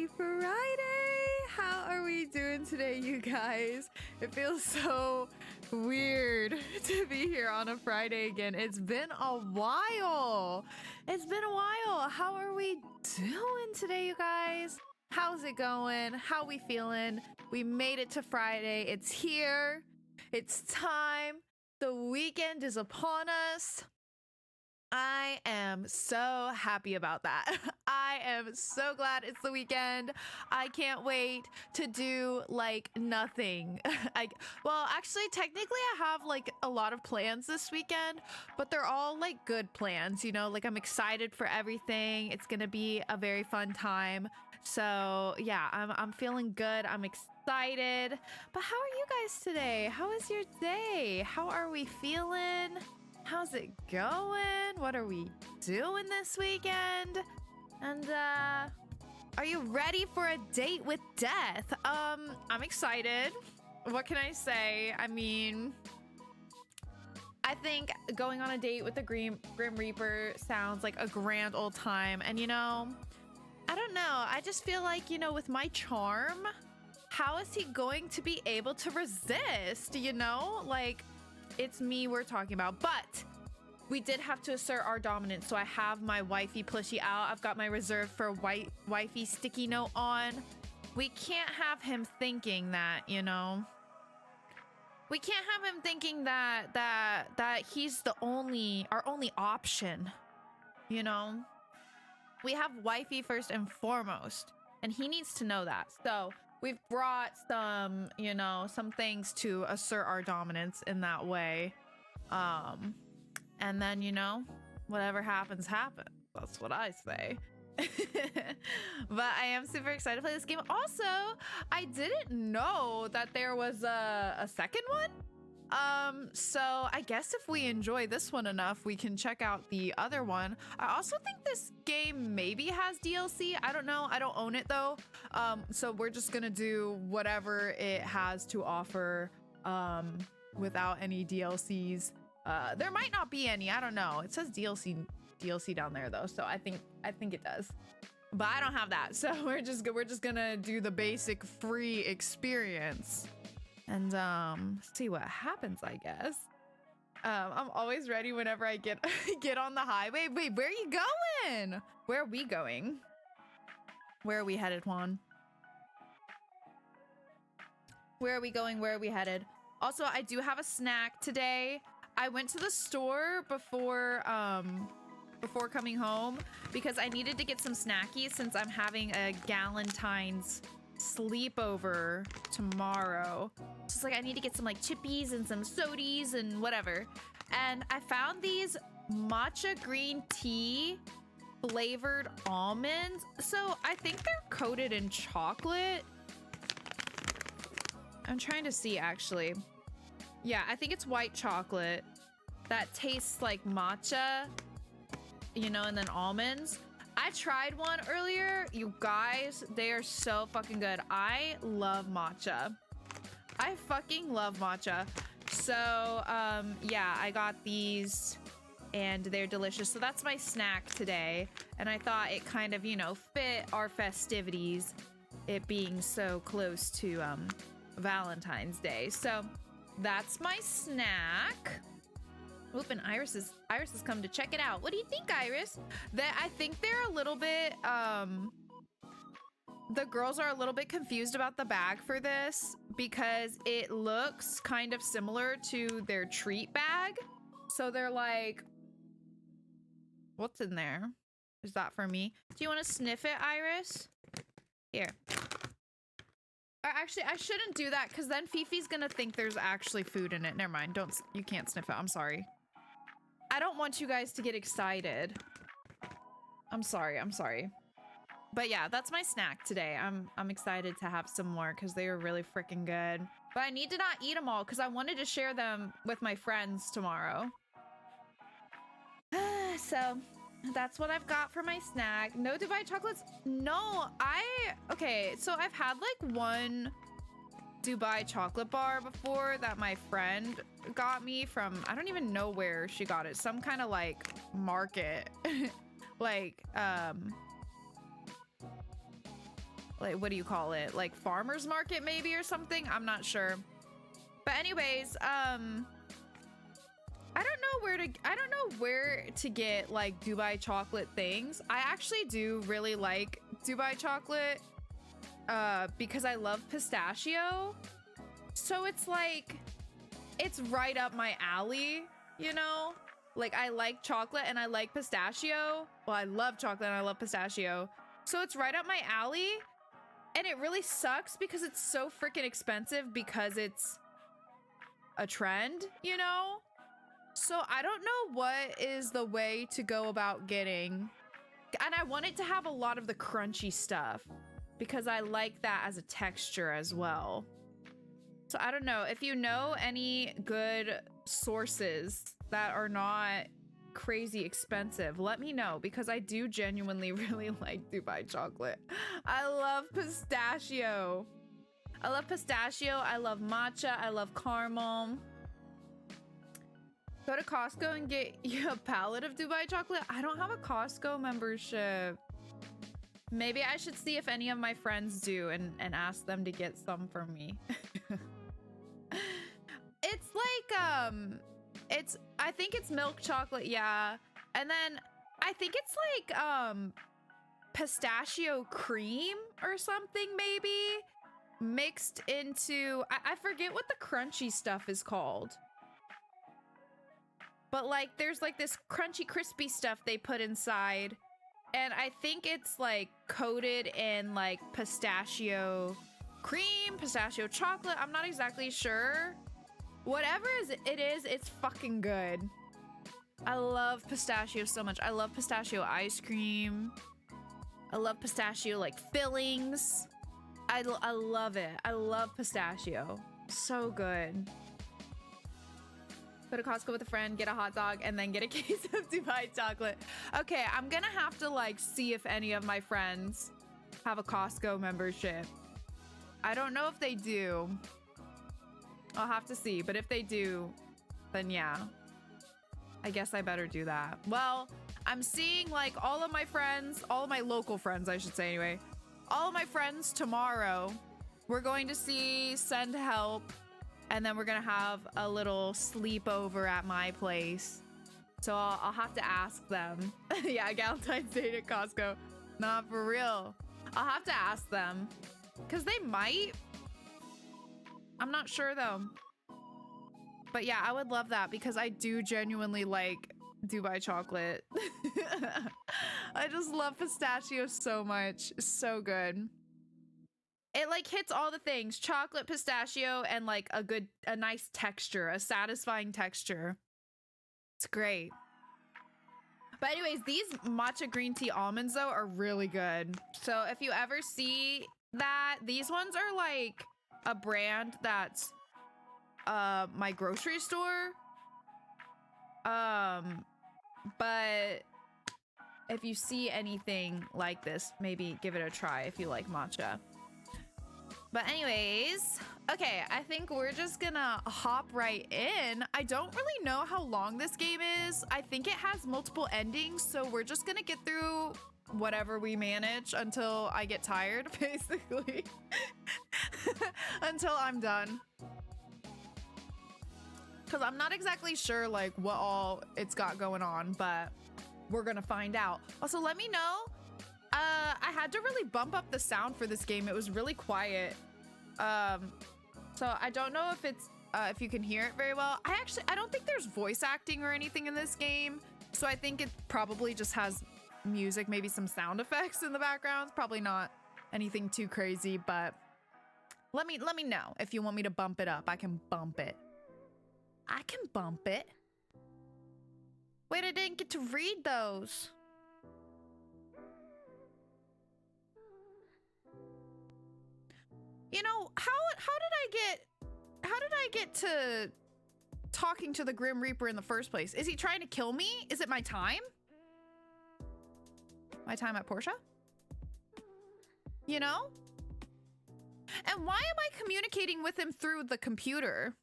Happy Friday! How are we doing today, you guys? It feels so weird to be here on a Friday again. It's been a while. How are we doing today, you guys? How's it going? How we feeling? We made it to Friday. It's here. It's time. The weekend is upon us. I am so happy about that. I am so glad it's the weekend. I can't wait to do like nothing. Actually, technically I have like a lot of plans this weekend, but they're all like good plans, you know, like I'm excited for everything. It's going to be a very fun time. So yeah, I'm feeling good. I'm excited. But how are you guys today? How is your day? How are we feeling? How's it going? What are we doing this weekend? And are you ready for a date with death? I'm excited. What can I say? I mean, I think going on a date with the Grim Reaper sounds like a grand old time. And you know, I don't know. I just feel like, you know, with my charm, how is he going to be able to resist? You know, like, it's me we're talking about, but we did have to assert our dominance. So I have my wifey plushie out. I've got my reserve for wifey sticky note on. We can't have him thinking that, you know, we can't have him thinking that he's our only option. You know, we have wifey first and foremost, and he needs to know that. So we've brought some, you know, some things to assert our dominance in that way. And then, you know, whatever happens, happens. That's what I say. But I am super excited to play this game. Also, I didn't know that there was a second one. So I guess if we enjoy this one enough, we can check out the other one. I also think this game maybe has DLC. I don't know. I don't own it though. So we're just gonna do whatever it has to offer without any DLCs. There might not be any. I don't know. It says DLC down there though, so I think it does. But I don't have that, so we're just gonna do the basic free experience. And see what happens, I guess. I'm always ready whenever I get on the highway. Wait, where are you going? Where are we going? Where are we headed, Juan? Where are we going? Where are we headed? Also, I do have a snack today. I went to the store before coming home because I needed to get some snackies since I'm having a Galentine's sleepover tomorrow. So it's like I need to get some like chippies and some sodies and whatever. And I found these matcha green tea flavored almonds. So I think they're coated in chocolate. I'm trying to see actually. Yeah, I think it's white chocolate that tastes like matcha, you know, and then almonds. I tried one earlier. You guys, they are so fucking good. I love matcha. I fucking love matcha. So, yeah, I got these and they're delicious. So that's my snack today. And I thought it kind of, you know, fit our festivities, it being so close to Valentine's Day. So that's my snack. Oop, and Iris has come to check it out. What do you think, Iris? I think they're a little bit the girls are a little bit confused about the bag for this because it looks kind of similar to their treat bag. So they're like, what's in there? Is that for me? Do you want to sniff it, Iris? Here. Actually, I shouldn't do that because then Fifi's gonna think there's actually food in it. Never mind. You can't sniff it. I'm sorry. I don't want you guys to get excited. I'm sorry. But yeah, that's my snack today. I'm excited to have some more because they are really freaking good. But I need to not eat them all because I wanted to share them with my friends tomorrow. So that's what I've got for my snack. No Dubai chocolates. No, okay, so I've had like one Dubai chocolate bar before that my friend got me from, I don't even know where she got it. Some kind of like market. like like, what do you call it? Like farmer's market maybe or something? I'm not sure. But anyways, I don't know where to get like Dubai chocolate things. I actually do really like Dubai chocolate because I love pistachio. So it's like, it's right up my alley, you know? Like I like chocolate and I like pistachio. Well, I love chocolate and I love pistachio. So it's right up my alley. And it really sucks because it's so freaking expensive because it's a trend, you know? So I don't know what is the way to go about getting, and I want it to have a lot of the crunchy stuff because I like that as a texture as well. So I don't know if you know any good sources that are not crazy expensive, let me know because I do genuinely really like Dubai chocolate. I love pistachio. I love pistachio. I love matcha. I love caramel. Go to Costco and get you a pallet of Dubai chocolate. I don't have a Costco membership. Maybe I should see if any of my friends do and ask them to get some for me. It's like, I think it's milk chocolate, yeah. And then I think it's like, pistachio cream or something maybe mixed into, I forget what the crunchy stuff is called. But like, there's like this crunchy, crispy stuff they put inside. And I think it's like coated in like pistachio cream, pistachio chocolate. I'm not exactly sure. Whatever it is, it's fucking good. I love pistachio so much. I love pistachio ice cream. I love pistachio like fillings. I love it. I love pistachio. So good. Go to Costco with a friend, get a hot dog, and then get a case of Dubai chocolate. Okay, I'm gonna have to like see if any of my friends have a Costco membership. I don't know if they do. I'll have to see, but if they do, then yeah. I guess I better do that. Well, I'm seeing like all of my friends, all of my local friends, I should say anyway. All of my friends tomorrow. We're going to see Send Help. And then we're gonna have a little sleepover at my place. So I'll have to ask them. Yeah, Valentine's Day at Costco. Not for real. I'll have to ask them. Because they might. I'm not sure though. But yeah, I would love that because I do genuinely like Dubai chocolate. I just love pistachio so much. It's so good. It like hits all the things, chocolate, pistachio, and like a nice texture, a satisfying texture. It's great. But anyways, these matcha green tea almonds though are really good. So if you ever see that, these ones are like a brand that's my grocery store. But if you see anything like this, maybe give it a try if you like matcha. But anyways, okay, I think we're just gonna hop right in. I don't really know how long this game is. I think it has multiple endings, so we're just gonna get through whatever we manage until I get tired, basically. Until I'm done. Because I'm not exactly sure like what all it's got going on, but we're gonna find out. Also, let me know. I had to really bump up the sound for this game. It was really quiet. So I don't know if it's if you can hear it very well. I don't think there's voice acting or anything in this game. So I think it probably just has music, maybe some sound effects in the background. Probably not anything too crazy, but let me know if you want me to bump it up. I can bump it. I can bump it. Wait, I didn't get to read those. You know, how did I get to talking to the Grim Reaper in the first place? Is he trying to kill me? Is it my time? My time at Portia? You know? And why am I communicating with him through the computer?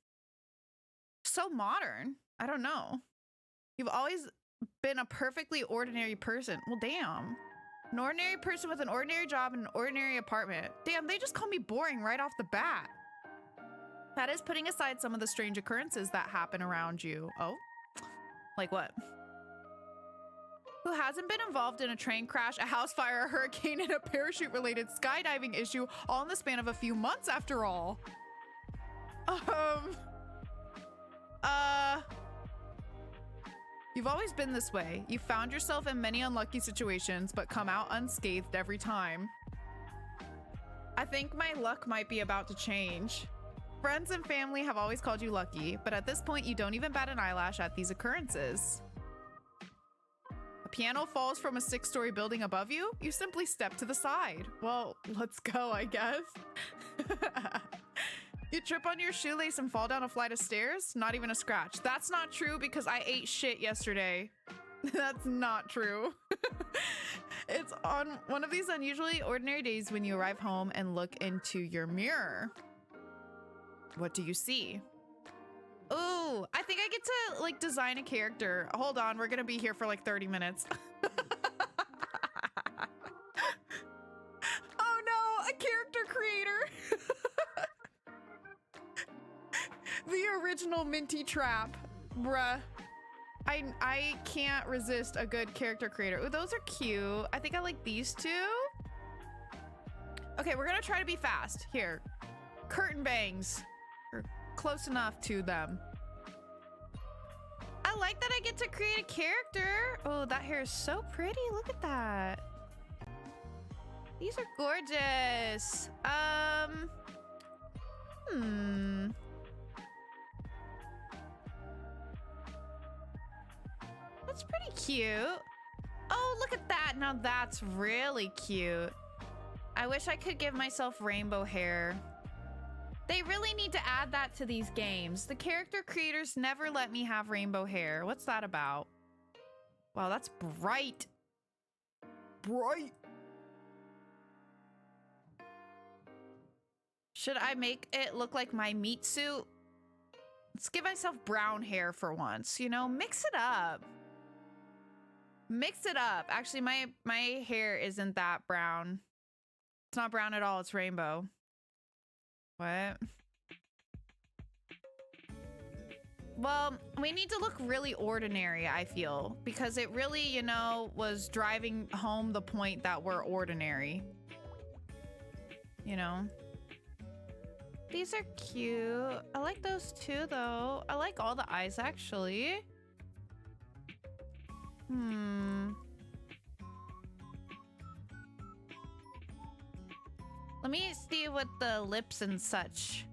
So modern. I don't know. You've always been a perfectly ordinary person. Well, damn. An ordinary person with an ordinary job and an ordinary apartment. Damn, they just call me boring right off the bat. That is putting aside some of the strange occurrences that happen around you. Oh? Like what? Who hasn't been involved in a train crash, a house fire, a hurricane, and a parachute-related skydiving issue all in the span of a few months after all? You've always been this way. You've found yourself in many unlucky situations, but come out unscathed every time. I think my luck might be about to change. Friends and family have always called you lucky, but at this point you don't even bat an eyelash at these occurrences. A piano falls from a 6-story building above you? You simply step to the side. Well, let's go, I guess. You trip on your shoelace and fall down a flight of stairs? Not even a scratch. That's not true because I ate shit yesterday. That's not true. It's on one of these unusually ordinary days when you arrive home and look into your mirror. What do you see? Ooh, I think I get to like design a character. Hold on, we're gonna be here for like 30 minutes. Oh no, a character creator. The original Minty Trap. Bruh. I can't resist a good character creator. Ooh, those are cute. I think I like these two. Okay, we're gonna try to be fast. Here. Curtain bangs. Or close enough to them. I like that I get to create a character. Oh, that hair is so pretty. Look at that. These are gorgeous. That's pretty cute. Oh, look at that. Now that's really cute. I wish I could give myself rainbow hair. They really need to add that to these games. The character creators never let me have rainbow hair. What's that about? Wow, that's bright. Bright. Should I make it look like my meat suit? Let's give myself brown hair for once, you know? Mix it up. Mix it up. Actually, my hair isn't that brown. It's not brown at all. It's rainbow. What? Well, we need to look really ordinary, I feel. Because it really, you know, was driving home the point that we're ordinary. You know? These are cute. I like those too, though. I like all the eyes, actually. Let me see what the lips and such.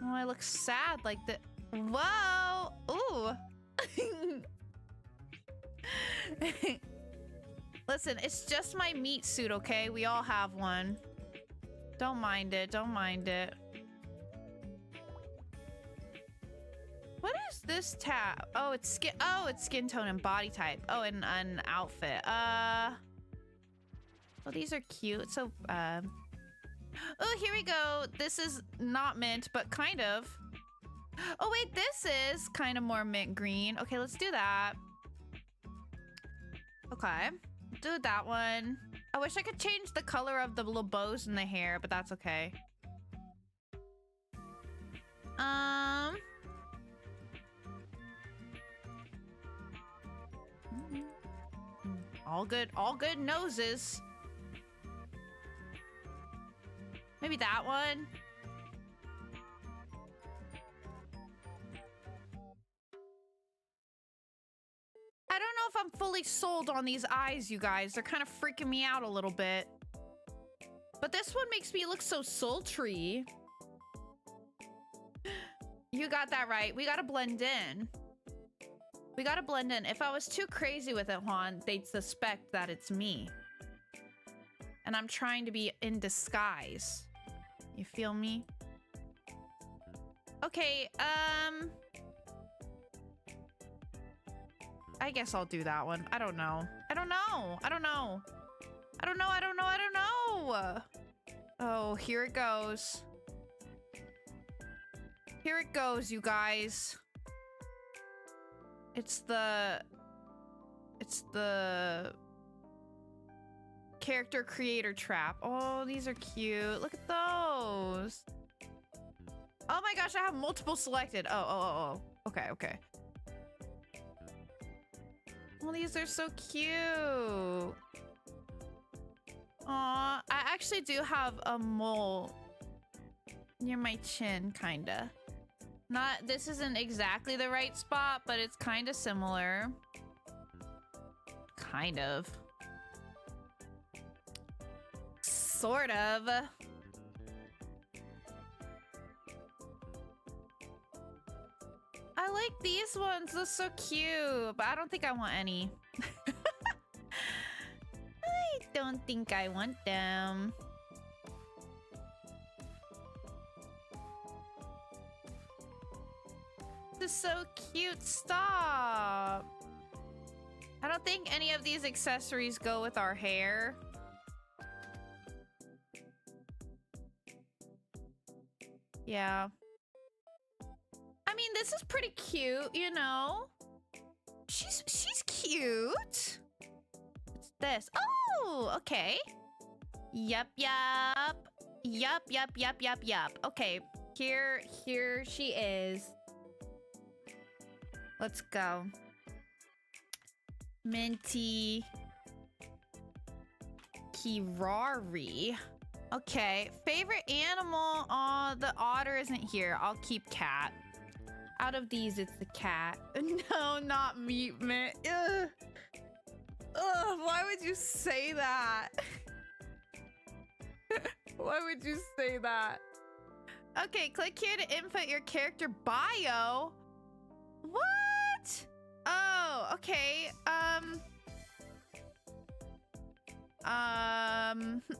Oh, I look sad like the. Whoa! Ooh! Listen, it's just my meat suit, okay? We all have one. Don't mind it. Don't mind it. What is this tab? Oh, it's skin. Oh, it's skin tone and body type. Oh, and an outfit. Well, these are cute. So, oh, here we go. This is not mint, but kind of. Oh, wait, this is kind of more mint green. Okay, let's do that. Okay, do that one. I wish I could change the color of the little bows in the hair, but that's okay. All good noses. Maybe that one. I don't know if I'm fully sold on these eyes, you guys. They're kind of freaking me out a little bit. But this one makes me look so sultry. You got that right. We gotta blend in. We gotta blend in. If I was too crazy with it, Juan, they'd suspect that it's me. And I'm trying to be in disguise. You feel me? Okay, I guess I'll do that one. I don't know. I don't know. I don't know. I don't know. I don't know. I don't know. Oh, here it goes. Here it goes, you guys. It's the It's the character creator trap. Oh, these are cute. Look at those. Oh my gosh, I have multiple selected. Oh. Okay, okay. Oh, these are so cute. Aw, I actually do have a mole near my chin, kinda. This isn't exactly the right spot, but it's kinda similar. Kind of. Sort of. I like these ones. They're so cute, but I don't think I want any. I don't think I want them. This is so cute. Stop. I don't think any of these accessories go with our hair. Yeah. I mean, this is pretty cute, you know? She's cute. What's this? Oh, okay. Yup. Okay, here she is. Let's go. Minty Kirari. Okay, favorite animal? The otter isn't here. I'll keep cat. Out of these, it's the cat. No, not meat mint. Ugh. Ugh, why would you say that? Why would you say that? Okay, click here to input your character bio. What? Oh, okay.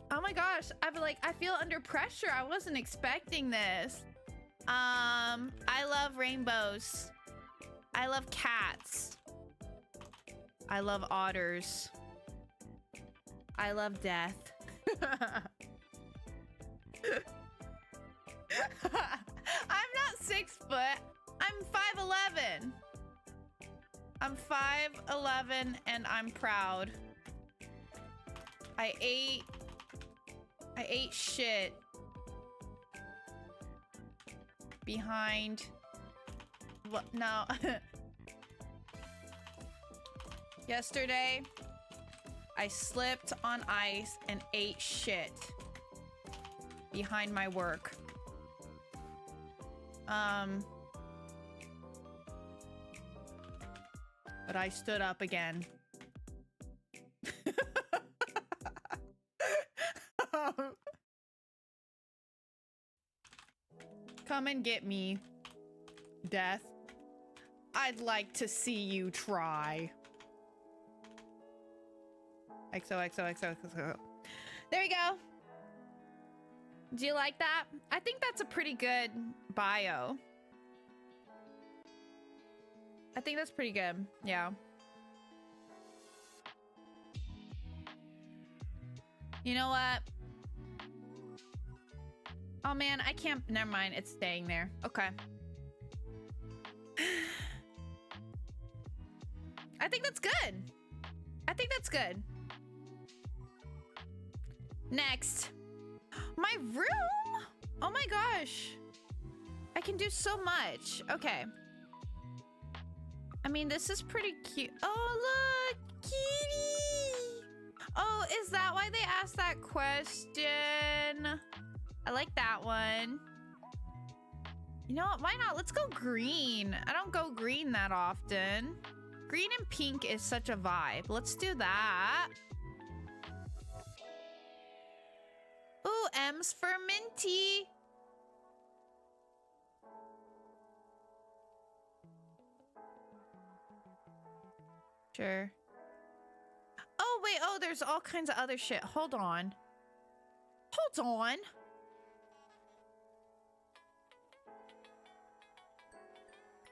Oh my gosh, I feel under pressure. I wasn't expecting this. I love rainbows. I love cats. I love otters. I love death. I'm not 6 foot. I'm 5'11". I'm 5'11" and I'm proud. I ate shit behind what? No. Yesterday, I slipped on ice and ate shit behind my work. But I stood up again. Come and get me, Death. I'd like to see you try. XOXOXOXO. There you go. Do you like that? I think that's a pretty good bio. I think that's pretty good. Yeah. You know what? Oh man, I can't. Never mind. It's staying there. Okay. I think that's good. I think that's good. Next. My room? Oh my gosh. I can do so much. Okay. I mean, this is pretty cute. Oh, look. Kitty. Oh, is that why they asked that question? I like that one. You know what? Why not? Let's go green. I don't go green that often. Green and pink is such a vibe. Let's do that. Ooh, M's for Minty. Sure. Oh, wait. Oh, there's all kinds of other shit. Hold on. Hold on.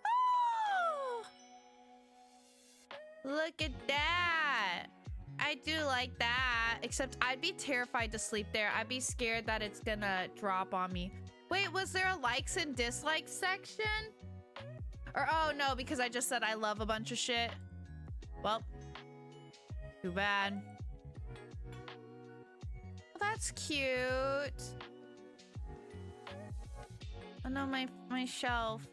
Oh! Look at that. I do like that. Except I'd be terrified to sleep there. I'd be scared that it's gonna drop on me. Wait, was there a likes and dislikes section? Or, oh no, because I just said I love a bunch of shit. Well, Too bad. Oh, that's cute. Oh no, my shelf.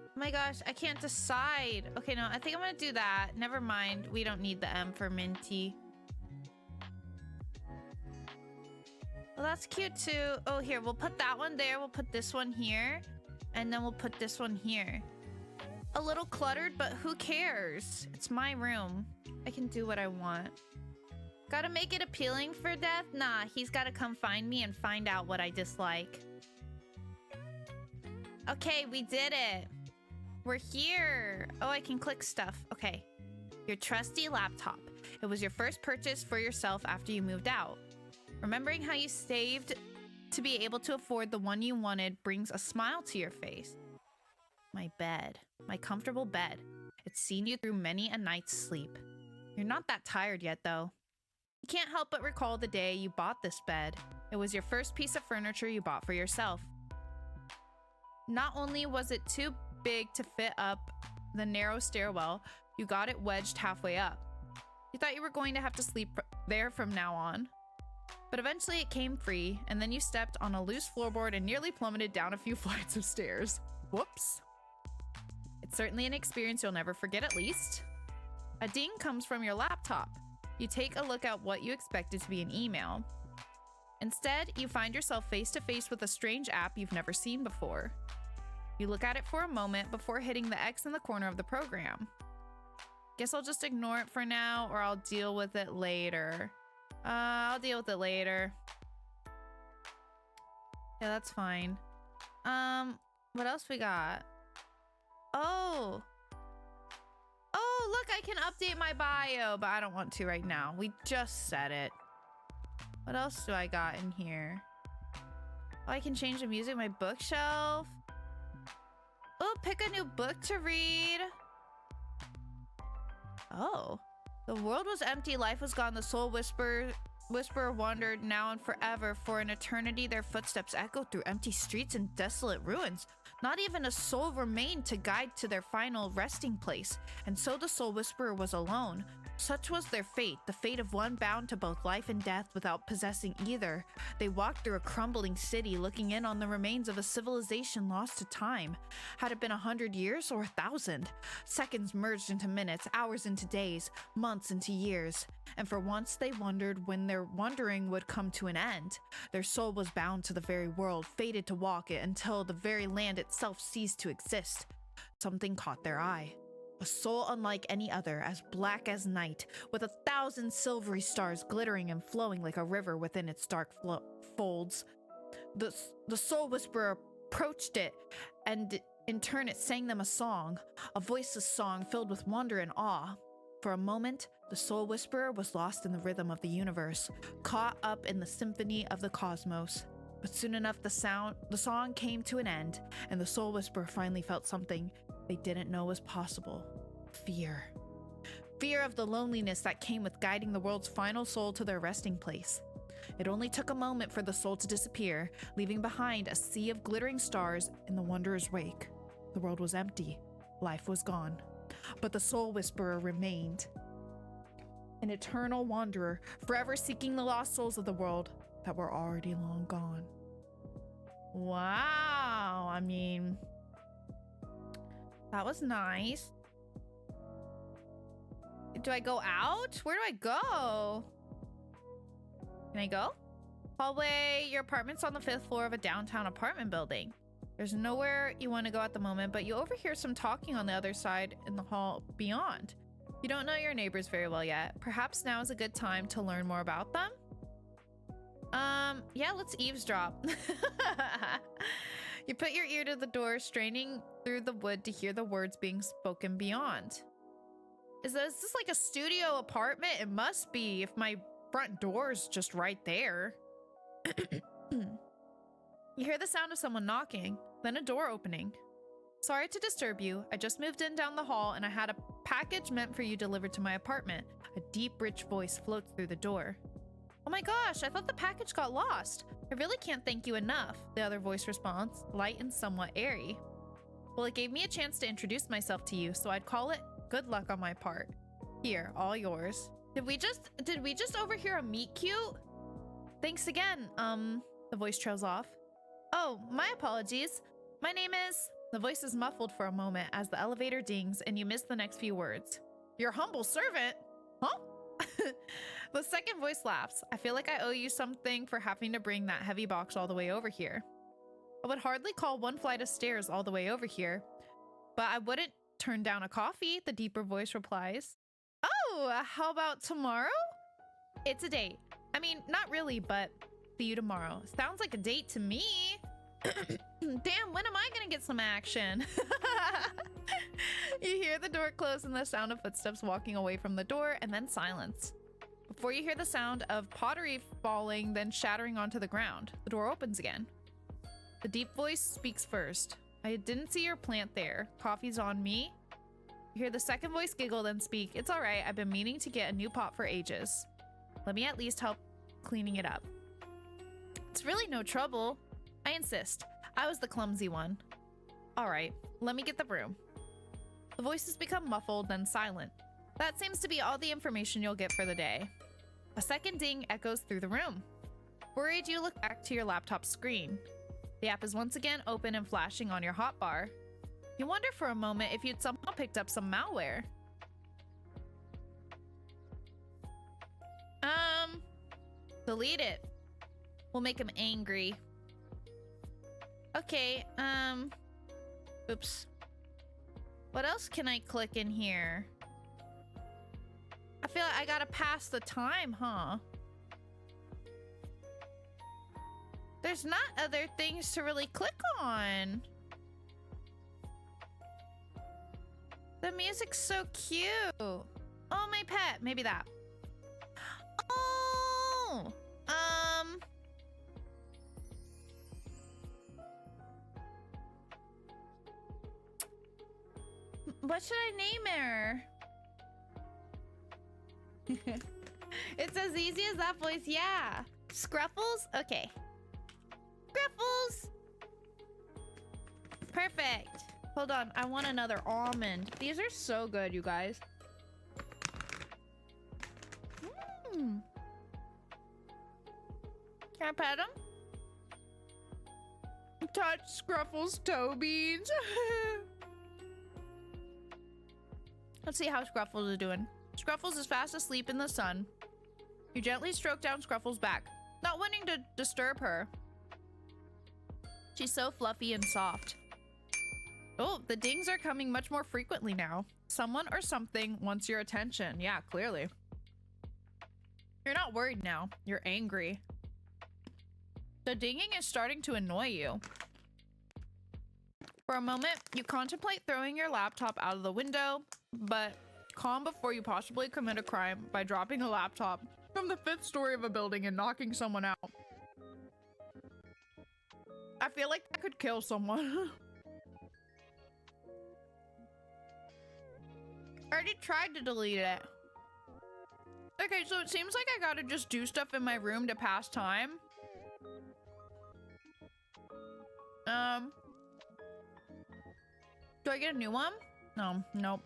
Oh my gosh, I can't decide. Okay, no, I think I'm gonna do that. Never mind. We don't need the M for Minty. Well, that's cute too. Oh, here, we'll put that one there. We'll put this one here. And then we'll put this one here. A little cluttered, but who cares? It's my room. I can do what I want. Gotta make it appealing for Death? Nah, he's gotta come find me and find out what I dislike. Okay, we did it. We're here. Oh, I can click stuff. Okay. Your trusty laptop. It was your first purchase for yourself after you moved out. Remembering how you saved to be able to afford the one you wanted brings a smile to your face. My bed. My comfortable bed. It's seen you through many a night's sleep. You're not that tired yet, though. You can't help but recall the day you bought this bed. It was your first piece of furniture you bought for yourself. Not only was it too big to fit up the narrow stairwell, you got it wedged halfway up. You thought you were going to have to sleep there from now on. But eventually it came free, and then you stepped on a loose floorboard and nearly plummeted down a few flights of stairs. Whoops. It's certainly an experience you'll never forget, at least. A ding comes from your laptop. You take a look at what you expected to be an email. Instead, you find yourself face to face with a strange app you've never seen before. You look at it for a moment before hitting the X in the corner of the program. Guess I'll just ignore it for now, or I'll deal with it later. I'll deal with it later. Yeah, that's fine. What else we got? Oh, look, I can update my bio, but I don't want to right now. We just said it. What else do I got in here? Oh, I can change the music, my bookshelf. Oh, pick a new book to read. Oh. The world was empty, life was gone, the soul whisperer wandered now and forever. For an eternity, their footsteps echoed through empty streets and desolate ruins. Not even a soul remained to guide to their final resting place. And so the soul whisperer was alone. Such was their fate, the fate of one bound to both life and death without possessing either. They walked through a crumbling city, looking in on the remains of a civilization lost to time. Had it been 100 years or 1,000? Seconds merged into minutes, hours into days, months into years. And for once they wondered when their wandering would come to an end. Their soul was bound to the very world, fated to walk it until the very land itself ceased to exist. Something caught their eye. A soul unlike any other, as black as night, with 1,000 silvery stars glittering and flowing like a river within its dark folds. The soul whisperer approached it, and in turn it sang them a voiceless song filled with wonder and awe. For a moment, the soul whisperer was lost in the rhythm of the universe, caught up in the symphony of the cosmos. But soon enough, the song came to an end, and the soul whisperer finally felt something they didn't know was possible. Fear. Fear of the loneliness that came with guiding the world's final soul to their resting place. It only took a moment for the soul to disappear, leaving behind a sea of glittering stars in the wanderer's wake. The world was empty. Life was gone. But the soul whisperer remained. An eternal wanderer, forever seeking the lost souls of the world that were already long gone. Wow, I mean, that was nice. Do I go out? Where do I go? Can I go? Hallway, your apartment's on the 5th floor of a downtown apartment building. There's nowhere you want to go at the moment, but you overhear some talking on the other side in the hall beyond. You don't know your neighbors very well yet. Perhaps now is a good time to learn more about them? Yeah, let's eavesdrop. You put your ear to the door, straining through the wood to hear the words being spoken beyond. Is this like a studio apartment? It must be if my front door's just right there. You hear the sound of someone knocking, then a door opening. Sorry to disturb you. I just moved in down the hall and I had a package meant for you delivered to my apartment. A deep, rich voice floats through the door. Oh my gosh, I thought the package got lost. I really can't thank you enough, the other voice responds, light and somewhat airy. Well, it gave me a chance to introduce myself to you, so I'd call it good luck on my part. Here, all yours. Did we just overhear a meet cute? Thanks again. The voice trails off. Oh, my apologies. My name is... The voice is muffled for a moment as the elevator dings and you miss the next few words. Your humble servant? Huh? The second voice laughs. I feel like I owe you something for having to bring that heavy box all the way over here. I would hardly call one flight of stairs all the way over here, but I wouldn't turn down a coffee, the deeper voice replies. Oh, how about tomorrow? It's a date. I mean, not really, but see you tomorrow. Sounds like a date to me. Damn, when am I gonna get some action? You hear the door close and the sound of footsteps walking away from the door, and then silence. Before you hear the sound of pottery falling, then shattering onto the ground, the door opens again. The deep voice speaks first. I didn't see your plant there. Coffee's on me. You hear the second voice giggle, then speak. It's all right. I've been meaning to get a new pot for ages. Let me at least help cleaning it up. It's really no trouble. I insist. I was the clumsy one. All right, let me get the broom. The voices become muffled, then silent. That seems to be all the information you'll get for the day. A second ding echoes through the room. Worried, you look back to your laptop screen. The app is once again open and flashing on your hotbar. You wonder for a moment if you'd somehow picked up some malware. Delete it. We'll make him angry. Okay, oops. What else can I click in here? I feel like I gotta pass the time, huh? There's not other things to really click on. The music's so cute. Oh, my pet. Maybe that. Oh! What should I name her? It's as easy as that voice, yeah. Scruffles? Okay. Scruffles! Perfect. Hold on, I want another almond. These are so good, you guys. Can I pet him? Touch Scruffles' toe beans. Let's see how Scruffles is doing. Scruffles is fast asleep in the sun. You gently stroke down Scruffles' back, not wanting to disturb her. She's so fluffy and soft. Oh, the dings are coming much more frequently now. Someone or something wants your attention. Yeah, clearly. You're not worried now. You're angry. The dinging is starting to annoy you. For a moment, you contemplate throwing your laptop out of the window, but calm before you possibly commit a crime by dropping a laptop from the 5th story of a building and knocking someone out. I feel like that could kill someone. I already tried to delete it. Okay, so it seems like I gotta just do stuff in my room to pass time. Do I get a new one? No, nope.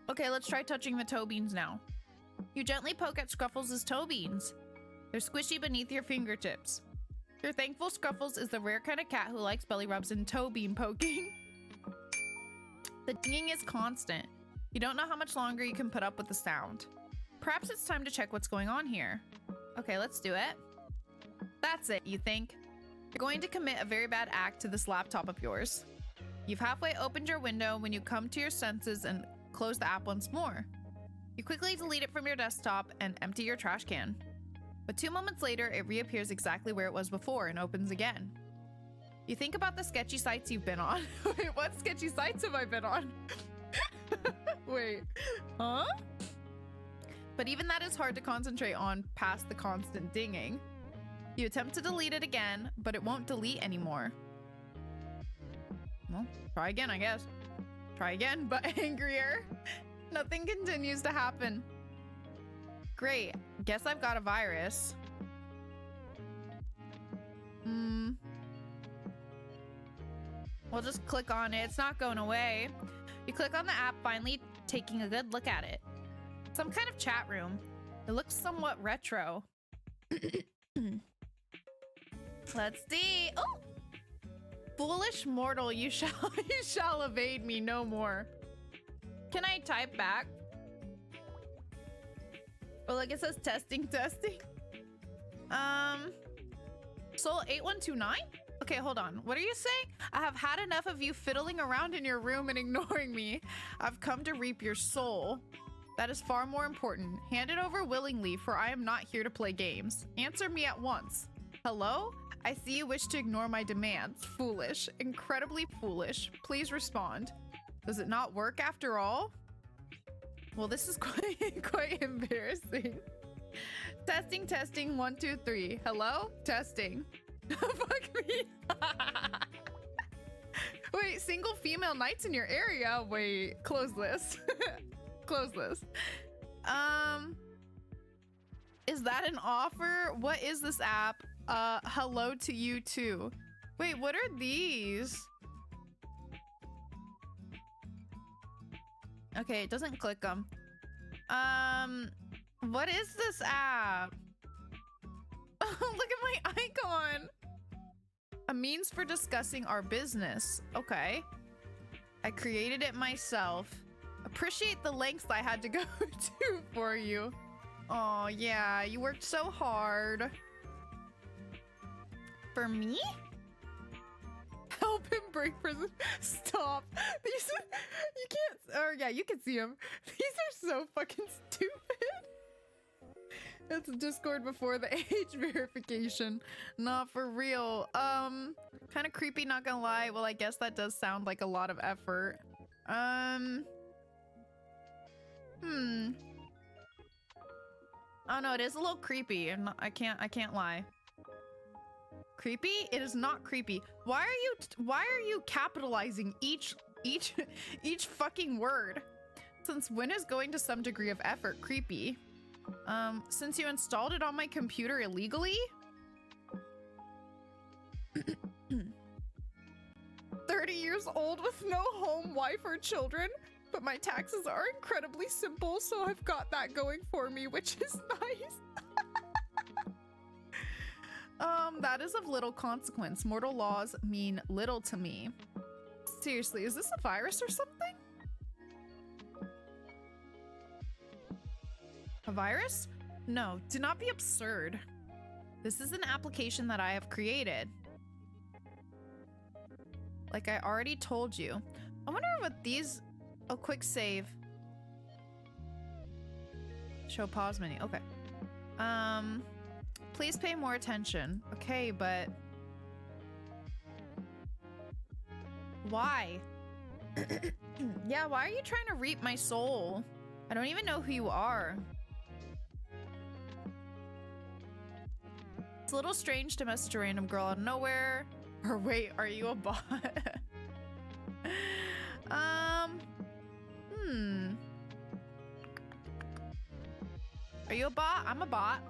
Okay, let's try touching the toe beans now. You gently poke at Scruffles' toe beans. They're squishy beneath your fingertips. You're thankful Scruffles is the rare kind of cat who likes belly rubs and toe bean poking. The dinging is constant. You don't know how much longer you can put up with the sound. Perhaps it's time to check what's going on here. Okay, let's do it. That's it, you think. You're going to commit a very bad act to this laptop of yours. You've halfway opened your window when you come to your senses and close the app once more. You quickly delete it from your desktop and empty your trash can. But 2 moments later, it reappears exactly where it was before and opens again. You think about the sketchy sites you've been on. Wait, what sketchy sites have I been on? Wait, huh? But even that is hard to concentrate on past the constant dinging. You attempt to delete it again, but it won't delete anymore. Well, try again, I guess. Try again, but angrier. Nothing continues to happen. Great, guess I've got a virus. We'll just click on it. It's not going away. You click on the app, finally taking a good look at it. Some kind of chat room. It looks somewhat retro. Let's see. Oh! Foolish mortal, you shall evade me no more. Can I type back? Oh, like it says testing. Soul 8129? Okay, hold on. What are you saying? I have had enough of you fiddling around in your room and ignoring me. I've come to reap your soul. That is far more important. Hand it over willingly, for I am not here to play games. Answer me at once. Hello? I see you wish to ignore my demands. Foolish. Incredibly foolish. Please respond. Does it not work after all? Well, this is quite embarrassing. Testing, 1, 2, 3. Hello? Testing. Fuck me. Wait, single female knights in your area? Wait, close this. Close this. Is that an offer? What is this app? Hello to you too. Wait, what are these? Okay, it doesn't click them. What is this app? Oh, look at my icon. A means for discussing our business. Okay. I created it myself. Appreciate the lengths I had to go to for you. Oh, yeah, you worked so hard. For me? Help him break prison. Stop. These, you can't, or yeah, you can see them. These are so fucking stupid. It's Discord before the age verification. Not for real. Kind of creepy, not gonna lie. Well, I guess that does sound like a lot of effort. Oh no, it is a little creepy. I can't lie. Creepy? It is not creepy. Why are you capitalizing each fucking word? Since when is going to some degree of effort creepy? Since you installed it on my computer illegally? 30 years old with no home, wife, or children? But my taxes are incredibly simple, so I've got that going for me, which is nice. That is of little consequence. Mortal laws mean little to me. Seriously, is this a virus or something? A virus? No, do not be absurd. This is an application that I have created. Like I already told you. I wonder what these... Oh, quick save. Show pause menu. Okay. Please pay more attention. Okay, but... Why? Yeah, why are you trying to reap my soul? I don't even know who you are. It's a little strange to message a random girl out of nowhere. Or wait, are you a bot? Are you a bot? I'm a bot.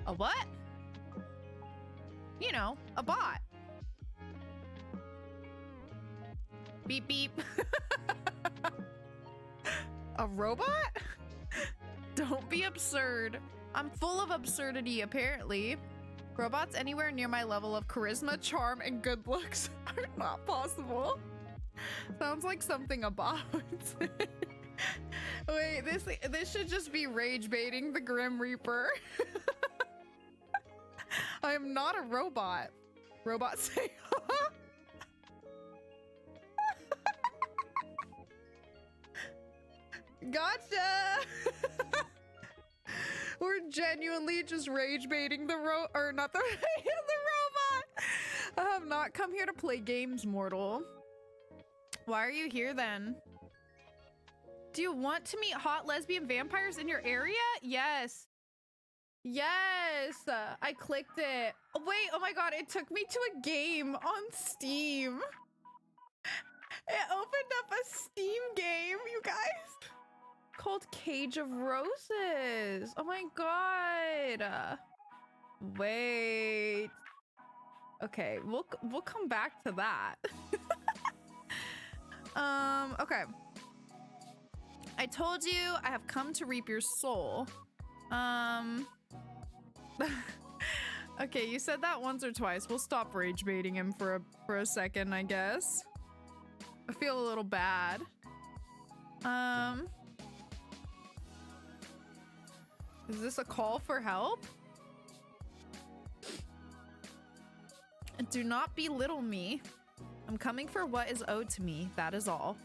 A what? You know, a bot. Beep beep. A robot? Don't be absurd. I'm full of absurdity, apparently. Robots anywhere near my level of charisma, charm, and good looks are not possible. Sounds like something about. Wait, this should just be rage baiting the Grim Reaper. I am not a robot. Robots say, gotcha! We're genuinely just rage baiting the robot. I have not come here to play games, mortal. Why are you here then? Do you want to meet hot lesbian vampires in your area? Yes. Yes, I clicked it. Wait, oh my god, it took me to a game on Steam. It opened up a Steam game, you guys, called Cage of Roses. Oh my god. Wait. Okay, we'll come back to that. Okay. I told you I have come to reap your soul. Okay, you said that once or twice. We'll stop rage baiting him for a second, I guess. I feel a little bad. Is this a call for help? Do not belittle me. I'm coming for what is owed to me, that is all.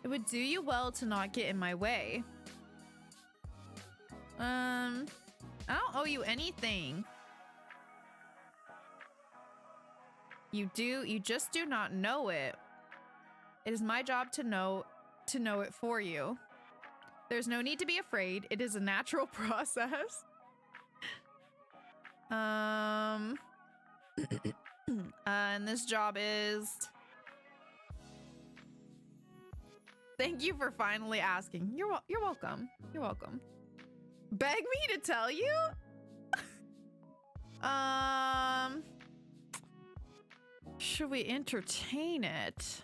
It would do you well to not get in my way. I don't owe you anything. You just do not know it. It is my job to know it for you. There's no need to be afraid. It is a natural process. And this job is... Thank you for finally asking. You're welcome. You're welcome. Beg me to tell you? Should we entertain it?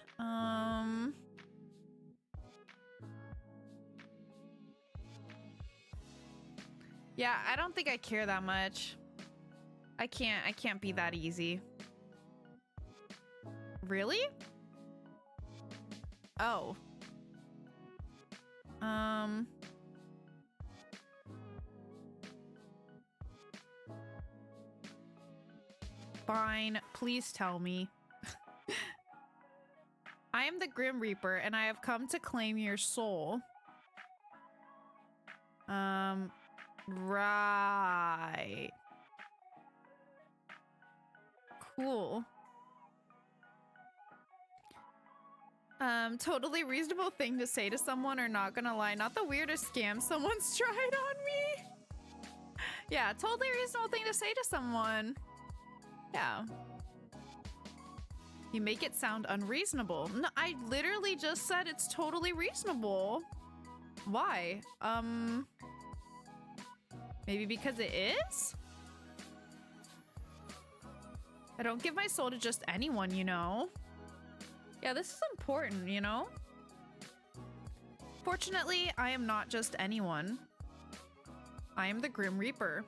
Yeah, I don't think I care that much. I can't be that easy. Really? Oh. Fine, please tell me. I am the Grim Reaper, and I have come to claim your soul. Right. Cool. Totally reasonable thing to say to someone, or not gonna lie, not the weirdest scam someone's tried on me. Yeah, totally reasonable thing to say to someone. Yeah. You make it sound unreasonable. No, I literally just said it's totally reasonable. Why? Maybe because it is? I don't give my soul to just anyone, you know? Yeah, this is important, you know? Fortunately, I am not just anyone. I am the Grim Reaper.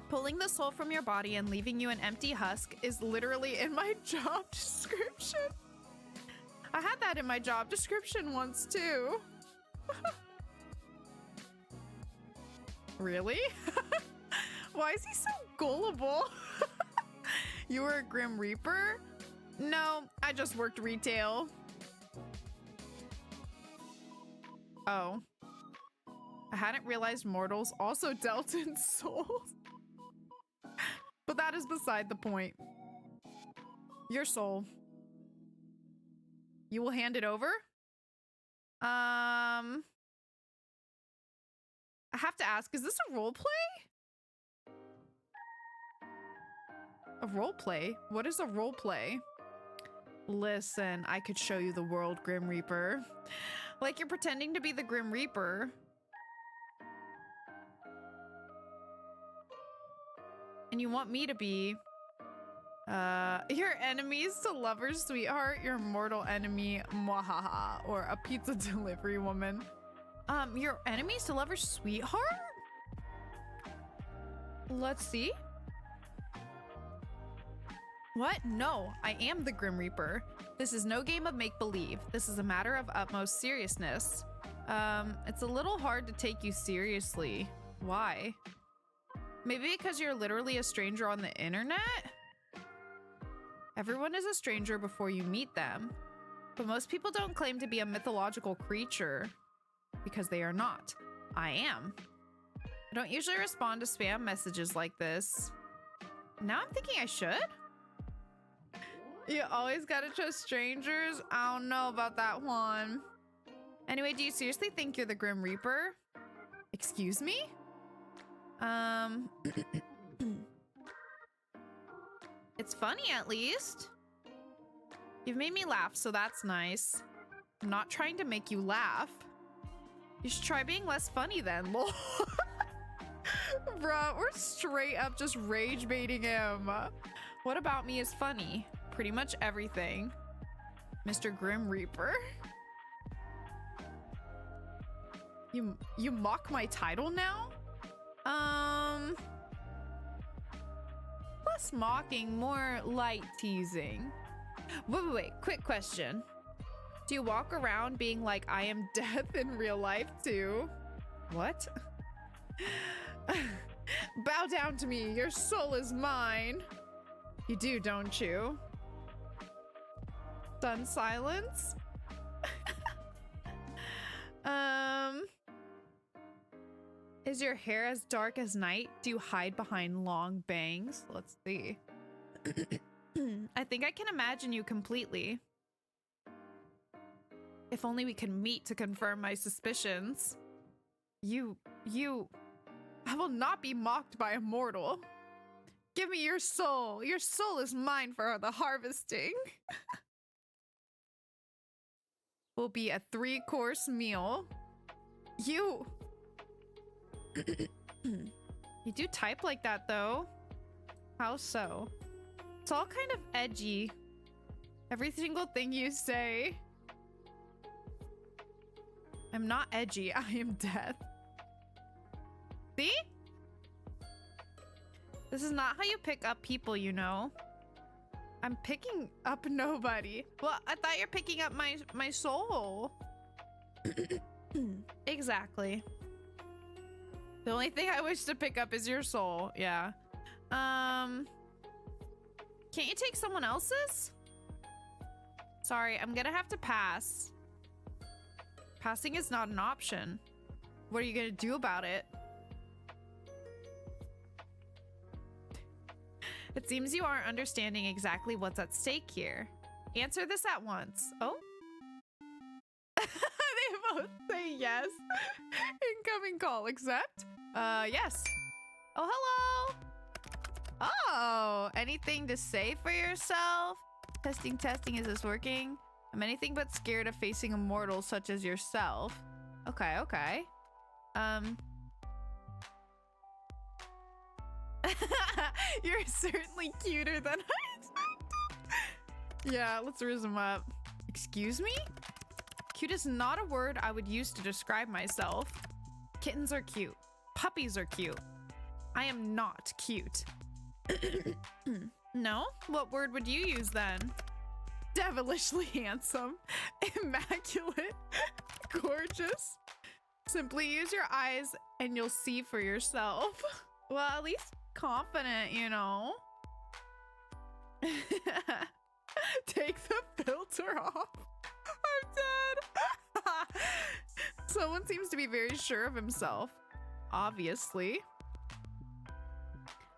Pulling the soul from your body and leaving you an empty husk is literally in my job description. I had that in my job description once too. Really? Why is he so gullible? You were a Grim Reaper? No, I just worked retail. Oh. I hadn't realized mortals also dealt in souls. But that is beside the point. Your soul. You will hand it over? I have to ask, is this a role play? A role play? What is a role play? Listen, I could show you the world, Grim Reaper. Like you're pretending to be the Grim Reaper. And you want me to be your enemies to lover's sweetheart, your mortal enemy, mwahaha, or a pizza delivery woman. Your enemies to lover's sweetheart? Let's see. What? No, I am the Grim Reaper. This is no game of make-believe. This is a matter of utmost seriousness. It's a little hard to take you seriously. Why? Maybe because you're literally a stranger on the internet? Everyone is a stranger before you meet them. But most people don't claim to be a mythological creature. Because they are not. I am. I don't usually respond to spam messages like this. Now I'm thinking I should? You always gotta trust strangers? I don't know about that one. Anyway, do you seriously think you're the Grim Reaper? Excuse me? It's funny at least. You've made me laugh, so that's nice. I'm not trying to make you laugh. You should try being less funny then, lol. Bruh, we're straight up just rage baiting him. What about me is funny? Pretty much everything. Mr. Grim Reaper. You mock my title now? Less mocking, more light teasing. Wait, quick question. Do you walk around being like I am death in real life too? What? Bow down to me, your soul is mine. You do, don't you? Stun silence? Is your hair as dark as night? Do you hide behind long bangs? Let's see. I think I can imagine you completely. If only we could meet to confirm my suspicions. I will not be mocked by a mortal. Give me your soul. Your soul is mine for the harvesting. Will be a 3-course meal. You do type like that though. How so? It's all kind of edgy. Every single thing you say. I'm not edgy, I am death. See? This is not how you pick up people, you know. I'm picking up nobody. Well, I thought you're picking up my soul. Exactly. The only thing I wish to pick up is your soul. Yeah. Can't you take someone else's? Sorry, I'm gonna have to pass. Passing is not an option. What are you gonna do about it? It seems you aren't understanding exactly what's at stake here. Answer this at once. Oh? They both say yes. Incoming call, accept? Yes. Oh, hello. Oh, anything to say for yourself? Testing, is this working? I'm anything but scared of facing a mortal such as yourself. Okay. You're certainly cuter than I expected. Yeah, let's resume up. Excuse me? Cute is not a word I would use to describe myself. Kittens are cute. Puppies are cute. I am not cute. No? What word would you use then? Devilishly handsome. Immaculate. Gorgeous. Simply use your eyes and you'll see for yourself. Well, at least confident, you know. Take the filter off. I'm dead. Someone seems to be very sure of himself. Obviously.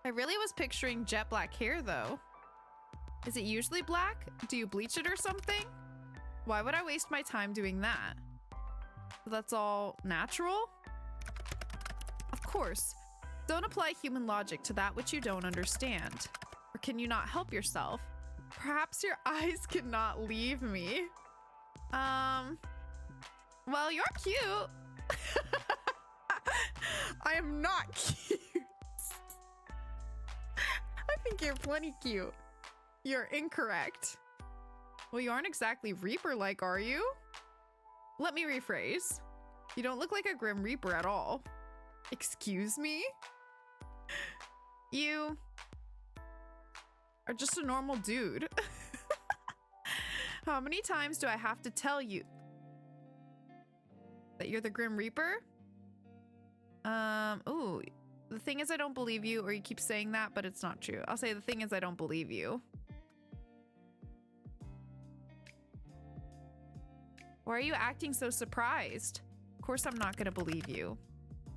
I really was picturing jet black hair though. Is it usually black? Do you bleach it or something? Why would I waste my time doing that? That's all natural? Of course. Don't apply human logic to that which you don't understand. Or can you not help yourself? Perhaps your eyes cannot leave me. Well, you're cute. I am not cute. I think you're plenty cute. You're incorrect. Well, you aren't exactly Reaper-like, are you? Let me rephrase. You don't look like a Grim Reaper at all. Excuse me? You are just a normal dude. How many times do I have to tell you that you're the Grim Reaper? Ooh, the thing is I don't believe you, or you keep saying that, but it's not true. I'll say the thing is I don't believe you. Why are you acting so surprised? Of course I'm not gonna believe you.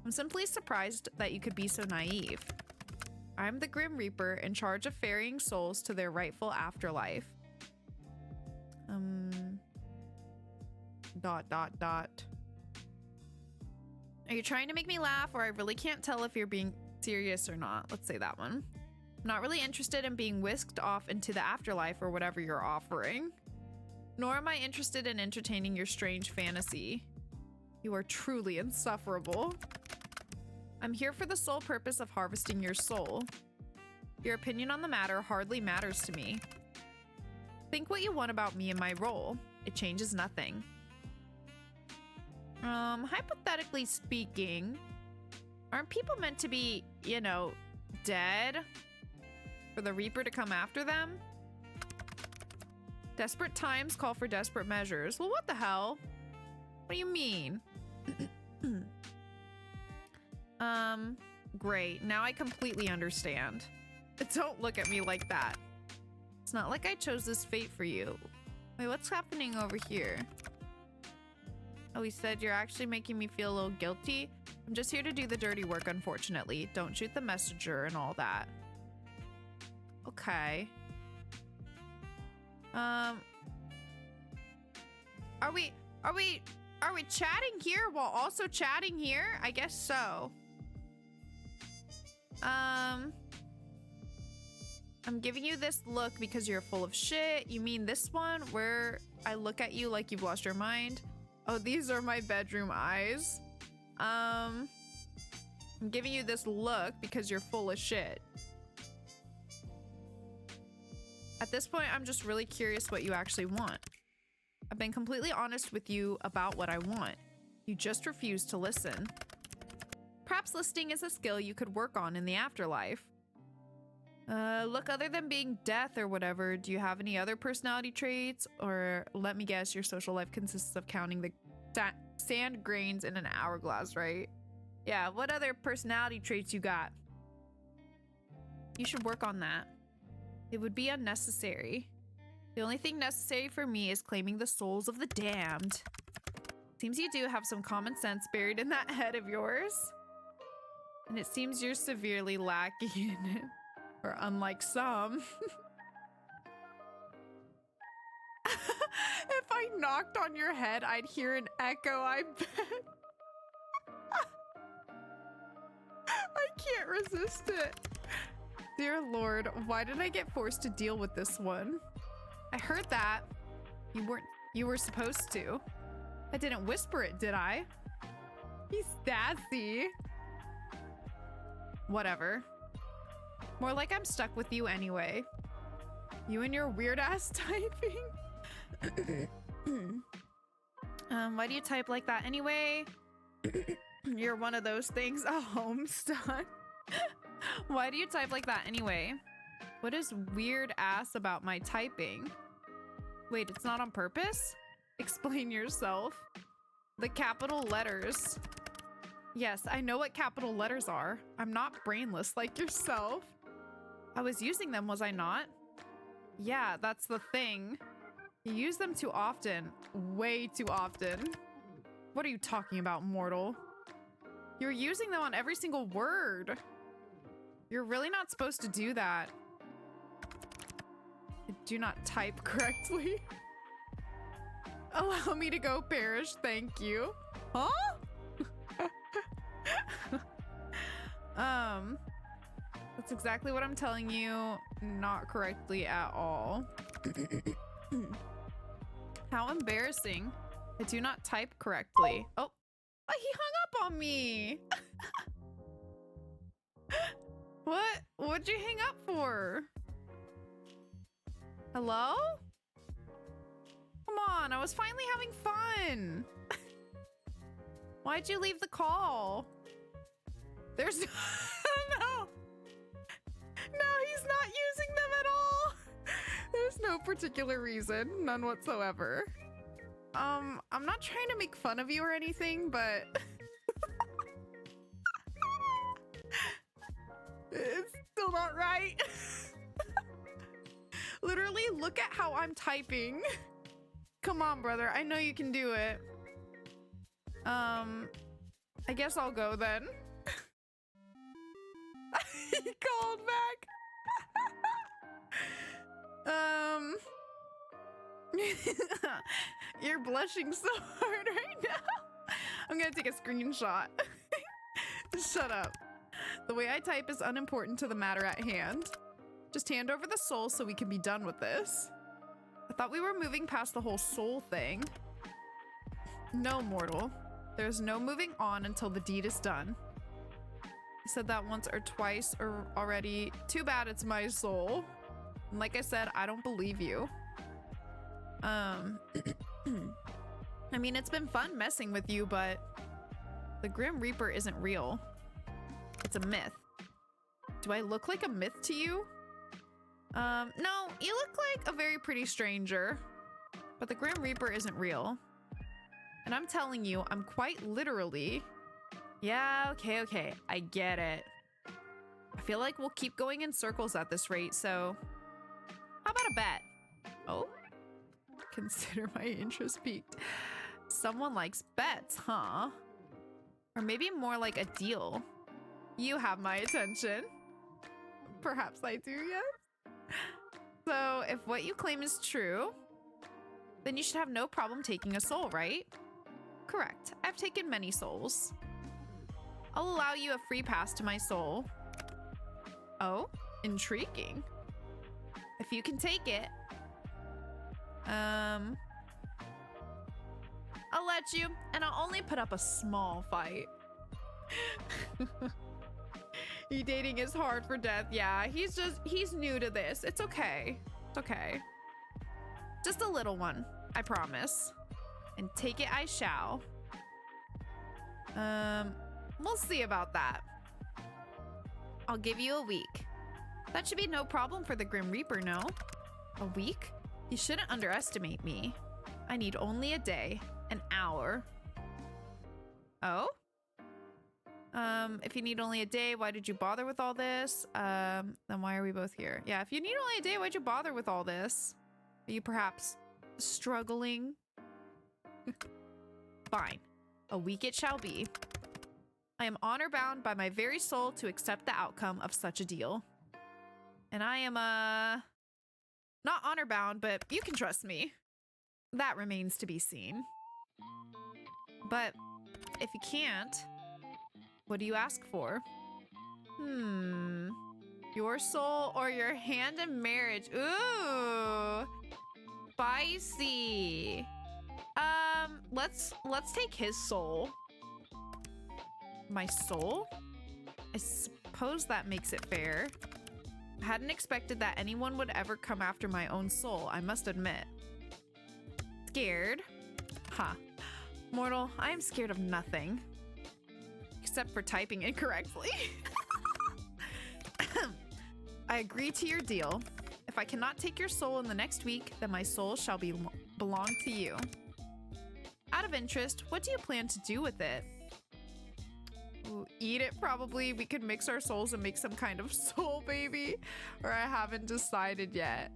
I'm simply surprised that you could be so naive. I'm the Grim Reaper in charge of ferrying souls to their rightful afterlife. Are you trying to make me laugh, or I really can't tell if you're being serious or not? Let's say that one. I'm not really interested in being whisked off into the afterlife or whatever you're offering. Nor am I interested in entertaining your strange fantasy. You are truly insufferable. I'm here for the sole purpose of harvesting your soul. Your opinion on the matter hardly matters to me. Think what you want about me and my role. It changes nothing. Hypothetically speaking, aren't people meant to be, you know, dead? For the Reaper to come after them? Desperate times call for desperate measures. Well, what the hell? What do you mean? Great. Now I completely understand. Don't look at me like that. It's not like I chose this fate for you. Wait, what's happening over here? Oh, he said you're actually making me feel a little guilty. I'm just here to do the dirty work, unfortunately. Don't shoot the messenger and all that. Okay. Are we chatting here while also chatting here? I guess so. I'm giving you this look because you're full of shit. You mean this one where I look at you like you've lost your mind? Oh, these are my bedroom eyes. I'm giving you this look because you're full of shit. At this point, I'm just really curious what you actually want. I've been completely honest with you about what I want. You just refuse to listen. Perhaps listening is a skill you could work on in the afterlife. Look, other than being death or whatever, do you have any other personality traits? Or let me guess, your social life consists of counting the sand grains in an hourglass, right? Yeah, what other personality traits you got? You should work on that. It would be unnecessary. The only thing necessary for me is claiming the souls of the damned. Seems you do have some common sense buried in that head of yours. And it seems you're severely lacking in it. Or unlike some. If I knocked on your head, I'd hear an echo, I bet. I can't resist it. Dear Lord, why did I get forced to deal with this one? I heard that. You were supposed to. I didn't whisper it, did I? He's sassy. Whatever. More like I'm stuck with you anyway. You and your weird ass typing. Why do you type like that anyway? You're one of those things. Oh, I'm stuck. Why do you type like that anyway? What is weird ass about my typing? Wait, it's not on purpose? Explain yourself. The capital letters. Yes, I know what capital letters are. I'm not brainless like yourself. I was using them, was I not? Yeah, that's the thing. You use them too often. Way too often. What are you talking about, mortal? You're using them on every single word. You're really not supposed to do that. I do not type correctly. Allow me to go, Parrish. Thank you. Huh? That's exactly what I'm telling you. Not correctly at all. How embarrassing. I do not type correctly. Oh, he hung up on me. What? What'd you hang up for? Hello? Come on, I was finally having fun. Why'd you leave the call? There's no, he's not using them at all. There's no particular reason, none whatsoever. I'm not trying to make fun of you or anything, but it's still not right. Literally, look at how I'm typing. Come on, brother. I know you can do it. I guess I'll go then. He called back. You're blushing so hard right now. I'm gonna take a screenshot. Shut up. The way I type is unimportant to the matter at hand. Just hand over the soul so we can be done with this. I thought we were moving past the whole soul thing. No, mortal. There's no moving on until the deed is done. I said that once or twice or already. Too bad it's my soul. And like I said, I don't believe you. I mean, it's been fun messing with you, but the Grim Reaper isn't real. It's a myth. Do I look like a myth to you? No, you look like a very pretty stranger, but the Grim Reaper isn't real. And I'm telling you, I'm quite literally... Yeah, okay, I get it. I feel like we'll keep going in circles at this rate, so... How about a bet? Oh? Consider my interest peaked. Someone likes bets, huh? Or maybe more like a deal. You have my attention. Perhaps I do, yes? So, if what you claim is true, then you should have no problem taking a soul, right? Correct. I've taken many souls. I'll allow you a free pass to my soul. Oh, intriguing. If you can take it, I'll let you, and I'll only put up a small fight. Dating is hard for Death. Yeah, he's new to this. It's okay. It's okay. Just a little one, I promise. And take it I shall. We'll see about that. I'll give you a week. That should be no problem for the Grim Reaper, no? A week? You shouldn't underestimate me. I need only a day, an hour. Oh? If you need only a day, why did you bother with all this? Then why are we both here? Yeah, if you need only a day, why'd you bother with all this? Are you perhaps struggling? Fine. A week it shall be. I am honor-bound by my very soul to accept the outcome of such a deal. And I am, not honor-bound, but you can trust me. That remains to be seen. But if you can't, what do you ask for? Your soul or your hand in marriage? Ooh, spicy. Let's take his soul. My soul? I suppose that makes it fair. I hadn't expected that anyone would ever come after my own soul, I must admit. Scared? Ha. Mortal, I am scared of nothing. Except for typing incorrectly. I agree to your deal. If I cannot take your soul in the next week, then my soul shall belong to you. Out of interest, what do you plan to do with it? Ooh, eat it, probably. We could mix our souls and make some kind of soul baby. Or I haven't decided yet.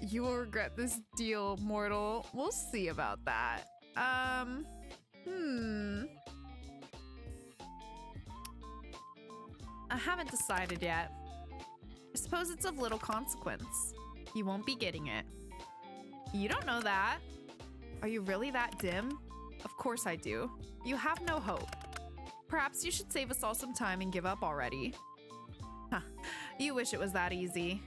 You will regret this deal, mortal. We'll see about that. I haven't decided yet. I suppose it's of little consequence. You won't be getting it. You don't know that. Are you really that dim? Of course I do. You have no hope. Perhaps you should save us all some time and give up already. Huh. You wish it was that easy.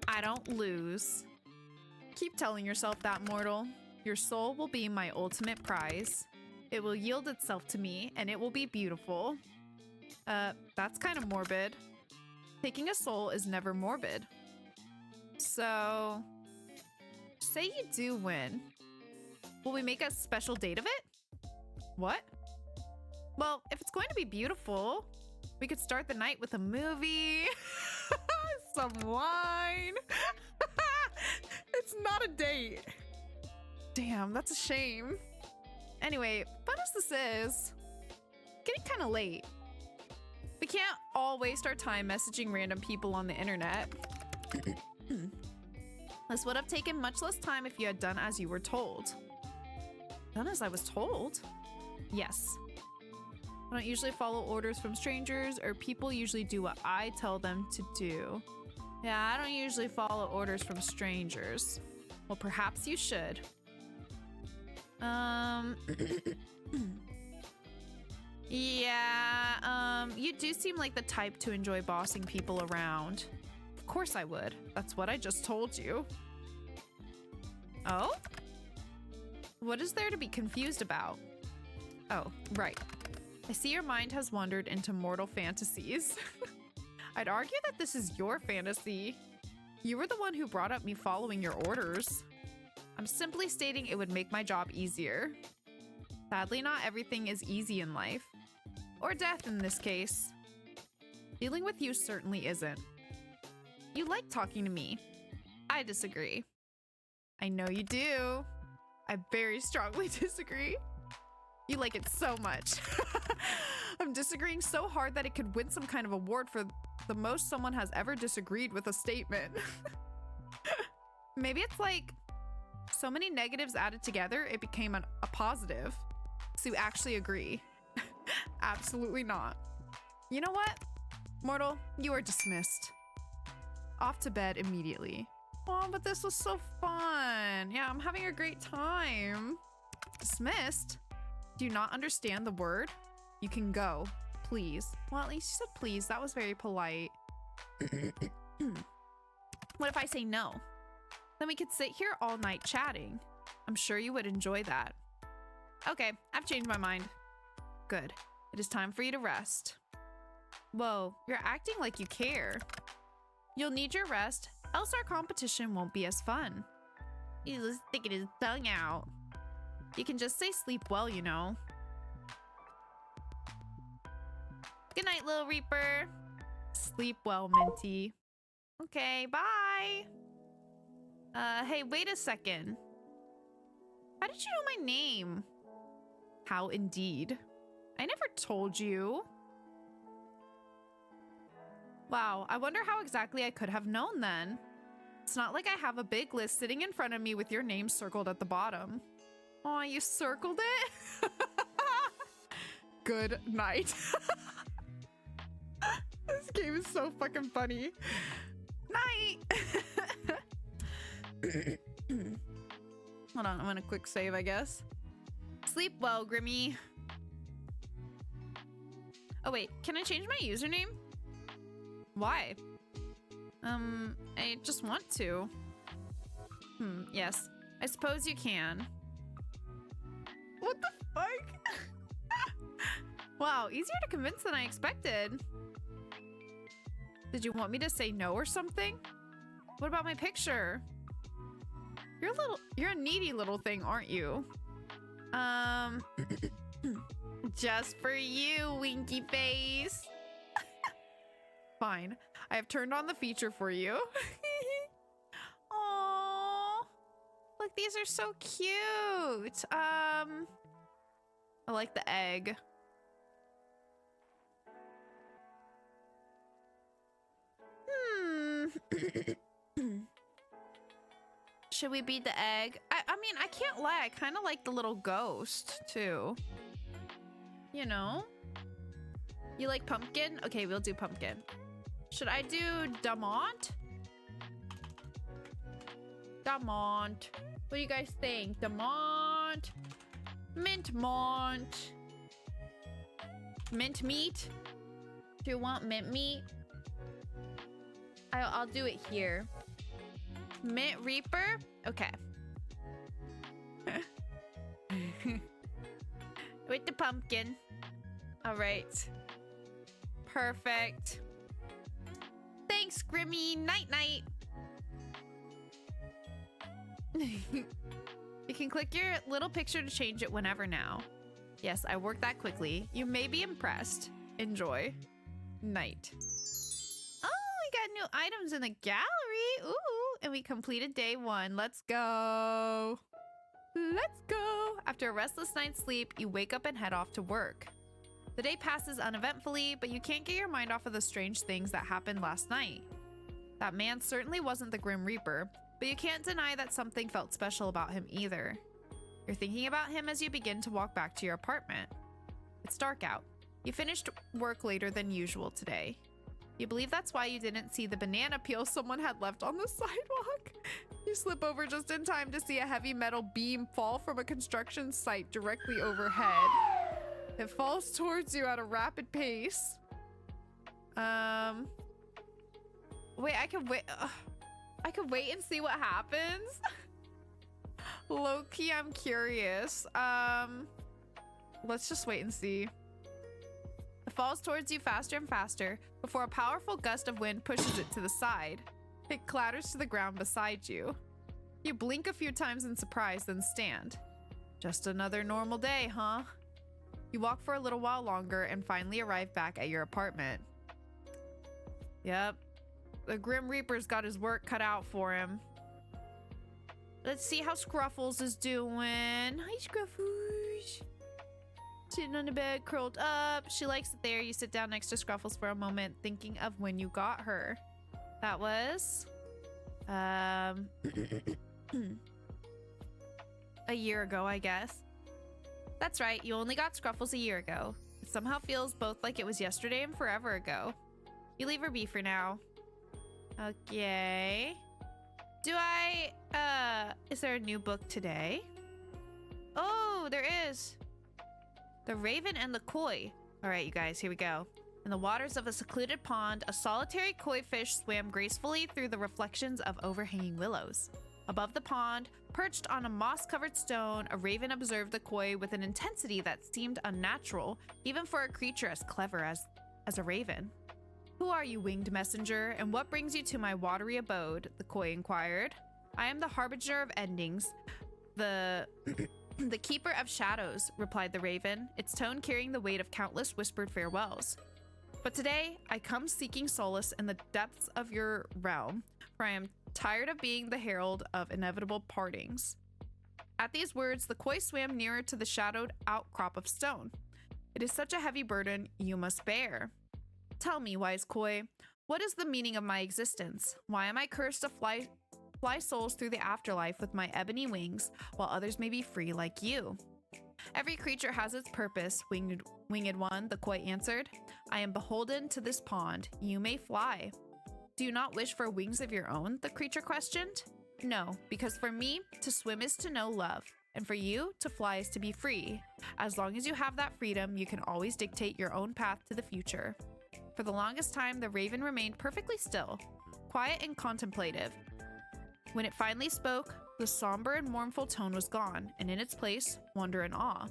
I don't lose. Keep telling yourself that, mortal. Your soul will be my ultimate prize. It will yield itself to me, and it will be beautiful. That's kind of morbid. Taking a soul is never morbid. So, say you do win. Will we make a special date of it? What? Well, if it's going to be beautiful, we could start the night with a movie, some wine. It's not a date. Damn, that's a shame. Anyway, fun as this is, getting kind of late. We can't all waste our time messaging random people on the internet. This would have taken much less time if you had done as you were told. Done as I was told? Yes. I don't usually follow orders from strangers, or people usually do what I tell them to do. Yeah, I don't usually follow orders from strangers. Well, perhaps you should. Yeah, you do seem like the type to enjoy bossing people around. Of course I would. That's what I just told you. Oh? What is there to be confused about? Oh, right. I see your mind has wandered into mortal fantasies. I'd argue that this is your fantasy. You were the one who brought up me following your orders. I'm simply stating it would make my job easier. Sadly, not everything is easy in life. Or death in this case. Dealing with you certainly isn't. You like talking to me. I disagree. I know you do. I very strongly disagree. You like it so much. I'm disagreeing so hard that it could win some kind of award for the most someone has ever disagreed with a statement. Maybe it's like so many negatives added together, it became a positive. So you actually agree. Absolutely not. You know what? Mortal, you are dismissed. Off to bed immediately. Oh, but this was so fun. Yeah, I'm having a great time. Dismissed? Do you not understand the word? You can go, please. Well, at least you said please. That was very polite. What if I say no? Then we could sit here all night chatting. I'm sure you would enjoy that. Okay, I've changed my mind. Good. It is time for you to rest. Whoa, you're acting like you care. You'll need your rest, else our competition won't be as fun. He's sticking his tongue out. You can just say sleep well, you know. Good night, little Reaper. Sleep well, Minty. Okay, bye. Hey, wait a second. How did you know my name? How indeed. I never told you. Wow, I wonder how exactly I could have known then. It's not like I have a big list sitting in front of me with your name circled at the bottom. Oh, you circled it? Good night. This game is so fucking funny. Night. Hold on, I'm gonna quick save, I guess. Sleep well, Grimmy. Oh wait, can I change my username? Why? I just want to. Yes. I suppose you can. What the fuck? Wow, easier to convince than I expected. Did you want me to say no or something? What about my picture? You're a needy little thing, aren't you? Just for you, Winky Face. Fine. I have turned on the feature for you. Aww. Look, these are so cute. I like the egg. Should we beat the egg? I mean, I can't lie. I kind of like the little ghost, too. You know? You like pumpkin? Okay, we'll do pumpkin. Should I do Damont? Damont. What do you guys think? Damont? Mint Mont? Mint meat? Do you want mint meat? I'll do it here. Mint Reaper? Okay. With the pumpkin. All right. Perfect. Thanks, Grimmy. Night night. You can click your little picture to change it whenever now. Yes, I worked that quickly. You may be impressed. Enjoy. Night. Oh, we got new items in the gallery. Ooh, and we completed day 1. Let's go. Let's go. After a restless night's sleep, you wake up and head off to work. The day passes uneventfully, but you can't get your mind off of the strange things that happened last night. That man certainly wasn't the Grim Reaper, but you can't deny that something felt special about him either. You're thinking about him as you begin to walk back to your apartment. It's dark out. You finished work later than usual today. You believe that's why you didn't see the banana peel someone had left on the sidewalk. You slip over just in time to see a heavy metal beam fall from a construction site directly overhead. It falls towards you at a rapid pace. Wait, I could wait and see what happens. Low-key, I'm curious. Let's just wait and see. It falls towards you faster and faster before a powerful gust of wind pushes it to the side. It clatters to the ground beside you. You blink a few times in surprise, then stand. Just another normal day, huh? You walk for a little while longer and finally arrive back at your apartment. Yep. The Grim Reaper's got his work cut out for him. Let's see how Scruffles is doing. Hi, Scruffles. Sitting on the bed, curled up. She likes it there. You sit down next to Scruffles for a moment, thinking of when you got her. That was... a year ago, I guess. That's right, you only got Scruffles a year ago. It somehow feels both like it was yesterday and forever ago. You leave her be for now. Okay. Is there a new book today? Oh, there is. The Raven and the Koi. All right, you guys, here we go. In the waters of a secluded pond, a solitary koi fish swam gracefully through the reflections of overhanging willows. Above the pond, perched on a moss-covered stone, a raven observed the koi with an intensity that seemed unnatural, even for a creature as clever as a raven. Who are you, winged messenger, and what brings you to my watery abode? The koi inquired. I am the harbinger of endings, the keeper of shadows, replied the raven, its tone carrying the weight of countless whispered farewells. But today, I come seeking solace in the depths of your realm, for I am tired of being the herald of inevitable partings. At these words, the koi swam nearer to the shadowed outcrop of stone. It is such a heavy burden you must bear. Tell me, wise koi, what is the meaning of my existence? Why am I cursed to fly souls through the afterlife with my ebony wings, while others may be free like you? Every creature has its purpose, winged one, the koi answered. I am beholden to this pond. You may fly. Do you not wish for wings of your own? The creature questioned. No, because for me, to swim is to know love, and for you, to fly is to be free. As long as you have that freedom, you can always dictate your own path to the future. For the longest time, the raven remained perfectly still, quiet and contemplative. When it finally spoke, the somber and mournful tone was gone, and in its place, wonder and awe.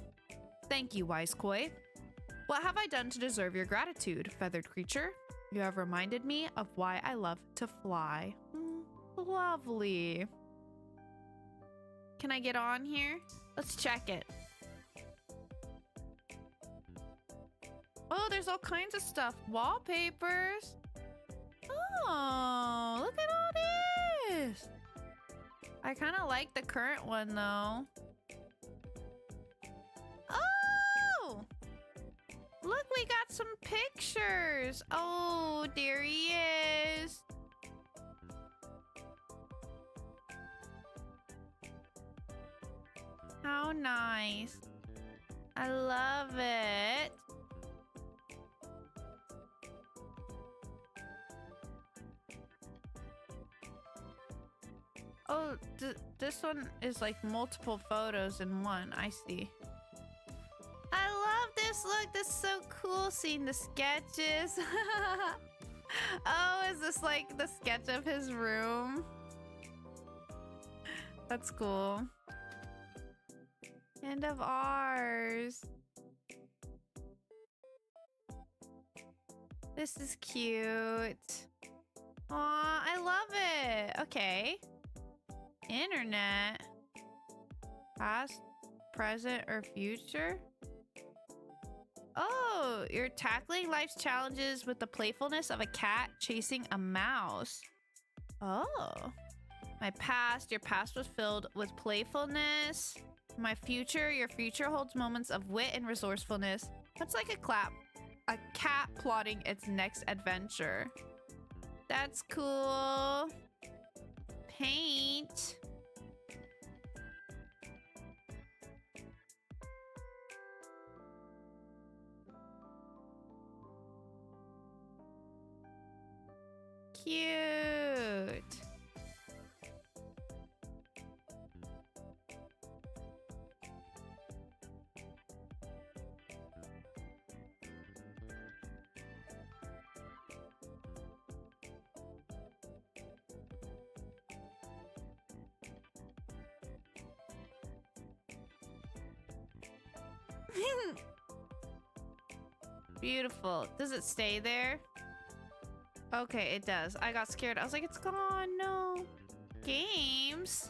Thank you, wise koi. What have I done to deserve your gratitude, feathered creature? You have reminded me of why I love to fly. Lovely. Can I get on here? Let's check it. Oh, there's all kinds of stuff. Wallpapers. Oh, look at all this. I kind of like the current one, though. Oh! Look, we got some pictures. Oh, there he is. How nice. I love it. Oh, this one is like multiple photos in one. I see. I love this. Look, this is so cool seeing the sketches. Oh, is this like the sketch of his room? That's cool. And of ours. This is cute. Aw, I love it. Okay. Internet. Past, present, or future? Oh, you're tackling life's challenges with the playfulness of a cat chasing a mouse. Oh. My past, your past was filled with playfulness. My future, your future holds moments of wit and resourcefulness. That's like a cat plotting its next adventure. That's cool. Paint. Cute. Beautiful. Does it stay there? Okay, it does. I got scared. I was like, it's gone. No. Games.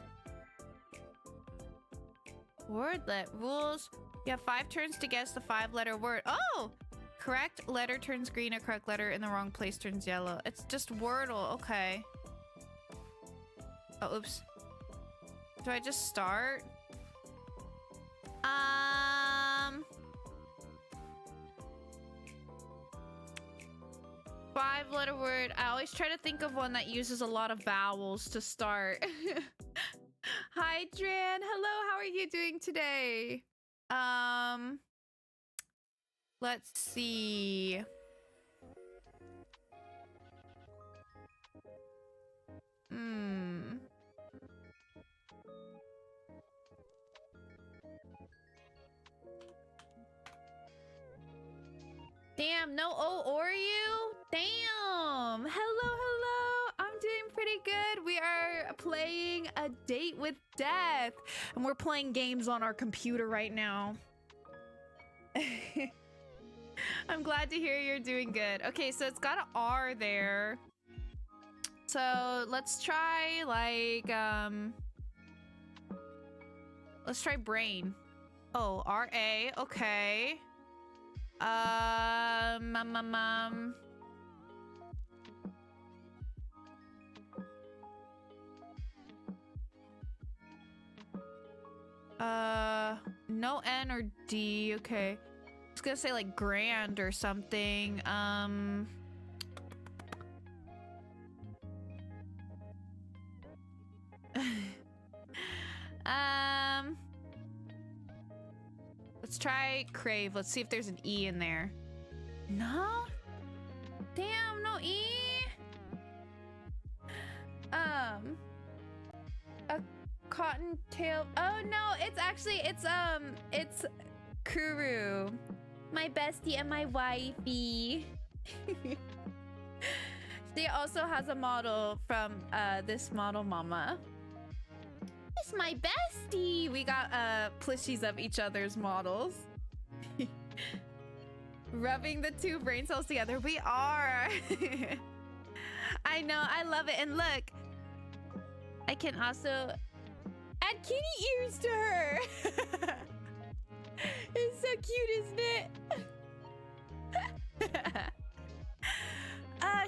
Wordlet rules. You have 5 turns to guess the 5-letter word. Oh! Correct letter turns green. A correct letter in the wrong place turns yellow. It's just Wordle. Okay. Oh, oops. Do I just start? 5-letter word. I always try to think of one that uses a lot of vowels to start. Hi, Dran. Hello, how are you doing today? Let's see. Damn, no O or you? Damn. Hello, hello. I'm doing pretty good. We are playing A Date with Death. And we're playing games on our computer right now. I'm glad to hear you're doing good. Okay, so it's got an R there. So let's try like, let's try brain. Oh, R-A, okay. No N or D, okay. I was gonna say like grand or something. Let's try crave. Let's see if there's an E in there. No? Damn, no E? A cottontail. Oh no, it's actually, it's Kuru. My bestie and my wifey. She also has a model from this model mama. It's my bestie. We got plushies of each other's models. Rubbing the 2 brain cells together. We are. I know, I love it. And look, I can also add kitty ears to her. It's so cute, isn't it?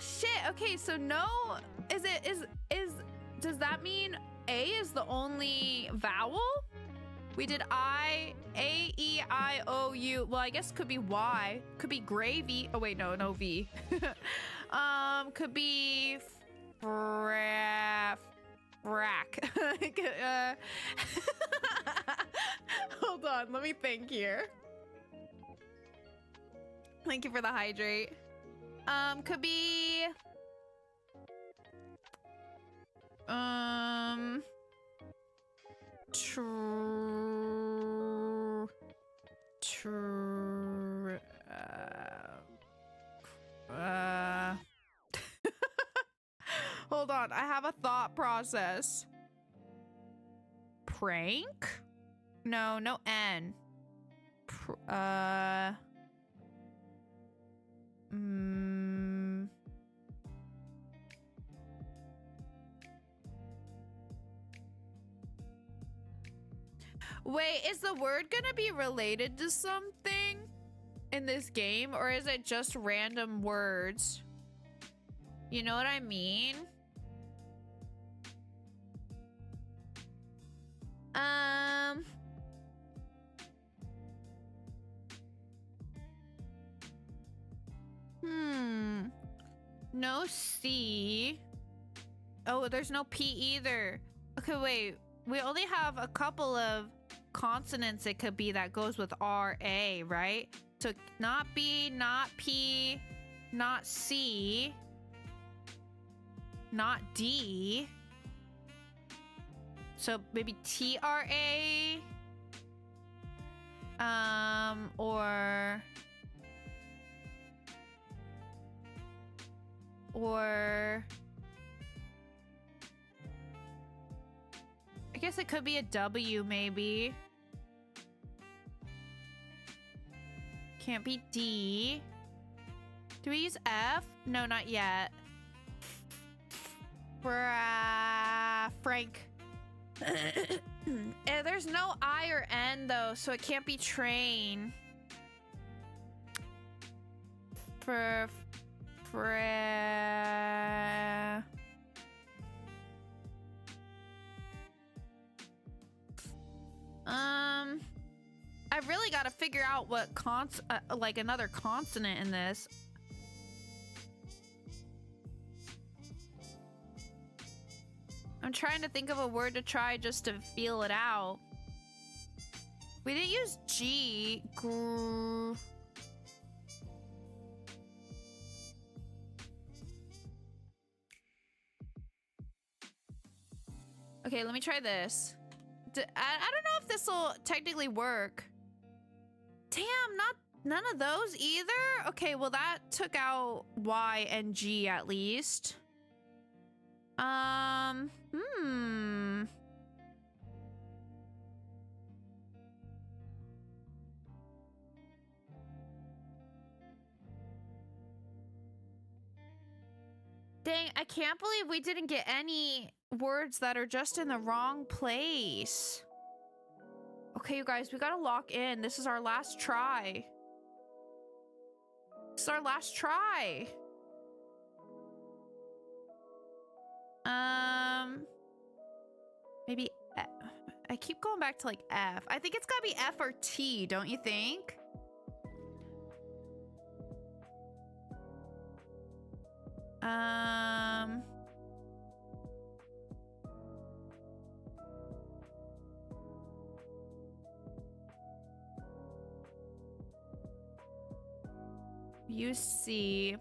Shit. Okay, so no, does that mean A is the only vowel? We did I, A, E, I, O, U. Well, I guess could be Y. Could be gravy. Oh, wait, no V. Could be frack. Hold on, let me think here. Thank you for the hydrate. Could be... Hold on, I have a thought process. Prank? No, no N. Wait, is the word gonna be related to something in this game, or is it just random words? You know what I mean? No C. Oh, there's no P either. Okay, wait. We only have a couple of consonants it could be that goes with R-A, right? So not B, not P, not C, not D. So maybe T-R-A, or I guess it could be a W, maybe. Can't be D. Do we use F? No, not yet. Frank. There's no I or N though, so it can't be train. I really got to figure out what like another consonant in this. I'm trying to think of a word to try just to feel it out. We didn't use G. Okay, let me try this. I don't know if this will technically work. Damn, none of those either? Okay, well that took out Y and G at least. Dang, I can't believe we didn't get any words that are just in the wrong place. Okay, you guys, we gotta lock in. This is our last try. This is our last try. Maybe F. I keep going back to like F. I think it's gotta be F or T, don't you think? You see.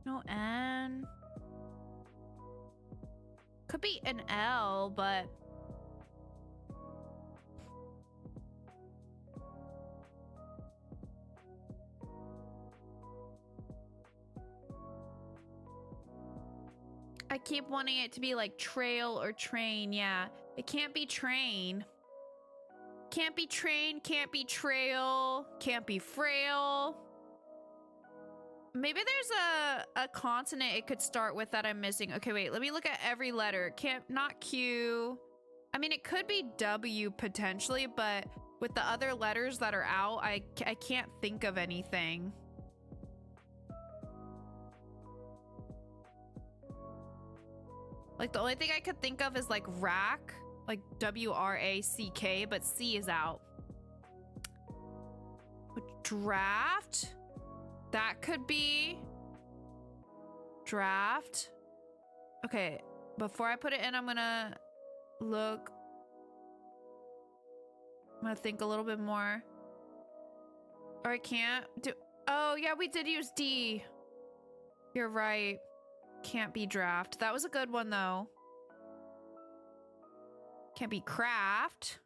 No N. Could be an L, but I keep wanting it to be like trail or train. Yeah, it can't be train. Can't be train, can't be trail, can't be frail. Maybe there's a consonant it could start with that I'm missing. Okay, wait, let me look at every letter. Not Q. I mean, it could be W potentially, but with the other letters that are out, I can't think of anything. Like, the only thing I could think of is like rack, like W-R-A-C-K, but C is out. Draft? That could be draft. Okay, before I put it in, I'm gonna look. I'm gonna think a little bit more. Or I can't do. Oh, yeah, we did use D. You're right. Can't be draft. That was a good one, though. Can't be craft.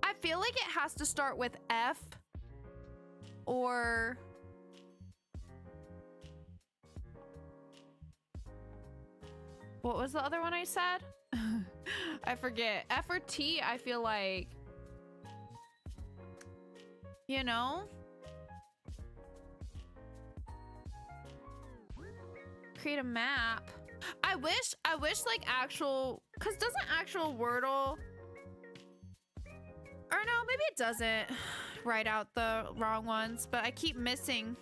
I feel like it has to start with F or what was the other one I said? I forget. F or T, I feel like, you know? Create a map. I wish like actual, cause doesn't actual Wordle, or no, maybe it doesn't write out the wrong ones, but I keep missing.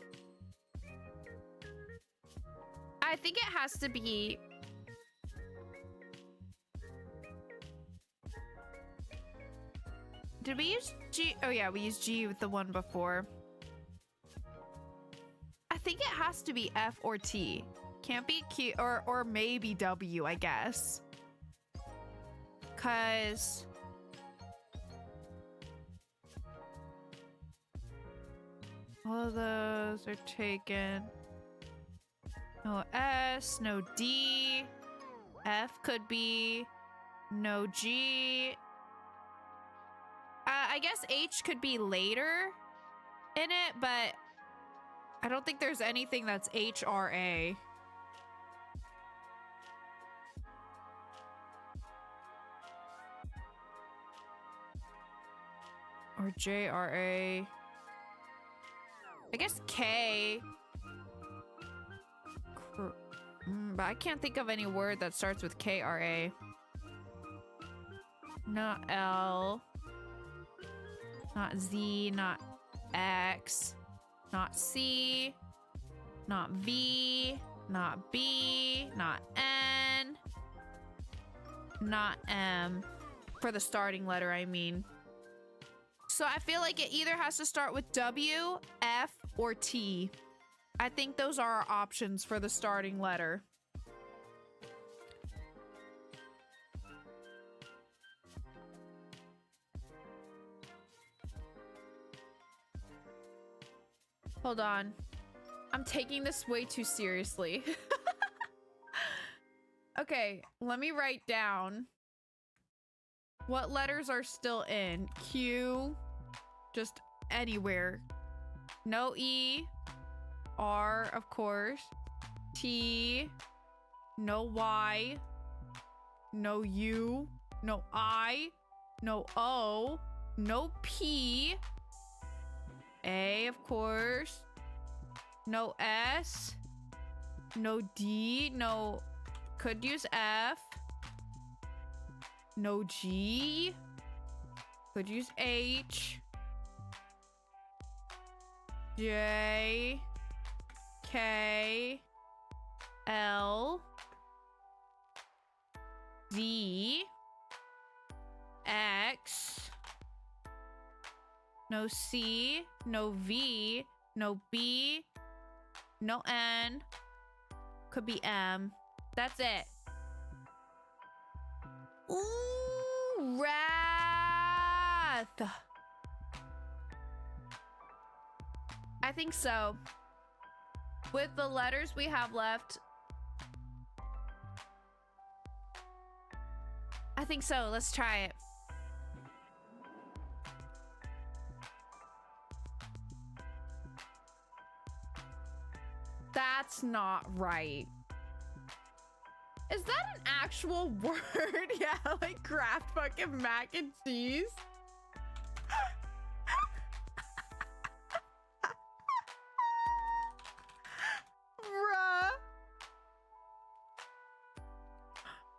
I think it has to be. Did we use G? Oh yeah, we used G with the one before. I think it has to be F or T. Can't be Q or maybe W, I guess. Cause All of those are taken. No S, no D. F could be. No G. I guess H could be later in it, but I don't think there's anything that's HRA. Or JRA. I guess K. But I can't think of any word that starts with KRA. Not L. Not Z. Not X. Not C. Not V. Not B. Not N. Not M. For the starting letter, I mean. So I feel like it either has to start with W, F, or T. I think those are our options for the starting letter. Hold on. I'm taking this way too seriously. Okay, let me write down what letters are still in. Q, just anywhere. No E. R, of course. T. No Y. No U. No I. No O. No P. A, of course. No S. No D. No. Could use F. No G. Could use H. J. K. L. Z. X. No C. No V. No B. No N. Could be M. That's it. Ooh, wrath. I think so. With the letters we have left, I think so. Let's try it. That's not right. Is that an actual word? Yeah, like Kraft fucking mac and cheese. Bruh.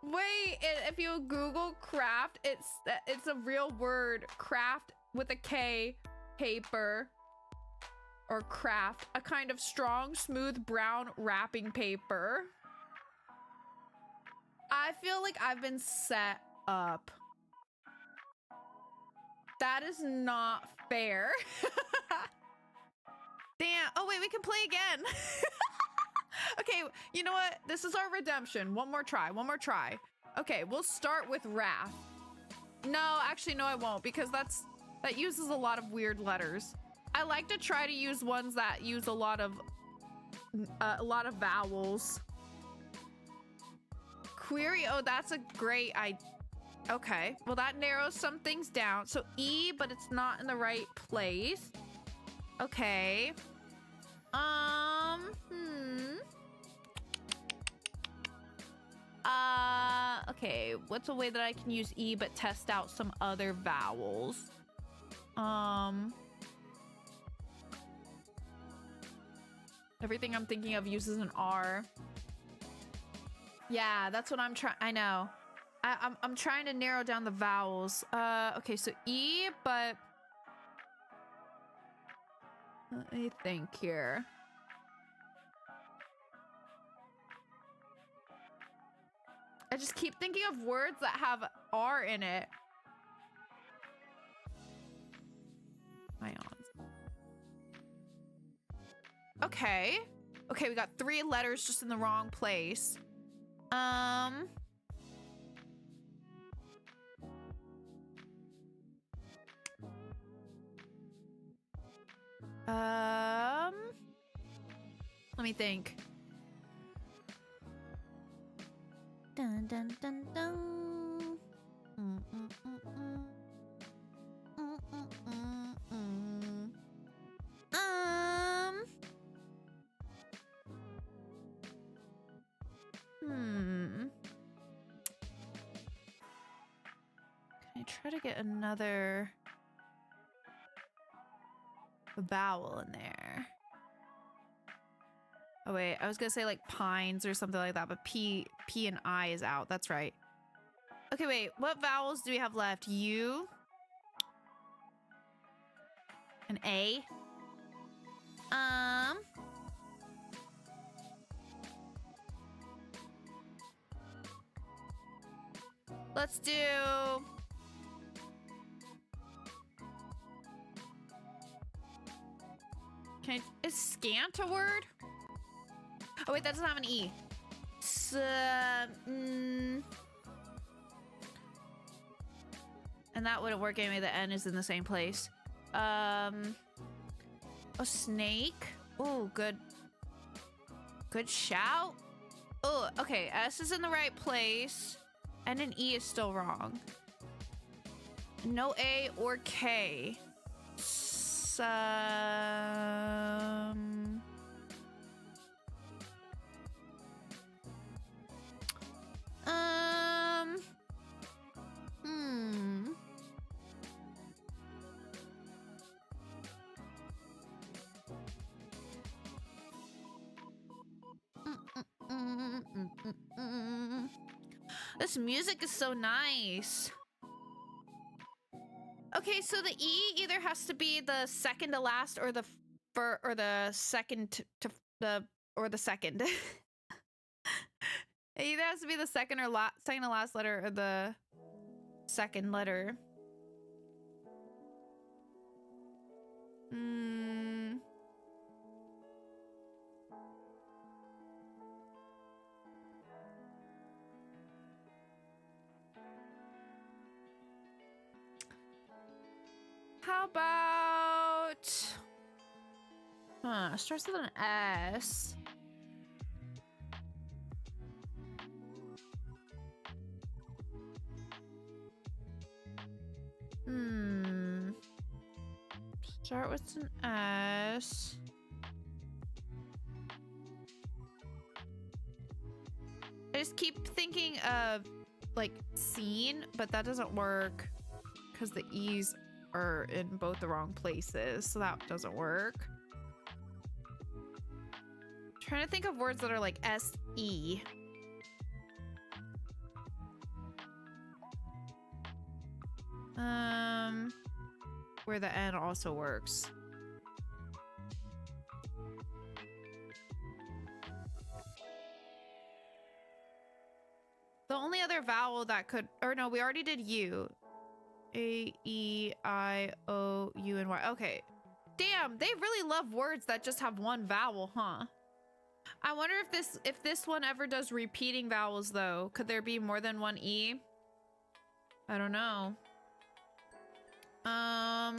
Wait, if you Google Kraft, it's a real word. Kraft with a K, paper. Or craft, a kind of strong, smooth, brown wrapping paper. I feel like I've been set up. That is not fair. Damn. Oh, wait, we can play again. Okay, you know what? This is our redemption. One more try. One more try. Okay, we'll start with wrath. No, actually, no, I won't, because that uses a lot of weird letters. I like to try to use ones that use a lot of vowels. Query. Oh, that's a great okay. Well, that narrows some things down. So E, but it's not in the right place. Okay. Okay. What's a way that I can use E but test out some other vowels? Everything I'm thinking of uses an R. Yeah, that's what I'm trying. I know. I'm trying to narrow down the vowels. Okay, so E, but let me think here. I just keep thinking of words that have R in it. Ions. Okay. Okay, we got 3 letters just in the wrong place. Let me think. Dun dun dun dun. Mm, mm, mm, mm. Mm, mm, mm, mm. Can I try to get another vowel in there? Oh wait, I was gonna say like pines or something like that, but P and I is out. That's right. Okay, wait. What vowels do we have left? U, an A. Let's do. Is scant a word? Oh wait, that doesn't have an E. And that wouldn't work anyway. The N is in the same place. A snake. Oh, good. Good shout. Oh, okay. S is in the right place. And an E is still wrong. No A or K. This music is so nice. Okay, so the E either has to be the second to last or the second to the second. It either has to be the second or second to last letter or the second letter. How about... starts with an S. Start with an S. I just keep thinking of, like, scene, but that doesn't work because the E's are in both the wrong places, so that doesn't work. I'm trying to think of words that are like S-E. Where the N also works. The only other vowel that could, or no, we already did U. A, E, I, O, U, and Y. Okay. Damn, they really love words that just have one vowel, huh? I wonder if this one ever does repeating vowels though. Could there be more than one E? I don't know. I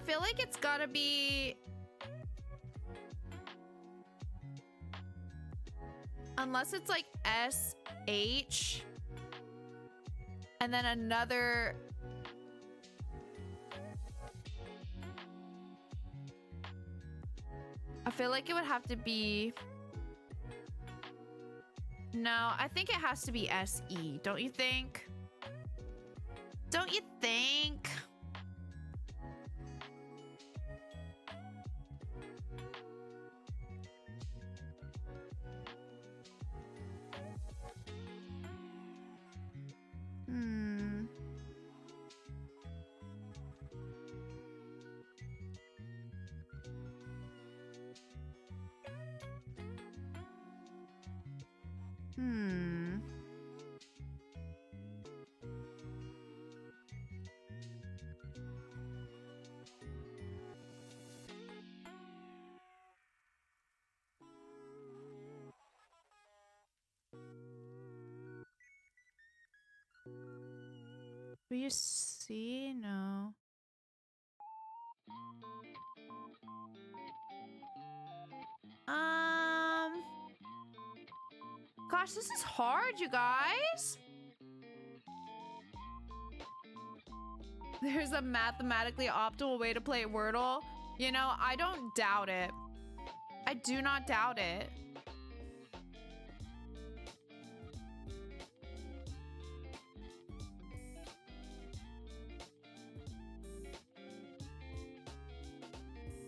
feel like it's gotta be... Unless it's like S-H and then another... I feel like it would have to be... No, I think it has to be S-E. Don't you think? Don't you think? Will you see? No. Gosh, this is hard, you guys. There's a mathematically optimal way to play Wordle. You know, I don't doubt it. I do not doubt it.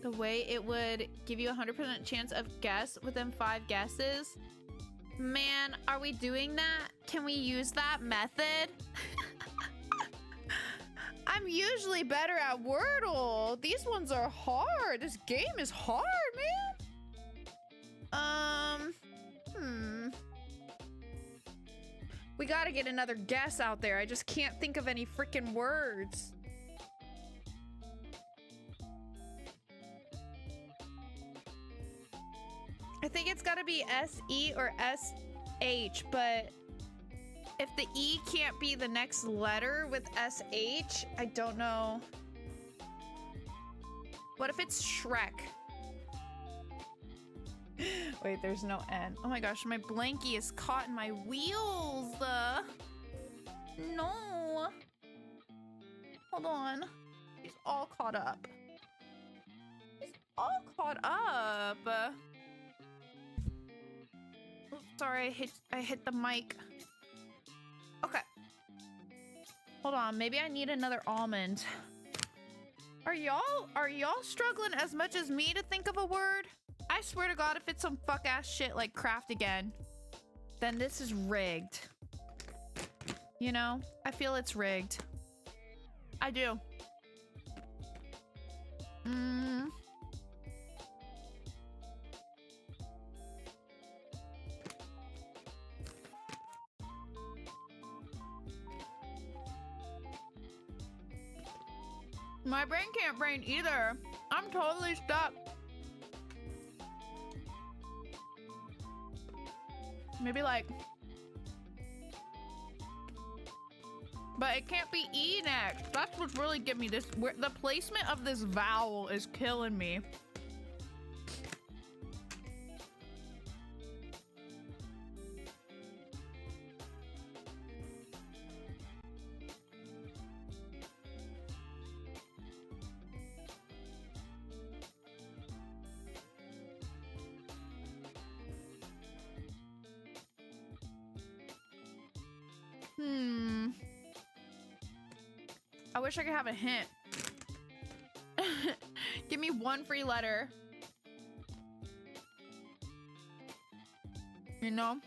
The way it would give you a 100% chance of guess within 5 guesses. Man, are we doing that? Can we use that method? I'm usually better at Wordle. These ones are hard. This game is hard, man. We gotta get another guess out there. I just can't think of any freaking words. I think it's gotta be S-E or S-H, but if the E can't be the next letter with S-H, I don't know. What if it's Shrek? Wait, there's no N. Oh my gosh, my blankie is caught in my wheels. No. Hold on. He's all caught up. He's all caught up. Oh, sorry, I hit the mic. Okay. Hold on, maybe I need another almond. Are y'all struggling as much as me to think of a word? I swear to God, if it's some fuck ass shit like craft again, then this is rigged. You know, I feel it's rigged. I do. My brain can't brain either. I'm totally stuck. Maybe like... But it can't be E next. That's what's really giving me this. The placement of this vowel is killing me. I wish I could have a hint. Give me one free letter. You know?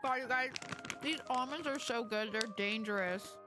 God, you guys, these almonds are so good. They're dangerous.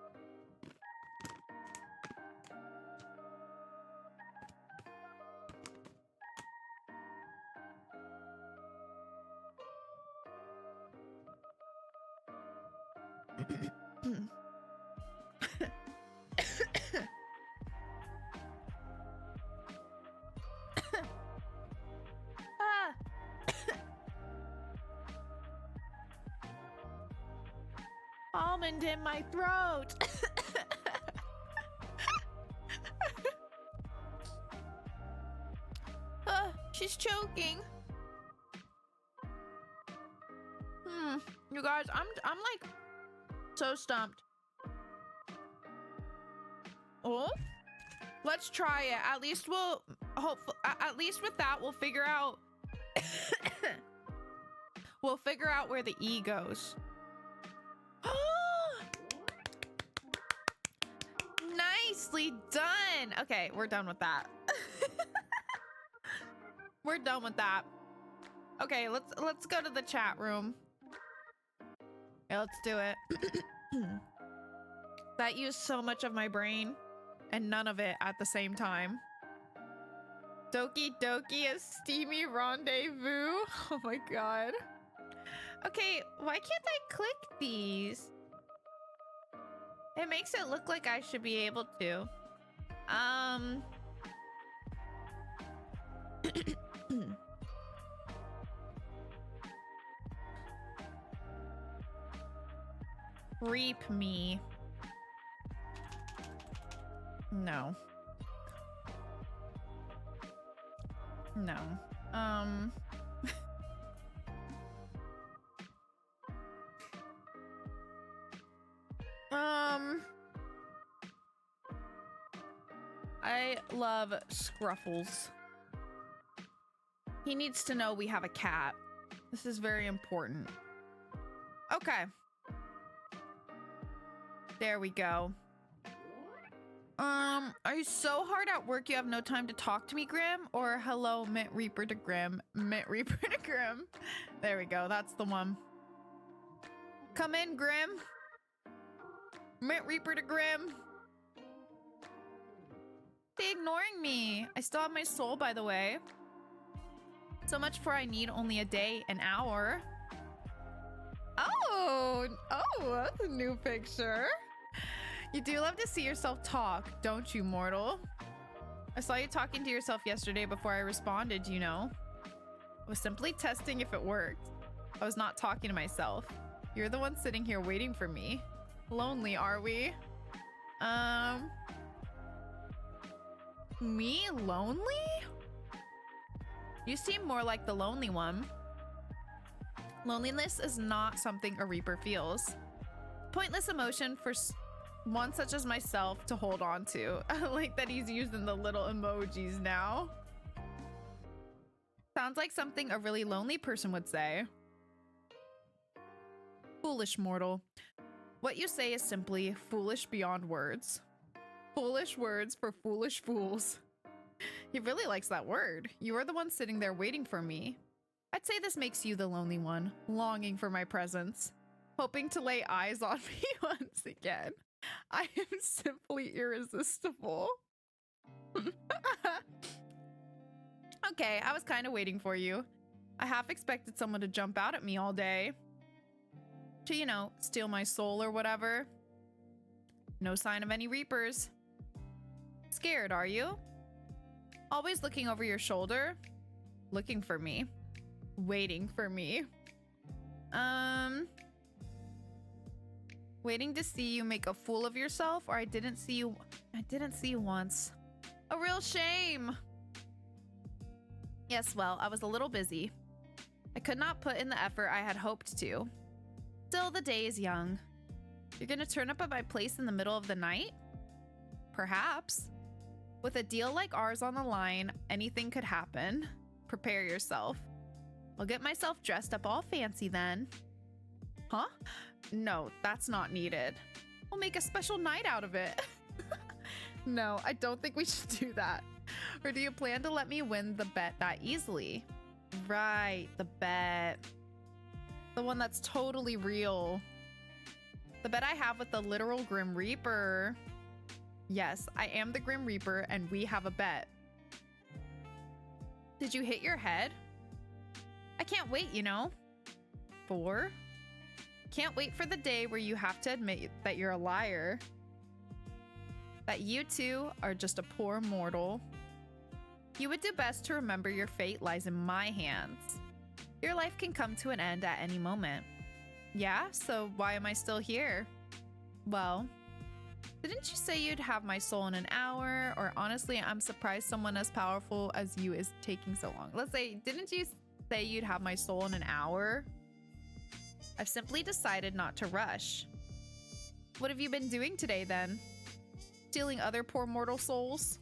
Almond in my throat. She's choking. You guys, I'm like so stumped. Oh, let's try it. At least we'll at least with that we'll figure out we'll figure out where the E goes. Nicely done. Okay, we're done with that. We're done with that. Okay, let's go to the chat room. Yeah, let's do it. That used so much of my brain and none of it at the same time. Doki Doki, a steamy rendezvous. Oh my god. Okay, why can't I click these? It makes it look like I should be able to. Reap me. No. No. I love Scruffles. He needs to know we have a cat. This is very important. Okay. There we go. Are you so hard at work you have no time to talk to me, Grim? Or hello, Mint Reaper to Grim. Mint Reaper to Grim. There we go. That's the one. Come in, Grim. Mint Reaper to Grim. They ignoring me. I still have my soul, by the way. So much for I need only a day, an hour. Oh, that's a new picture. You do love to see yourself talk, don't you, mortal? I saw you talking to yourself yesterday before I responded, you know. I was simply testing if it worked. I was not talking to myself. You're the one sitting here waiting for me. Lonely, are we? Me lonely? You seem more like the lonely one. Loneliness is not something a Reaper feels. Pointless emotion for one such as myself to hold on to. I like that he's using the little emojis now. Sounds like something a really lonely person would say. Foolish mortal. What you say is simply foolish beyond words. Foolish words for foolish fools. He really likes that word. You are the one sitting there waiting for me. I'd say this makes you the lonely one, longing for my presence, hoping to lay eyes on me once again. I am simply irresistible. Okay, I was kind of waiting for you. I half expected someone to jump out at me all day. To, you know, steal my soul or whatever. No sign of any Reapers. Scared, are you? Always looking over your shoulder? Looking for me. Waiting for me. Waiting to see you make a fool of yourself, or I didn't see you once. A real shame. Yes, well, I was a little busy. I could not put in the effort I had hoped to. Still, the day is young. You're gonna turn up at my place in the middle of the night? Perhaps. With a deal like ours on the line, anything could happen. Prepare yourself. I'll get myself dressed up all fancy then. Huh? No, that's not needed. We'll make a special night out of it. No, I don't think we should do that. Or do you plan to let me win the bet that easily? Right, the bet. The one that's totally real. The bet I have with the literal Grim Reaper. Yes, I am the Grim Reaper and we have a bet. Did you hit your head? I can't wait, you know. 4. Can't wait for the day where you have to admit that you're a liar. That you too are just a poor mortal. You would do best to remember your fate lies in my hands. Your life can come to an end at any moment. Yeah, so why am I still here? Well, didn't you say you'd have my soul in an hour? Or honestly, I'm surprised someone as powerful as you is taking so long. Let's say, didn't you say you'd have my soul in an hour? I've simply decided not to rush. What have you been doing today then? Stealing other poor mortal souls?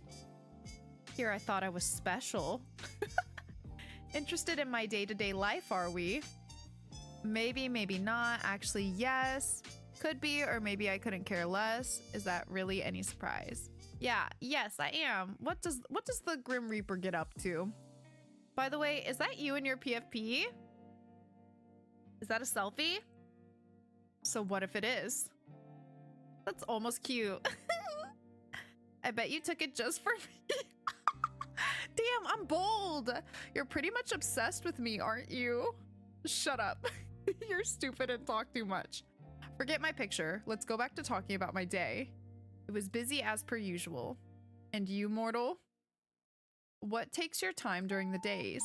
Here I thought I was special. Interested in my day-to-day life, are we? Maybe, maybe not. Actually, yes. Could be, or maybe I couldn't care less. Is that really any surprise? Yeah, yes, I am. What does the Grim Reaper get up to? By the way, is that you in your PFP? Is that a selfie? So what if it is? That's almost cute. I bet you took it just for me. Damn, I'm bold. You're pretty much obsessed with me, aren't you? Shut up. You're stupid and talk too much. Forget my picture. Let's go back to talking about my day. It was busy as per usual. And you, mortal? What takes your time during the days?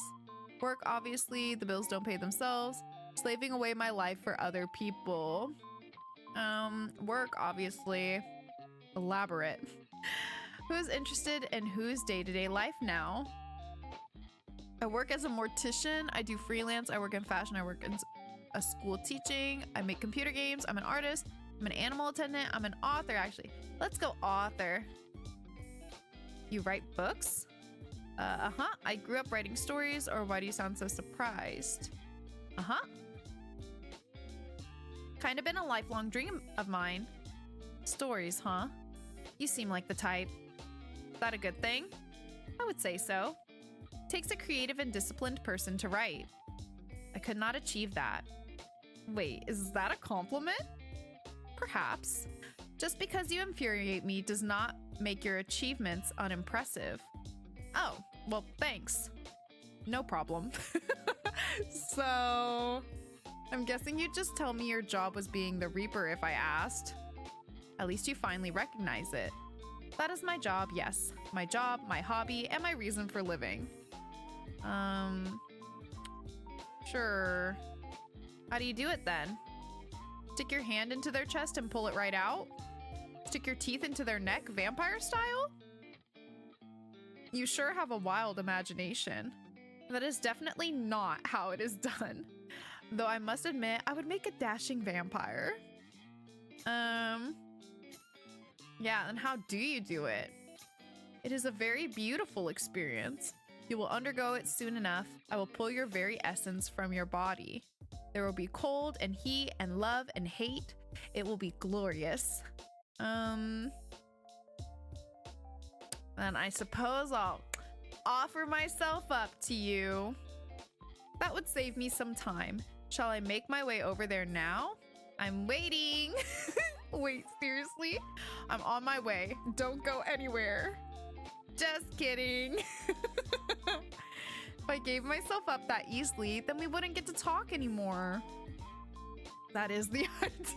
Work, obviously. The bills don't pay themselves. Slaving away my life for other people. Work, obviously. Elaborate. Who is interested in whose day-to-day life now? I work as a mortician. I do freelance. I work in fashion. I work in a school teaching. I make computer games. I'm an artist. I'm an animal attendant. I'm an author, actually. Let's go author. You write books? I grew up writing stories, or why do you sound so surprised? Kind of been a lifelong dream of mine. Stories, huh? You seem like the type. Is that a good thing? I would say so. Takes a creative and disciplined person to write. I could not achieve that. Wait, is that a compliment? Perhaps. Just because you infuriate me does not make your achievements unimpressive. Oh, well, thanks. No problem. So, I'm guessing you'd just tell me your job was being the Reaper if I asked. At least you finally recognize it. That is my job, yes. My job, my hobby, and my reason for living. Sure. How do you do it then? Stick your hand into their chest and pull it right out? Stick your teeth into their neck, vampire style? You sure have a wild imagination. That is definitely not how it is done. Though I must admit, I would make a dashing vampire. Yeah, and how do you do it? It is a very beautiful experience. You will undergo it soon enough. I will pull your very essence from your body. There will be cold and heat and love and hate. It will be glorious. And I suppose I'll offer myself up to you. That would save me some time. Shall I make my way over there now? I'm waiting. Wait, seriously? I'm on my way. Don't go anywhere. Just kidding. If I gave myself up that easily, then we wouldn't get to talk anymore. That is the idea.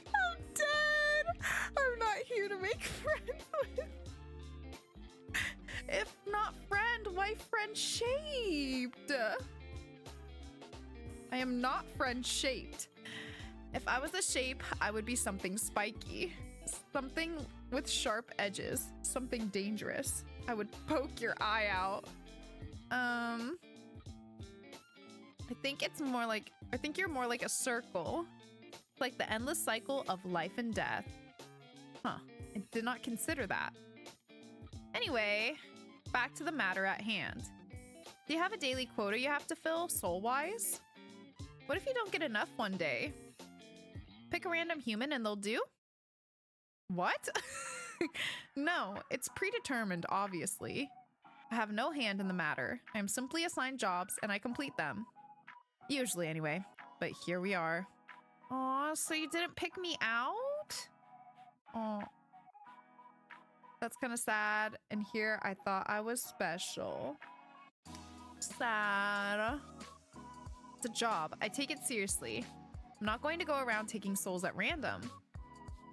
I'm dead. I'm not here to make friends with. If not friend, why friend-shaped? I am not friend-shaped. If I was a shape, I would be something spiky. Something with sharp edges. Something dangerous. I would poke your eye out. I think it's more like... I think you're more like a circle. Like the endless cycle of life and death. Huh. I did not consider that. Anyway, back to the matter at hand. Do you have a daily quota you have to fill, soul-wise? What if you don't get enough one day? Pick a random human and they'll do? What? No, it's predetermined, obviously. I have no hand in the matter. I am simply assigned jobs and I complete them. Usually, anyway. But here we are. Aw, so you didn't pick me out? Aw. That's kind of sad. And here I thought I was special. Sad. It's a job. I take it seriously. I'm not going to go around taking souls at random.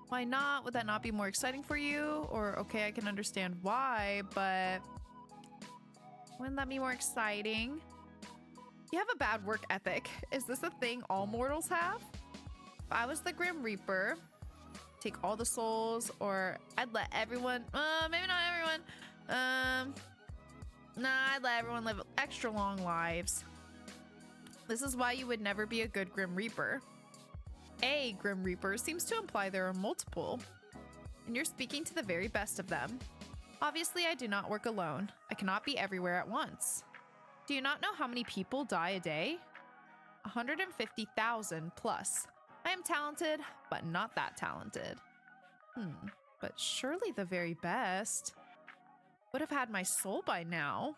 Why not? Would that not be more exciting for you? Or, okay, I can understand why, but wouldn't that be more exciting? You have a bad work ethic. Is this a thing all mortals have? If I was the Grim Reaper, take all the souls, or I'd let everyone, maybe not everyone, nah, I'd let everyone live extra long lives. This is why you would never be a good Grim Reaper. A Grim Reaper seems to imply there are multiple, and you're speaking to the very best of them. Obviously, I do not work alone. I cannot be everywhere at once. Do you not know how many people die a day? 150,000 plus. I am talented, but not that talented. But surely the very best would have had my soul by now.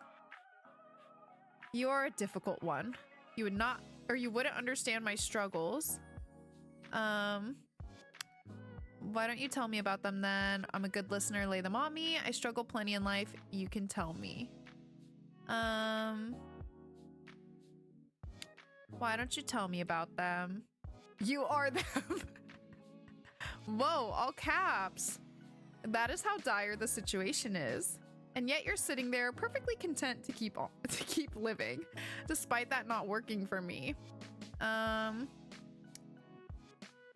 You are a difficult one. You would not, or you wouldn't understand my struggles. Why don't you tell me about them then? I'm a good listener, lay them on me. I struggle plenty in life. You can tell me. Why don't you tell me about them? You are them. Whoa, all caps. That is how dire the situation is. And yet you're sitting there perfectly content to keep living, despite that not working for me.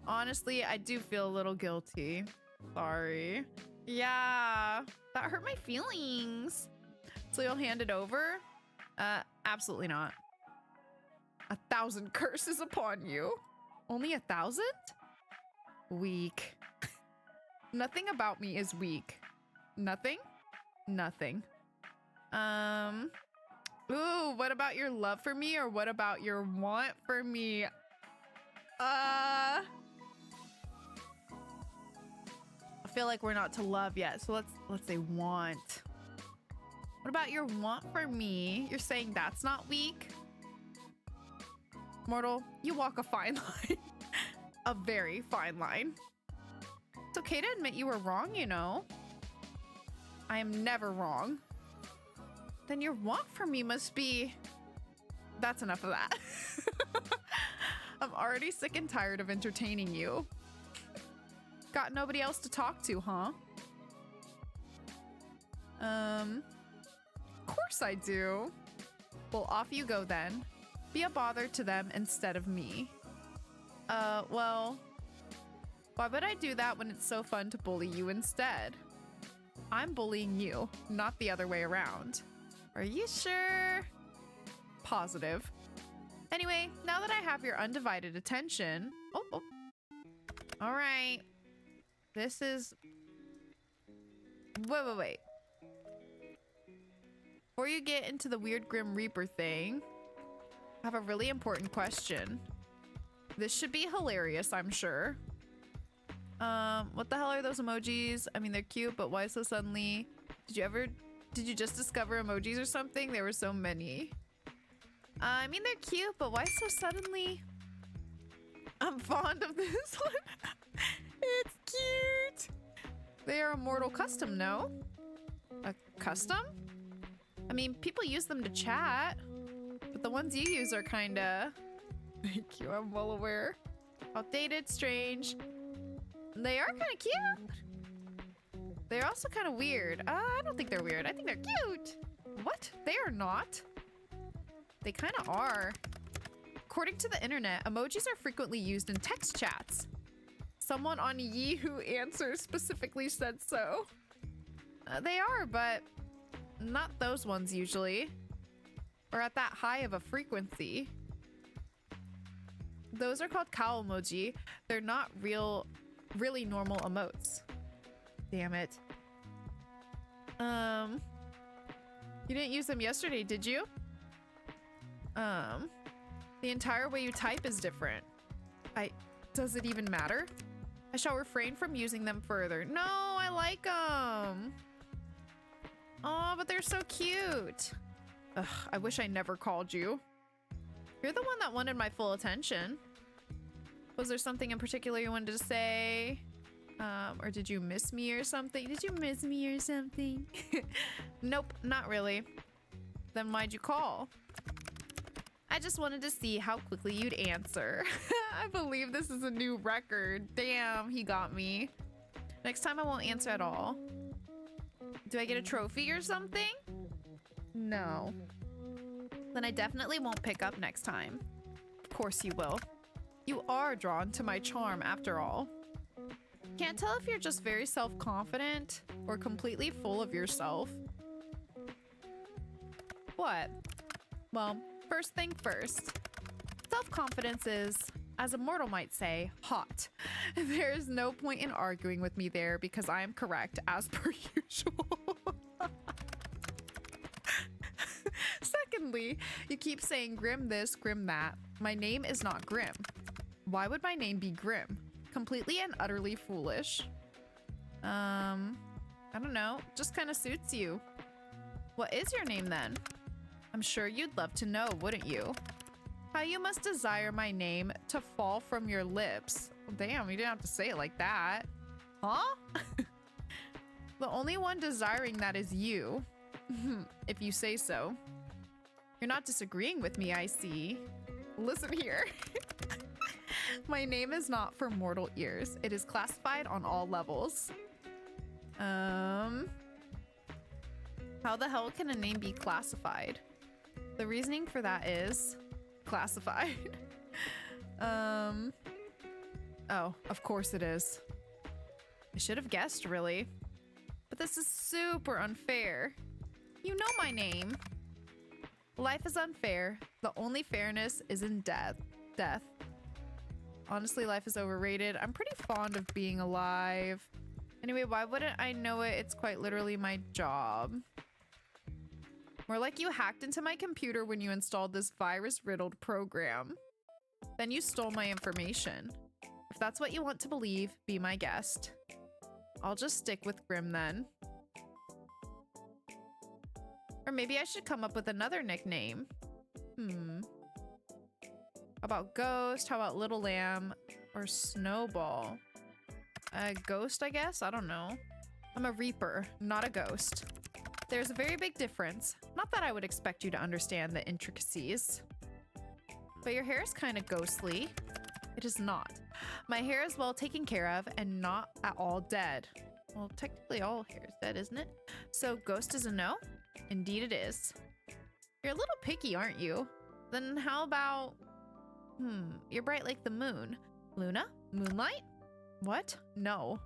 Honestly, I do feel a little guilty. Sorry. Yeah, that hurt my feelings. So you'll hand it over? Absolutely not. 1,000 curses upon you. Only 1,000? Weak. Nothing about me is weak. Nothing? Nothing. Ooh, what about your love for me, or what about your want for me? I feel like we're not to love yet, so let's say want. What about your want for me? You're saying that's not weak? Mortal, you walk a fine line. A very fine line. It's okay to admit you were wrong, you know. I am never wrong. Then your want for me must be... That's enough of that. I'm already sick and tired of entertaining you. Got nobody else to talk to, huh? Of course I do. Well, off you go then. Be a bother to them instead of me. Well, why would I do that when it's so fun to bully you instead? I'm bullying you, not the other way around. Are you sure? Positive. Anyway, now that I have your undivided attention... Oh. All right. This is... Wait. Before you get into the weird Grim Reaper thing, I have a really important question. This should be hilarious, I'm sure. What the hell are those emojis? I mean, they're cute, but why so suddenly? Did you just discover emojis or something? There were so many. I mean, they're cute, but why so suddenly? I'm fond of this one. It's cute. They are a Mortal custom, no? A custom? I mean, people use them to chat, but the ones you use are kinda... Thank you, I'm well aware. Outdated, strange. They are kind of cute. They're also kind of weird. I don't think they're weird. I think they're cute. What? They are not. They kind of are. According to the internet, emojis are frequently used in text chats. Someone on Yahoo Answers specifically said so. They are, but not those ones usually. Or at that high of a frequency. Those are called cow emoji. They're not really normal emotes. Damn it. You didn't use them yesterday, did you? The entire way you type is different. Does it even matter? I shall refrain from using them further. No, I like them. Oh, but they're so cute. Ugh, I wish I never called you. You're the one that wanted my full attention. Was there something in particular you wanted to say? Or did you miss me or something? Did you miss me or something? Nope, not really. Then why'd you call? I just wanted to see how quickly you'd answer. I believe this is a new record. Damn, he got me. Next time I won't answer at all. Do I get a trophy or something? No. Then I definitely won't pick up next time. Of course you will. You are drawn to my charm after all. Can't tell if you're just very self-confident or completely full of yourself. What? Well, first thing first. Self-confidence is, as a mortal might say, hot. There is no point in arguing with me there because I am correct as per usual. Secondly, you keep saying Grim this, Grim that. My name is not Grim. Why would my name be Grim? Completely and utterly foolish. I don't know. Just kind of suits you. What is your name then? I'm sure you'd love to know, wouldn't you? How you must desire my name to fall from your lips. Damn, you didn't have to say it like that. Huh? The only one desiring that is you. If you say so. You're not disagreeing with me, I see. Listen here. My name is not for mortal ears. It is classified on all levels. How the hell can a name be classified? The reasoning for that is classified. Oh, of course it is. I should have guessed, really. But this is super unfair. You know my name. Life is unfair. The only fairness is in death. Honestly, life is overrated. I'm pretty fond of being alive. Anyway, why wouldn't I know it? It's quite literally my job. More like you hacked into my computer when you installed this virus-riddled program. Then you stole my information. If that's what you want to believe, be my guest. I'll just stick with Grim then. Or maybe I should come up with another nickname. How about Ghost? How about Little Lamb? Or Snowball? Ghost, I guess? I don't know. I'm a Reaper, not a ghost. There's a very big difference. Not that I would expect you to understand the intricacies. But your hair is kind of ghostly. It is not. My hair is well taken care of and not at all dead. Well, technically all hair is dead, isn't it? So ghost is a no? Indeed it is. You're a little picky, aren't you? Then how about... you're bright like the moon. Luna? Moonlight? What? No.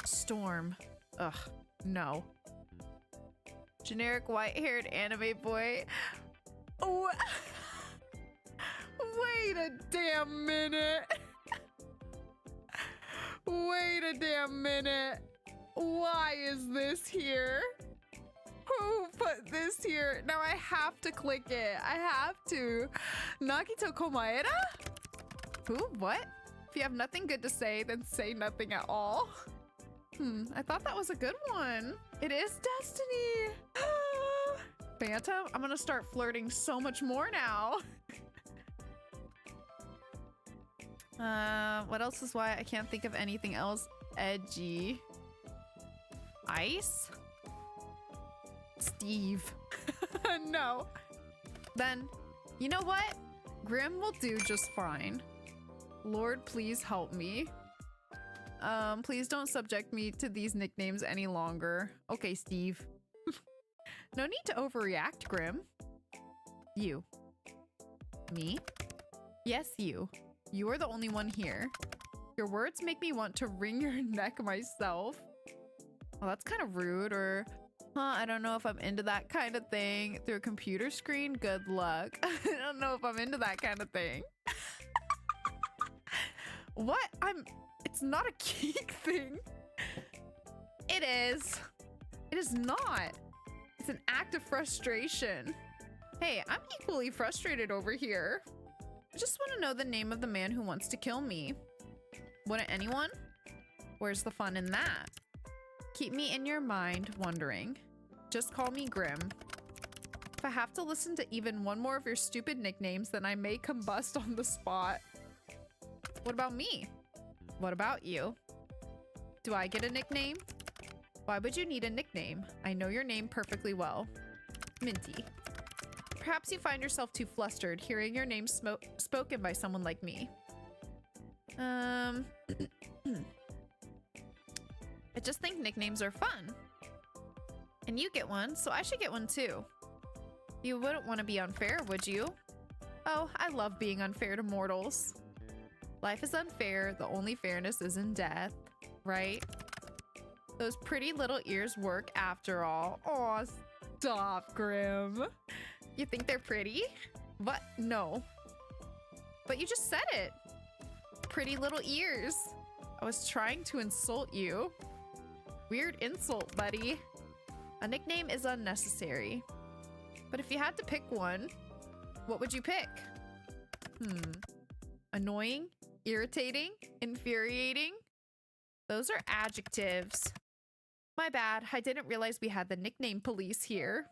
Storm. Ugh, no. Generic white-haired anime boy. Oh, wait a damn minute. Wait a damn minute. Why is this here? Who put this here? Now I have to click it. I have to. Nagito Komaeda? Who? What? If you have nothing good to say, then say nothing at all. I thought that was a good one. It is Destiny. Phantom? I'm gonna start flirting so much more now. What else is why I can't think of anything else edgy? Ice? Steve. No. Then, you know what? Grim will do just fine. Lord, please help me. Please don't subject me to these nicknames any longer. Okay, Steve. No need to overreact, Grim. You. Me? Yes, you. You are the only one here. Your words make me want to wring your neck myself. Well, that's kind of rude, or... I don't know if I'm into that kind of thing. Through a computer screen? Good luck. I don't know if I'm into that kind of thing. What? It's not a geek thing. It is. It is not. It's an act of frustration. Hey, I'm equally frustrated over here. I just want to know the name of the man who wants to kill me. Wouldn't anyone? Where's the fun in that? Keep me in your mind wondering. Just call me Grim. If I have to listen to even one more of your stupid nicknames, then I may combust on the spot. What about me? What about you? Do I get a nickname? Why would you need a nickname? I know your name perfectly well. Minty. Perhaps you find yourself too flustered hearing your name spoken by someone like me. I just think nicknames are fun. And you get one, so I should get one too. You wouldn't want to be unfair, would you? Oh, I love being unfair to mortals. Life is unfair, the only fairness is in death, right? Those pretty little ears work after all. Aw, stop, Grim. You think they're pretty? What? No. But you just said it. Pretty little ears. I was trying to insult you. Weird insult, buddy. A nickname is unnecessary. But if you had to pick one, what would you pick? Annoying? Irritating? Infuriating? Those are adjectives. My bad, I didn't realize we had the nickname police here.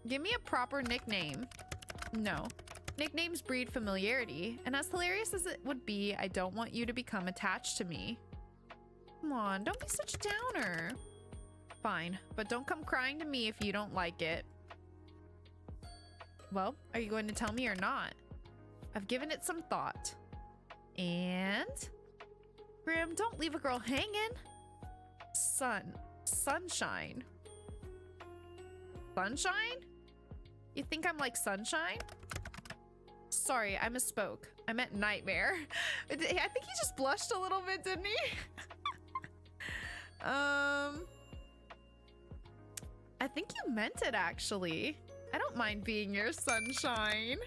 Give me a proper nickname. No. Nicknames breed familiarity, and as hilarious as it would be, I don't want you to become attached to me. Come on, don't be such a downer. Fine, but don't come crying to me if you don't like it. Well, are you going to tell me or not? I've given it some thought. And? Grim, don't leave a girl hanging. Sunshine. Sunshine? You think I'm like sunshine? Sorry, I misspoke. I meant nightmare. I think he just blushed a little bit, didn't he? I think you meant it, actually. I don't mind being your sunshine.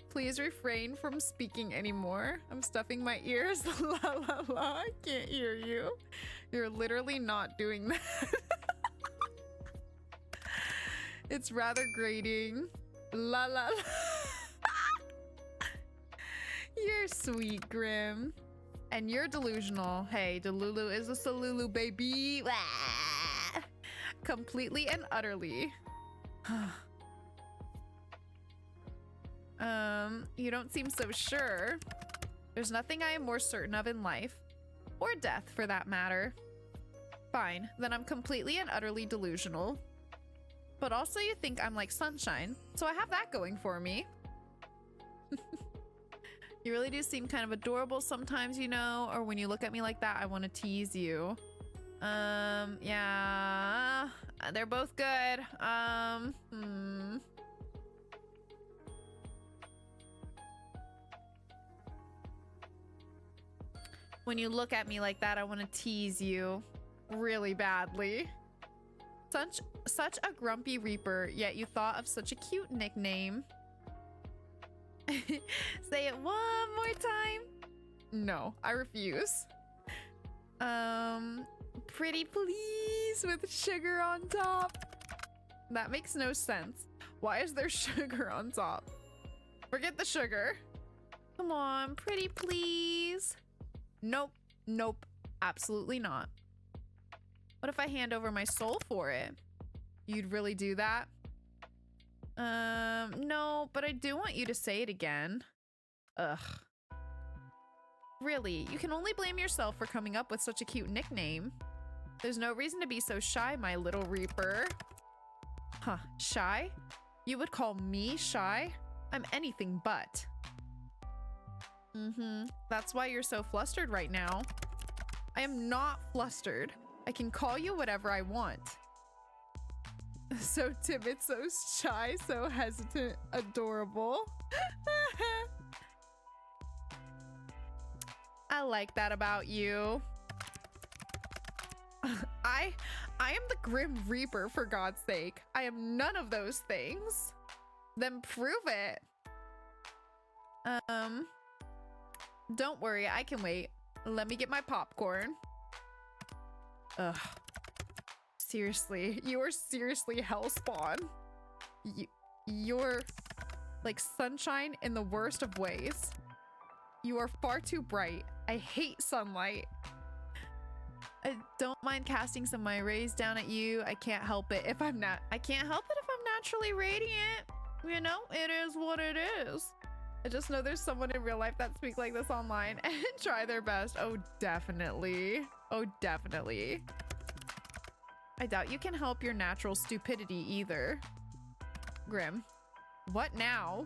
Please refrain from speaking anymore. I'm stuffing my ears. La la la. I can't hear you. You're literally not doing that. It's rather grating. La la la. You're sweet, Grim. And you're delusional. Hey, Delulu is a Salulu, baby. Wah! Completely and utterly. You don't seem so sure. There's nothing I am more certain of in life. Or death, for that matter. Fine, then I'm completely and utterly delusional. But also you think I'm like sunshine, so I have that going for me. You really do seem kind of adorable sometimes, you know, or when you look at me like that, I want to tease you. Yeah, they're both good. When you look at me like that, I want to tease you really badly. Such a grumpy reaper, yet you thought of such a cute nickname. Say it one more time. No, I refuse. Pretty please with sugar on top. That makes no sense. Why is there sugar on top? Forget the sugar. Come on, pretty please. Nope, nope, absolutely not. What if I hand over my soul for it? You'd really do that? No, but I do want you to say it again. Ugh. Really, you can only blame yourself for coming up with such a cute nickname. There's no reason to be so shy, my little reaper. Huh, shy? You would call me shy? I'm anything but. That's why you're so flustered right now. I am not flustered. I can call you whatever I want. So timid, so shy, so hesitant, adorable. I like that about you. I am the Grim Reaper, for God's sake. I am none of those things. Then prove it. Don't worry, I can wait. Let me get my popcorn. Ugh. Seriously, you are seriously hellspawn. You're like sunshine in the worst of ways. You are far too bright. I hate sunlight. I don't mind casting some of my rays down at you. I can't help it if I'm naturally radiant. You know, it is what it is. I just know there's someone in real life that speaks like this online and try their best. Oh, definitely. Oh, definitely. I doubt you can help your natural stupidity either. Grim. What now?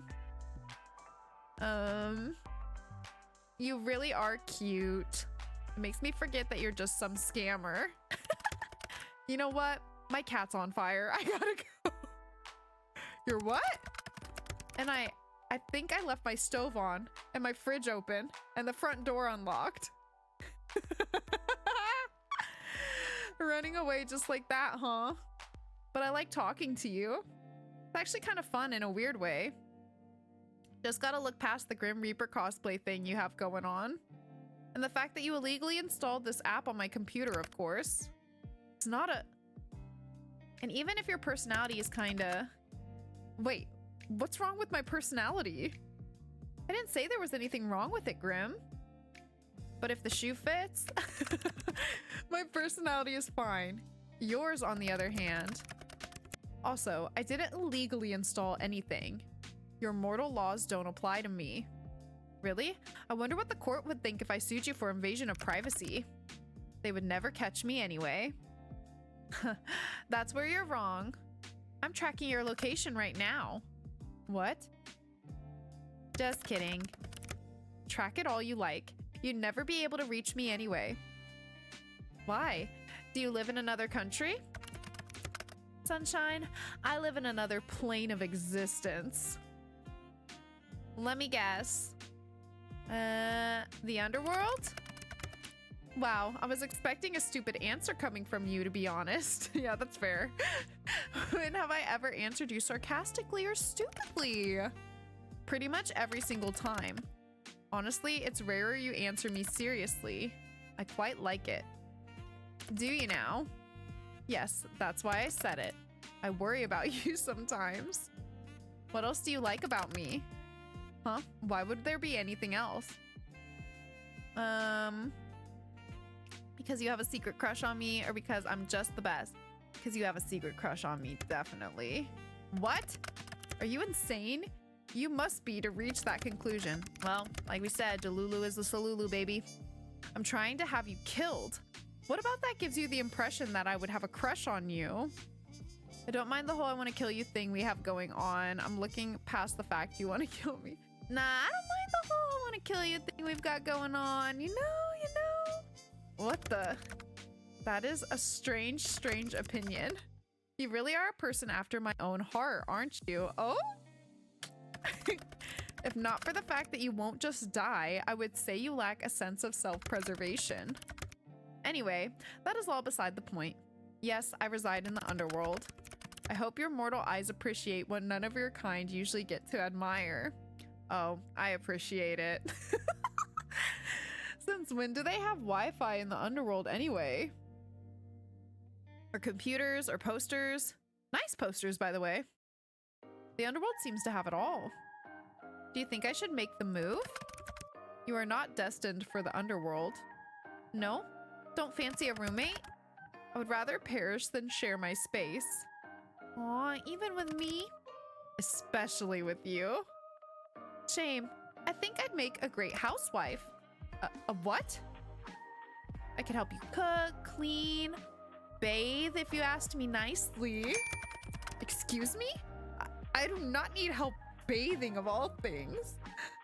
You really are cute. It makes me forget that you're just some scammer. You know what? My cat's on fire. I gotta go. You're what? And I think I left my stove on and my fridge open and the front door unlocked. Running away just like that, huh? But I like talking to you. It's actually kind of fun in a weird way. Just gotta look past the Grim Reaper cosplay thing you have going on. And the fact that you illegally installed this app on my computer, of course. It's not a... And even if your personality is kinda... Wait, what's wrong with my personality? I didn't say there was anything wrong with it, Grim. But if the shoe fits... My personality is fine. Yours, on the other hand. Also, I didn't illegally install anything. Your mortal laws don't apply to me. Really? I wonder what the court would think if I sued you for invasion of privacy. They would never catch me anyway. That's where you're wrong. I'm tracking your location right now. What? Just kidding. Track it all you like. You'd never be able to reach me anyway. Why? Do you live in another country? Sunshine, I live in another plane of existence. Let me guess. The underworld? Wow, I was expecting a stupid answer coming from you, to be honest. Yeah, that's fair. When have I ever answered you sarcastically or stupidly? Pretty much every single time. Honestly, it's rarer you answer me seriously. I quite like it. Do you now? Yes, that's why I said it. I worry about you sometimes. What else do you like about me? Huh? Why would there be anything else? Because you have a secret crush on me, or because I'm just the best? Because you have a secret crush on me, definitely. What? Are you insane? You must be to reach that conclusion. Well, like we said, Delulu is the Salulu, baby. I'm trying to have you killed. What about that gives you the impression that I would have a crush on you? I don't mind the whole I want to kill you thing we have going on. I'm looking past the fact you want to kill me. Nah, I don't mind the whole I want to kill you thing we've got going on. You know. What the? That is a strange opinion. You really are a person after my own heart, aren't you? Oh? If not for the fact that you won't just die, I would say you lack a sense of self-preservation. Anyway, that is all beside the point. Yes, I reside in the underworld. I hope your mortal eyes appreciate what none of your kind usually get to admire. Oh, I appreciate it. Since when do they have Wi-Fi in the underworld anyway? Or computers or posters? Nice posters, by the way. The underworld seems to have it all. Do you think I should make the move? You are not destined for the underworld. No? Don't fancy a roommate? I would rather perish than share my space. Aw, even with me? Especially with you. Shame. I think I'd make a great housewife. A what? I could help you cook, clean, bathe if you asked me nicely. Excuse me? I do not need help bathing of all things.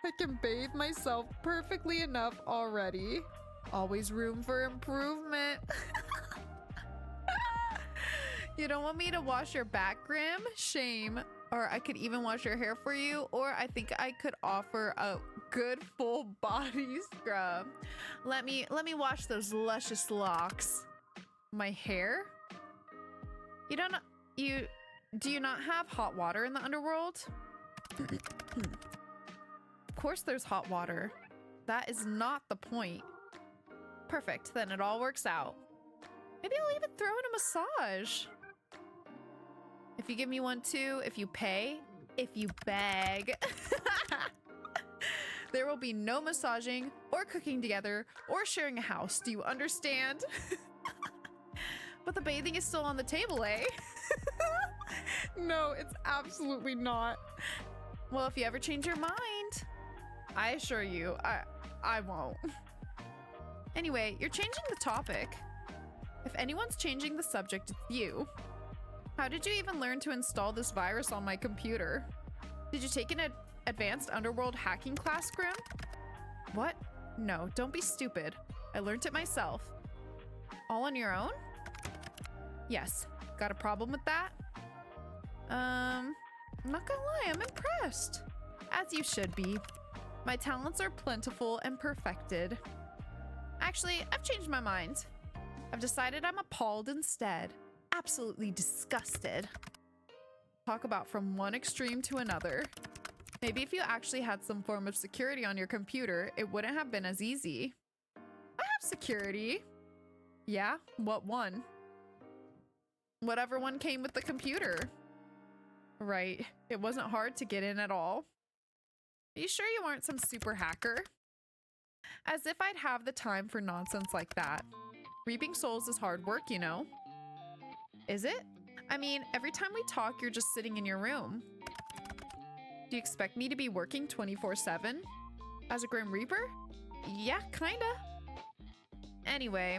I can bathe myself perfectly enough already. Always room for improvement. You don't want me to wash your back, Grim? Shame. Or I could even wash your hair for you, or I think I could offer a good full body scrub. Let me wash those luscious locks. My hair? Do you not have hot water in the underworld? Of course there's hot water. That is not the point. Perfect, then it all works out. Maybe I'll even throw in a massage. If you give me one too, if you pay, if you beg. There will be no massaging or cooking together or sharing a house. Do you understand? But the bathing is still on the table, eh? No, it's absolutely not. Well, if you ever change your mind, I assure you, I won't. Anyway, you're changing the topic. If anyone's changing the subject, it's you. How did you even learn to install this virus on my computer? Did you take an advanced underworld hacking class, Grim? What? No, don't be stupid. I learned it myself. All on your own? Yes. Got a problem with that? I'm not gonna lie, I'm impressed. As you should be. My talents are plentiful and perfected. Actually, I've changed my mind. I've decided I'm appalled instead. Absolutely disgusted. Talk about from one extreme to another. Maybe if you actually had some form of security on your computer, it wouldn't have been as easy. I have security. Yeah? What one? Whatever one came with the computer. Right. It wasn't hard to get in at all. Are you sure you aren't some super hacker? As if I'd have the time for nonsense like that. Reaping souls is hard work, you know. Is it? I mean, every time we talk, you're just sitting in your room. Do you expect me to be working 24/7? As a Grim Reaper? Yeah, kinda. Anyway,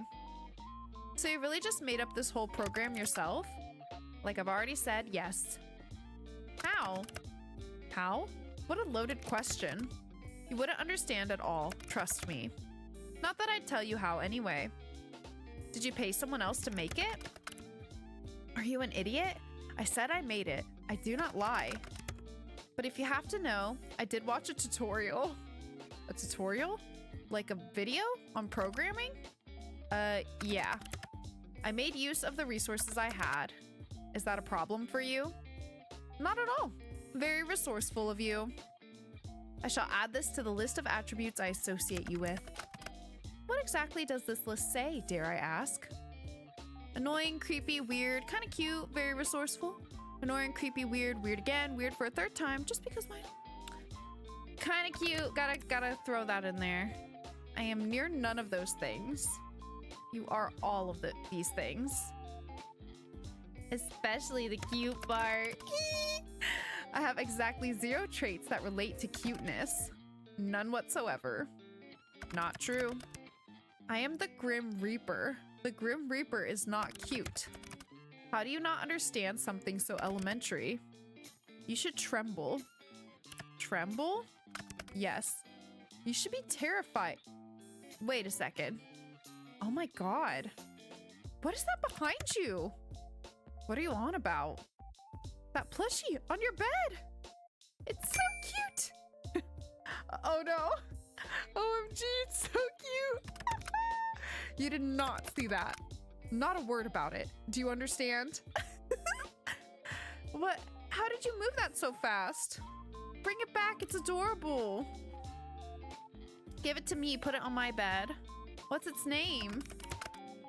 so you really just made up this whole program yourself? Like I've already said, yes. How? How? What a loaded question. You wouldn't understand at all, trust me. Not that I'd tell you how anyway. Did you pay someone else to make it? Are you an idiot? I said I made it. I do not lie. But if you have to know, I did watch a tutorial. A tutorial? Like a video on programming? Yeah. I made use of the resources I had. Is that a problem for you? Not at all. Very resourceful of you. I shall add this to the list of attributes I associate you with. What exactly does this list say, dare I ask? Annoying, creepy, weird, kind of cute, very resourceful. Annoying, creepy, weird, weird again, weird for a third time, just because why not? Kind of cute, gotta throw that in there. I am near none of those things. You are all of these things. Especially the cute part. I have exactly 0 traits that relate to cuteness. None whatsoever. Not true. I am the Grim Reaper. The Grim Reaper is not cute. How do you not understand something so elementary? You should tremble. Tremble? Yes. You should be terrified. Wait a second. Oh my god. What is that behind you? What are you on about? That plushie on your bed. It's so cute. Oh no. OMG, it's so cute. You did not see that. Not a word about it. Do you understand? What? How did you move that so fast? Bring it back. It's adorable. Give it to me. Put it on my bed. What's its name?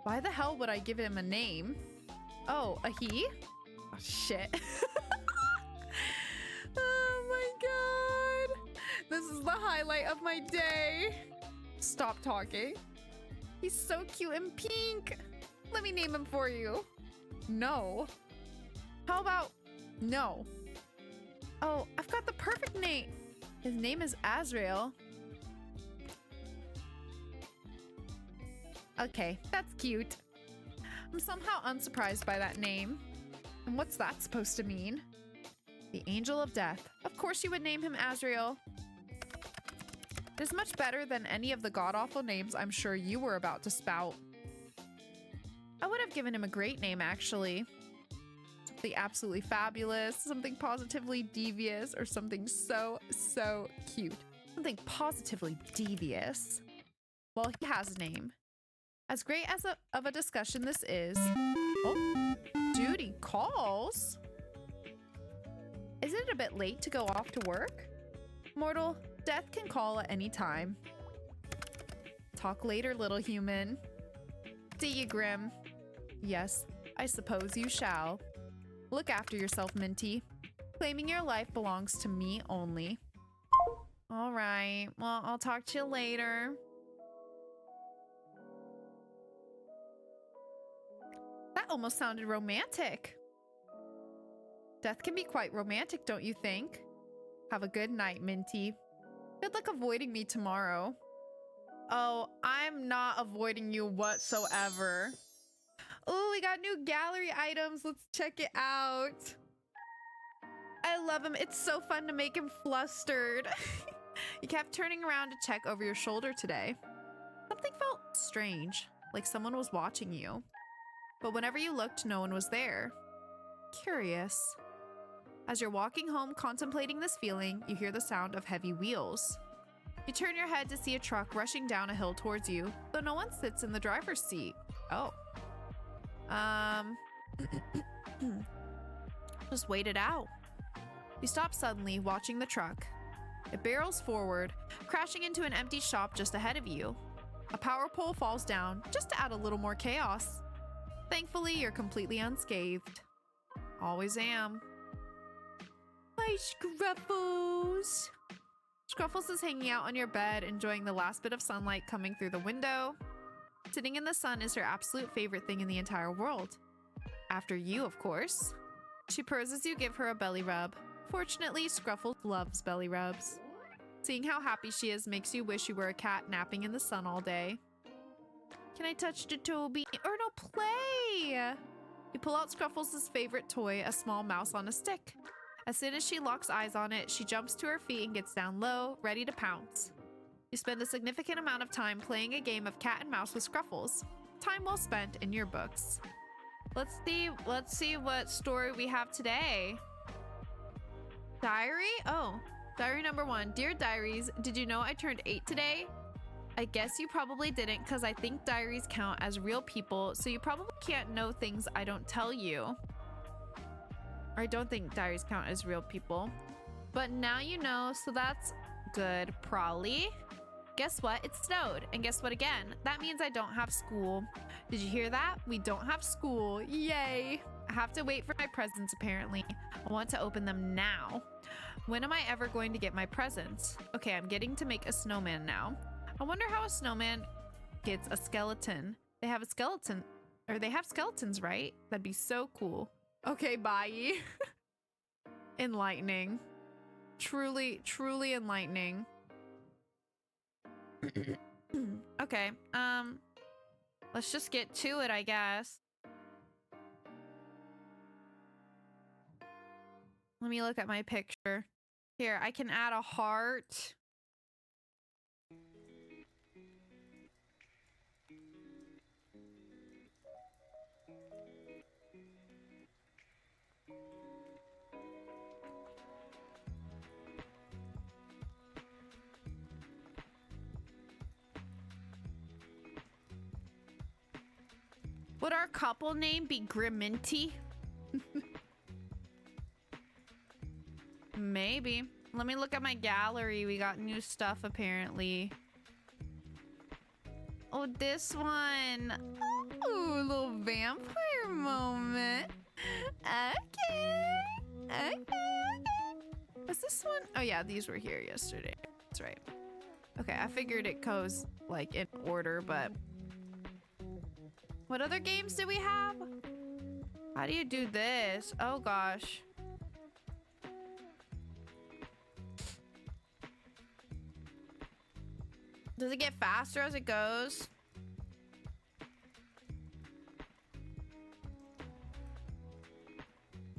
Why the hell would I give him a name? Oh, a he? Oh, shit. Oh my god. This is the highlight of my day. Stop talking. He's so cute and pink. Let me name him for you. No. How about no? Oh, I've got the perfect name. His name is Azrael. Okay, that's cute. I'm somehow unsurprised by that name. And what's that supposed to mean? The Angel of Death. Of course you would name him Azrael. It is much better than any of the god-awful names I'm sure you were about to spout. I would have given him a great name, actually. Something absolutely fabulous, something positively devious, or something so cute. Something positively devious. Well, he has a name. As great as of a discussion this is... Oh, duty calls? Isn't it a bit late to go off to work? Mortal, death can call at any time. Talk later, little human. See you, Grim. Yes, I suppose you shall. Look after yourself, Minty. Claiming your life belongs to me only. All right, well, I'll talk to you later. That almost sounded romantic. Death can be quite romantic, don't you think? Have a good night, Minty. Good luck avoiding me tomorrow. Oh, I'm not avoiding you whatsoever. Oh, we got new gallery items. Let's check it out. I love him. It's so fun to make him flustered. You kept turning around to check over your shoulder today. Something felt strange, like someone was watching you. But whenever you looked, no one was there. Curious. As you're walking home contemplating this feeling, you hear the sound of heavy wheels. You turn your head to see a truck rushing down a hill towards you, though no one sits in the driver's seat. Oh. Just wait it out. You stop suddenly, watching the truck. It barrels forward, crashing into an empty shop just ahead of you. A power pole falls down, just to add a little more chaos. Thankfully, you're completely unscathed. Always am. Hi, Scruffles. Scruffles is hanging out on your bed, enjoying the last bit of sunlight coming through the window. Sitting in the sun is her absolute favorite thing in the entire world. After you, of course. She purrs as you give her a belly rub. Fortunately, Scruffles loves belly rubs. Seeing how happy she is makes you wish you were a cat napping in the sun all day. Can I touch the Toby? Or no, play! You pull out Scruffles' favorite toy, a small mouse on a stick. As soon as she locks eyes on it, she jumps to her feet and gets down low, ready to pounce. You spend a significant amount of time playing a game of cat and mouse with Scruffles. Time well spent in your books. Let's see what story we have today. Diary? Oh, diary number 1. Dear Diaries, did you know I turned 8 today? I guess you probably didn't because I think diaries count as real people, so you probably can't know things I don't tell you. Or I don't think diaries count as real people. But now you know, so that's good, probably. Guess what? It snowed. And guess what again? That means I don't have school. Did you hear that? We don't have school. Yay! I have to wait for my presents apparently. I want to open them now. When am I ever going to get my presents? Okay, I'm getting to make a snowman now. I wonder how a snowman gets a skeleton. They have a skeleton, or they have skeletons, right? That'd be so cool. Okay, bye. Enlightening. Truly, truly enlightening. Okay, let's just get to it, I guess. Let me look at my picture. Here, I can add a heart. Would our couple name be Griminty? Maybe. Let me look at my gallery. We got new stuff apparently. Oh, this one. Oh, a little vampire moment. Okay. Okay. Was this one? Oh yeah, these were here yesterday. That's right. Okay, I figured it goes like in order, but what other games do we have? How do you do this? Oh gosh. Does it get faster as it goes?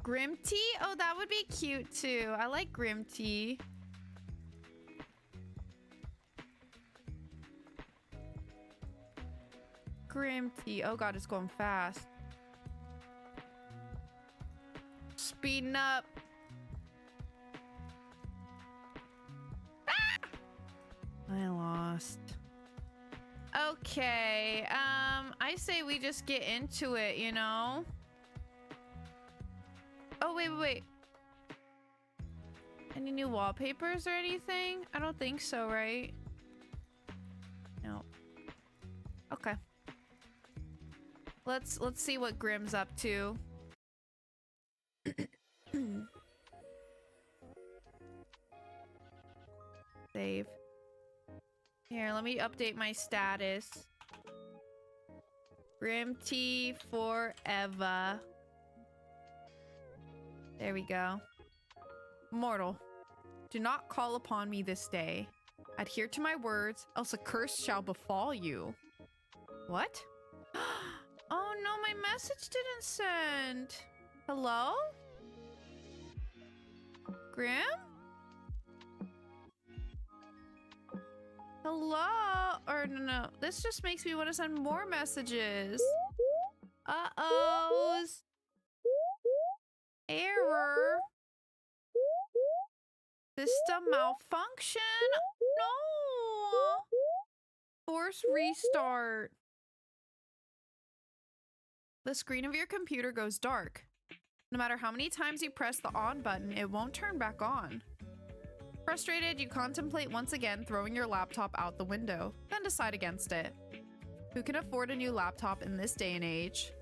Grim Tea? Oh, that would be cute too. I like Grim Tea. Grim Tea. Oh god, it's going fast. Speeding up. Ah! I lost. Okay, I say we just get into it, you know? Oh, wait. Any new wallpapers or anything? I don't think so, right? No. Okay. Let's see what Grim's up to. Save. Here, let me update my status. Grim Tea forever. There we go. Mortal, do not call upon me this day. Adhere to my words, else a curse shall befall you. What? Oh no, my message didn't send. Hello? Grim? Hello? Or no. This just makes me want to send more messages. Uh-oh. Error. System malfunction? No. Force restart. The screen of your computer goes dark. No matter how many times you press the on button, it won't turn back on. Frustrated, you contemplate once again throwing your laptop out the window, then decide against it. Who can afford a new laptop in this day and age?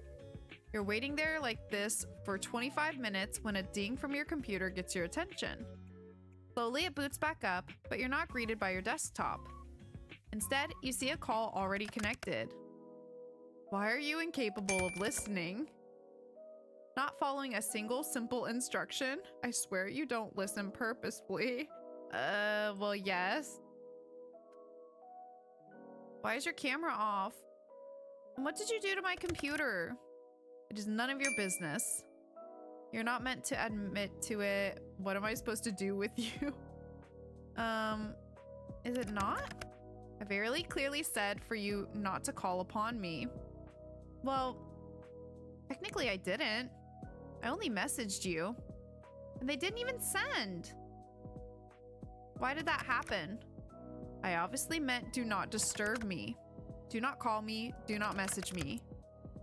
You're waiting there like this for 25 minutes when a ding from your computer gets your attention. Slowly it boots back up, but you're not greeted by your desktop. Instead, you see a call already connected. Why are you incapable of listening? Not following a single simple instruction? I swear you don't listen purposefully. Well, yes. Why is your camera off? And what did you do to my computer? It is none of your business. You're not meant to admit to it. What am I supposed to do with you? Is it not? I very clearly said for you not to call upon me. Well, technically I didn't. I only messaged you. And they didn't even send. Why did that happen? I obviously meant do not disturb me. Do not call me, do not message me.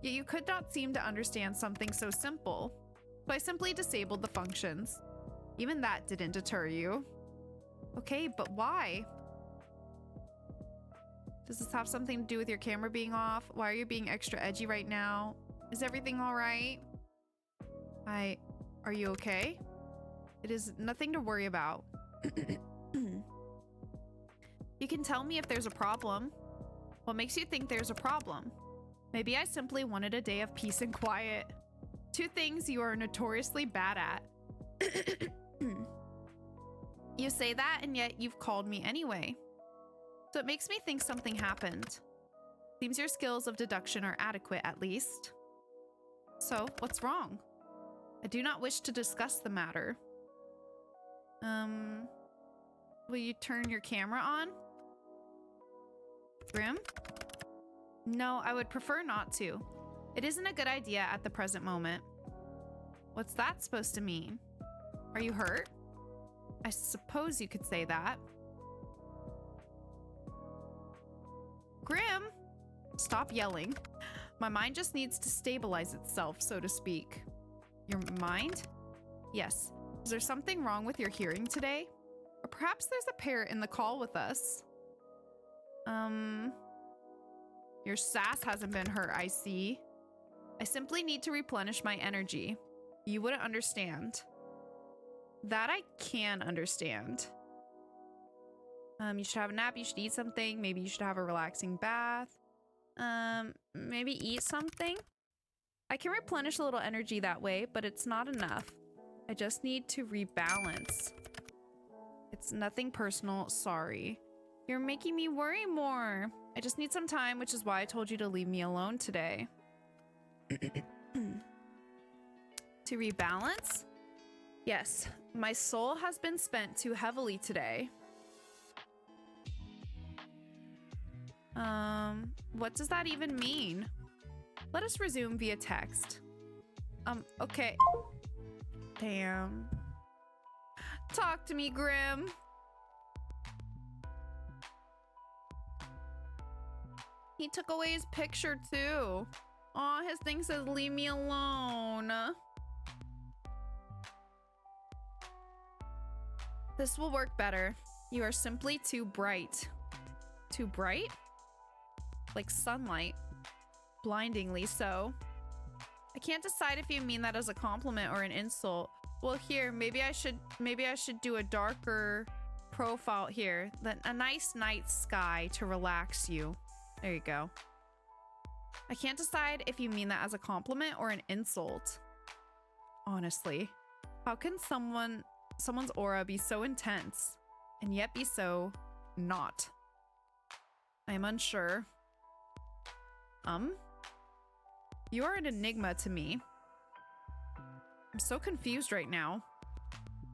Yet you could not seem to understand something so simple. So I simply disabled the functions. Even that didn't deter you. Okay, but why? Does this have something to do with your camera being off? Why are you being extra edgy right now? Is everything all right? Are you okay? It is nothing to worry about. You can tell me if there's a problem. What makes you think there's a problem? Maybe I simply wanted a day of peace and quiet. Two things you are notoriously bad at. You say that, and yet you've called me anyway. So it makes me think something happened. Seems your skills of deduction are adequate, at least. So, what's wrong? I do not wish to discuss the matter. Will you turn your camera on? Grim? No, I would prefer not to. It isn't a good idea at the present moment. What's that supposed to mean? Are you hurt? I suppose you could say that. Grim! Stop yelling. My mind just needs to stabilize itself, so to speak. Your mind? Yes. Is there something wrong with your hearing today? Or perhaps there's a parrot in the call with us. Your sass hasn't been hurt, I see. I simply need to replenish my energy. You wouldn't understand. That I can understand. You should have a nap, you should eat something, maybe you should have a relaxing bath. Maybe eat something? I can replenish a little energy that way, but it's not enough. I just need to rebalance. It's nothing personal, sorry. You're making me worry more. I just need some time, which is why I told you to leave me alone today. To rebalance? Yes, my soul has been spent too heavily today. What does that even mean? Let us resume via text. Okay. Damn. Talk to me, Grim. He took away his picture too. Aw, his thing says leave me alone. This will work better. You are simply too bright. Too bright? Like sunlight. Blindingly so. I can't decide if you mean that as a compliment or an insult. Well, here, maybe I should do a darker profile here. A nice night sky to relax you. There you go. I can't decide if you mean that as a compliment or an insult. Honestly, how can someone's aura be so intense and yet be so not? I am unsure. You are an enigma to me. I'm so confused right now.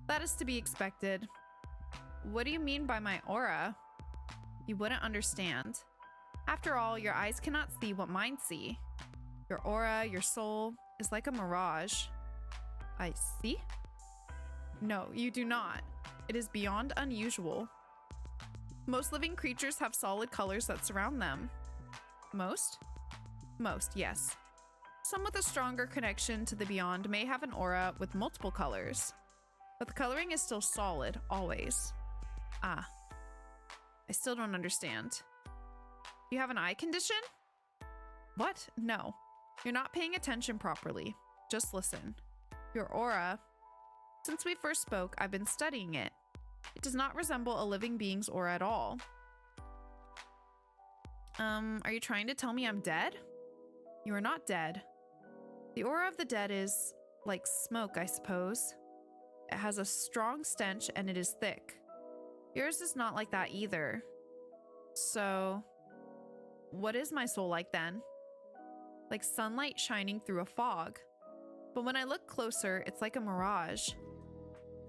That is to be expected. What do you mean by my aura? You wouldn't understand. After all, your eyes cannot see what mine see. Your aura, your soul, is like a mirage. I see? No, you do not. It is beyond unusual. Most living creatures have solid colors that surround them. Most? Most, yes. Some with a stronger connection to the beyond may have an aura with multiple colors, but the coloring is still solid, always. Ah. I still don't understand. You have an eye condition? What? No. You're not paying attention properly. Just listen. Your aura. Since we first spoke, I've been studying it. It does not resemble a living being's aura at all. Are you trying to tell me I'm dead? You are not dead. The aura of the dead is like smoke, I suppose. It has a strong stench and it is thick. Yours is not like that either. So, what is my soul like then? Like sunlight shining through a fog. But when I look closer, it's like a mirage.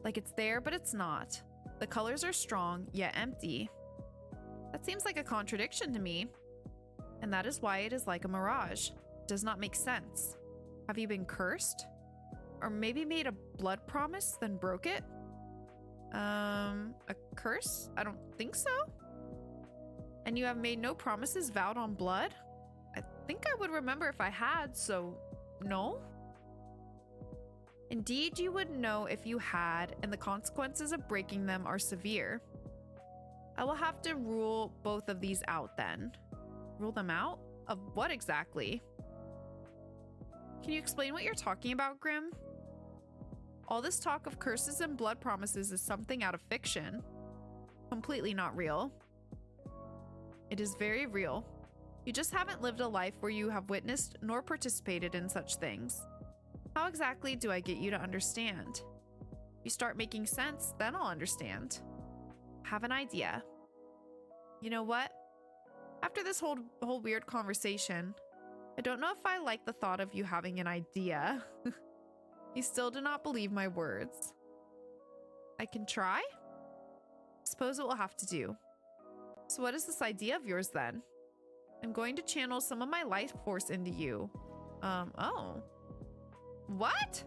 Like it's there, but it's not. The colors are strong, yet empty. That seems like a contradiction to me. And that is why it is like a mirage. It does not make sense. Have you been cursed? Or maybe made a blood promise, then broke it? A curse? I don't think so. And you have made no promises vowed on blood? I think I would remember if I had, so no? Indeed, you would know if you had, and the consequences of breaking them are severe. I will have to rule both of these out then. Rule them out? Of what exactly? Can you explain what you're talking about, Grim? All this talk of curses and blood promises is something out of fiction. Completely not real. It is very real. You just haven't lived a life where you have witnessed nor participated in such things. How exactly do I get you to understand? You start making sense, then I'll understand. Have an idea. You know what? After this whole weird conversation, I don't know if I like the thought of you having an idea. You still do not believe my words. I can try? Suppose it will have to do. So what is this idea of yours then? I'm going to channel some of my life force into you. Oh. What?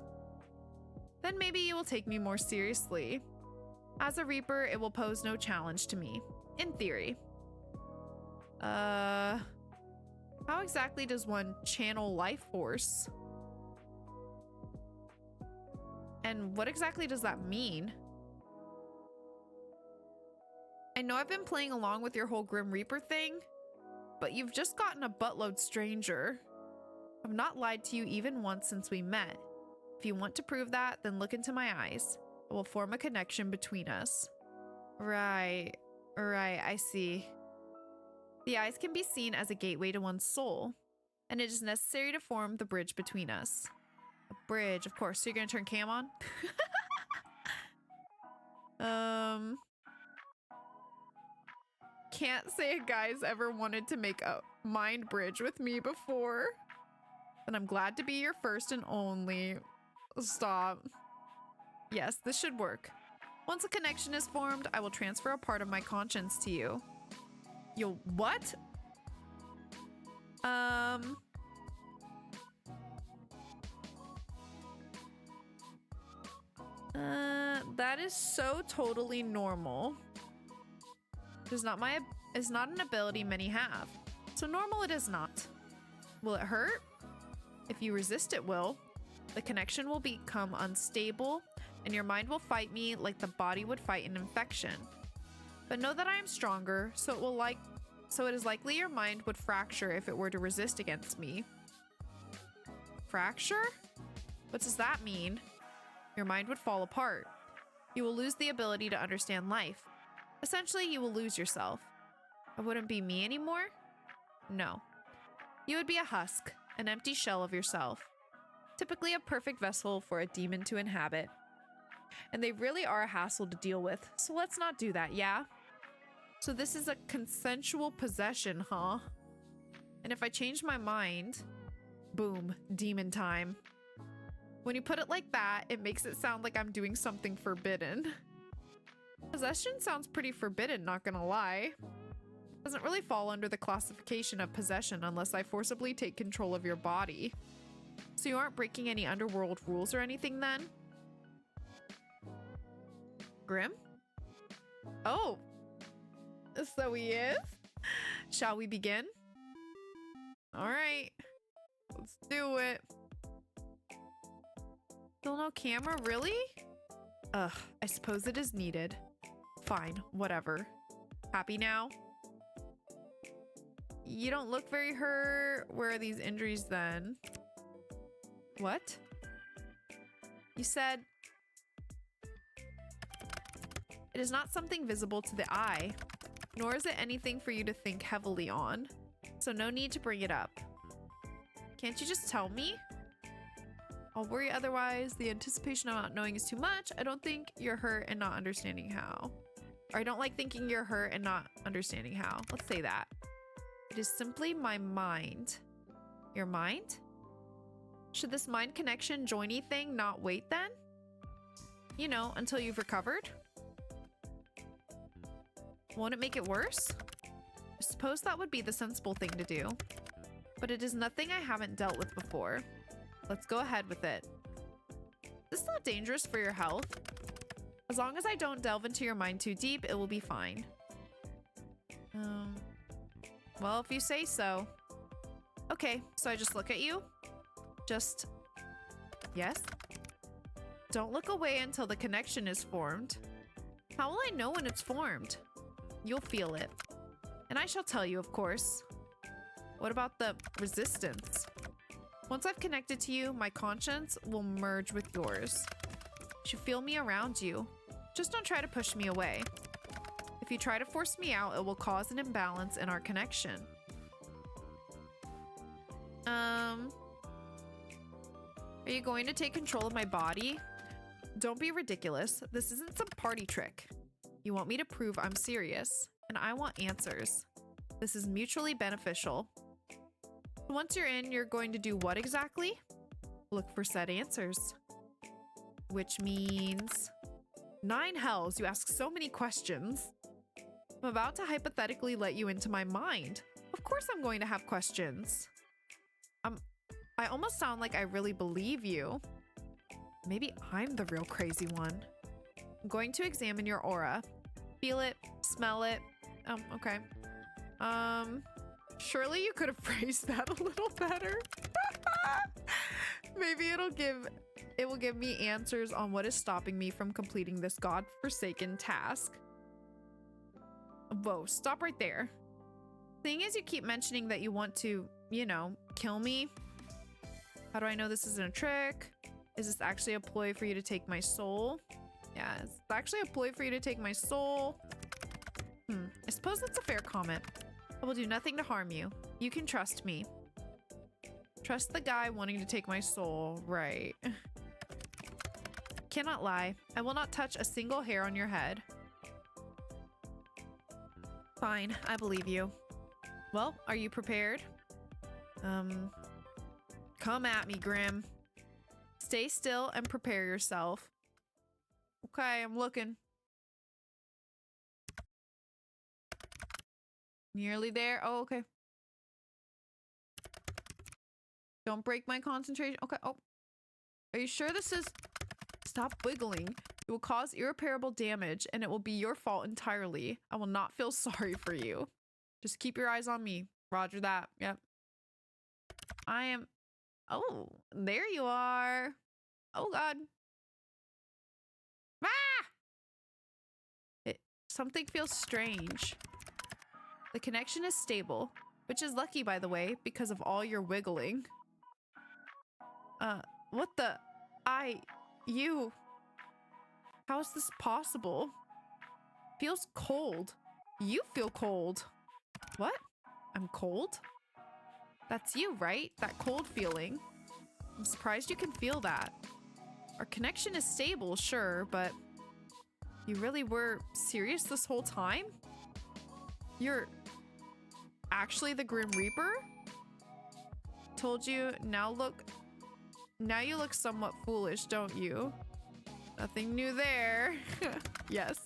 Then maybe you will take me more seriously. As a Reaper, it will pose no challenge to me. In theory. How exactly does one channel life force? And what exactly does that mean? I know I've been playing along with your whole Grim Reaper thing, but you've just gotten a buttload stranger. I've not lied to you even once since we met. If you want to prove that, then look into my eyes. It will form a connection between us. Right, I see. The eyes can be seen as a gateway to one's soul, and it is necessary to form the bridge between us. A bridge, of course. So you're gonna turn cam on? Can't say a guy's ever wanted to make a mind bridge with me before. And I'm glad to be your first and only. Stop. Yes, this should work. Once a connection is formed, I will transfer a part of my conscience to you. Yo, what? That is so totally normal. It's not an ability many have. So normal it is not. Will it hurt? If you resist, it will. The connection will become unstable, and your mind will fight me like the body would fight an infection. But know that I am stronger, so it is likely your mind would fracture if it were to resist against me. Fracture? What does that mean? Your mind would fall apart. You will lose the ability to understand life. Essentially, you will lose yourself. I wouldn't be me anymore? No. You would be a husk, an empty shell of yourself. Typically a perfect vessel for a demon to inhabit. And they really are a hassle to deal with, so let's not do that, yeah? So this is a consensual possession, huh? And if I change my mind, boom, demon time. When you put it like that, it makes it sound like I'm doing something forbidden. Possession sounds pretty forbidden, not gonna lie. Doesn't really fall under the classification of possession unless I forcibly take control of your body. So you aren't breaking any underworld rules or anything then? Grim? Oh. So he is? Shall we begin? All right. Let's do it. Still no camera, really? Ugh, I suppose it is needed. Fine, whatever. Happy now? You don't look very hurt. Where are these injuries then? What? You said... It is not something visible to the eye, nor is it anything for you to think heavily on, so no need to bring it up. Can't you just tell me? I'll worry otherwise. The anticipation of not knowing is too much. I don't think you're hurt and not understanding how. Or I don't like thinking you're hurt and not understanding how. Let's say that. It is simply my mind. Your mind? Should this mind connection joiny thing not wait then? You know, until you've recovered? Won't it make it worse? I suppose that would be the sensible thing to do. But it is nothing I haven't dealt with before. Let's go ahead with it. This is not dangerous for your health. As long as I don't delve into your mind too deep, it will be fine. Well, if you say so. Okay, so I just look at you? Just... yes? Don't look away until the connection is formed. How will I know when it's formed? You'll feel it. And I shall tell you, of course. What about the resistance? Once I've connected to you, my conscience will merge with yours. You should feel me around you. Just don't try to push me away. If you try to force me out, it will cause an imbalance in our connection. Are you going to take control of my body? Don't be ridiculous. This isn't some party trick. You want me to prove I'm serious, and I want answers. This is mutually beneficial. Once you're in, you're going to do what exactly? Look for said answers. Which means... 9 hells, you ask so many questions. I'm about to hypothetically let you into my mind. Of course I'm going to have questions. I almost sound like I really believe you. Maybe I'm the real crazy one. I'm going to examine your aura. Feel it, smell it. Okay. Surely you could have phrased that a little better. Maybe it will give me answers on what is stopping me from completing this godforsaken task. Whoa, stop right there. Seeing as you keep mentioning that you want to, you know, kill me, how do I know this isn't a trick? Is this actually a ploy for you to take my soul? Yeah, it's actually a ploy for you to take my soul. I suppose that's a fair comment. I will do nothing to harm you. You can trust me. Trust the guy wanting to take my soul, right? Cannot lie. I will not touch a single hair on your head. Fine, I believe you. Well, are you prepared? Come at me, Grim. Stay still and prepare yourself. Okay, I'm looking. Nearly there. Oh, okay. Don't break my concentration. Okay. Oh, are you sure this is... Stop wiggling. It will cause irreparable damage and it will be your fault entirely. I will not feel sorry for you. Just keep your eyes on me. Roger that. Yep. I am... Oh, there you are. Oh, God. Ah! Something feels strange. The connection is stable, which is lucky, by the way, because of all your wiggling. What the... You... How is this possible? Feels cold. You feel cold. What? I'm cold? That's you, right? That cold feeling. I'm surprised you can feel that. Our connection is stable, sure, but... You really were serious this whole time? You're... actually the Grim Reaper? Told you, now you look somewhat foolish, don't you? Nothing new there. Yes,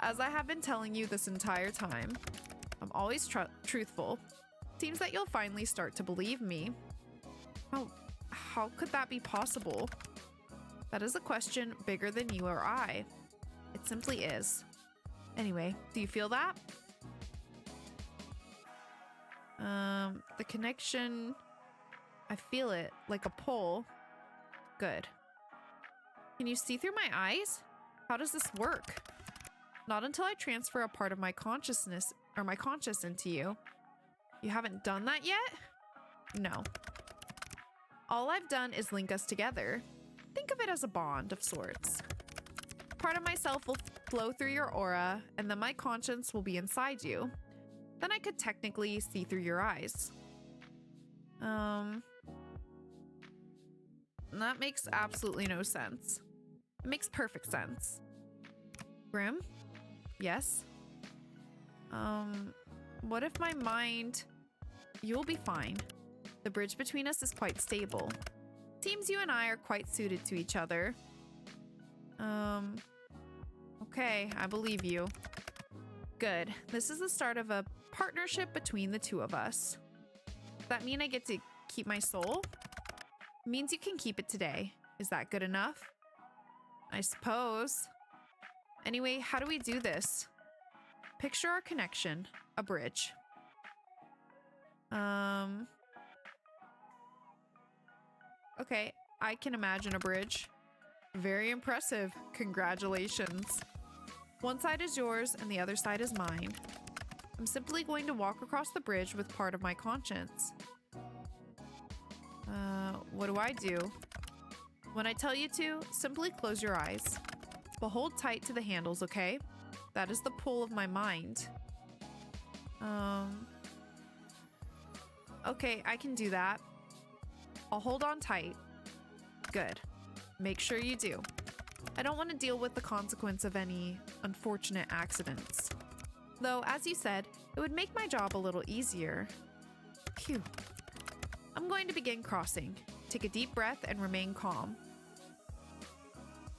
as I have been telling you this entire time, I'm always truthful. Seems that you'll finally start to believe me. How could that be possible? That is a question bigger than you or I. It simply is. Anyway, do you feel that? The connection, I feel it like a pull. Good. Can you see through my eyes? How does this work? Not until I transfer a part of my consciousness or my conscious into you. You haven't done that yet? No. All I've done is link us together. Think of it as a bond of sorts. Part of myself will flow through your aura, and then my conscience will be inside you. Then I could technically see through your eyes. That makes absolutely no sense. It makes perfect sense. Grim? Yes? What if my mind... You'll be fine. The bridge between us is quite stable. Seems you and I are quite suited to each other. Okay, I believe you. Good. This is the start of a partnership between the two of us. Does that mean I get to keep my soul? It means you can keep it today. Is that good enough? I suppose. Anyway, how do we do this? Picture our connection. A bridge. Okay, I can imagine a bridge. Very impressive. Congratulations. One side is yours and the other side is mine. I'm simply going to walk across the bridge with part of my conscience. What do I do? When I tell you to, simply close your eyes. But hold tight to the handles, okay? That is the pull of my mind. Okay, I can do that. I'll hold on tight. Good. Make sure you do. I don't want to deal with the consequence of any unfortunate accidents. Though, as you said, it would make my job a little easier. Phew. I'm going to begin crossing. Take a deep breath and remain calm.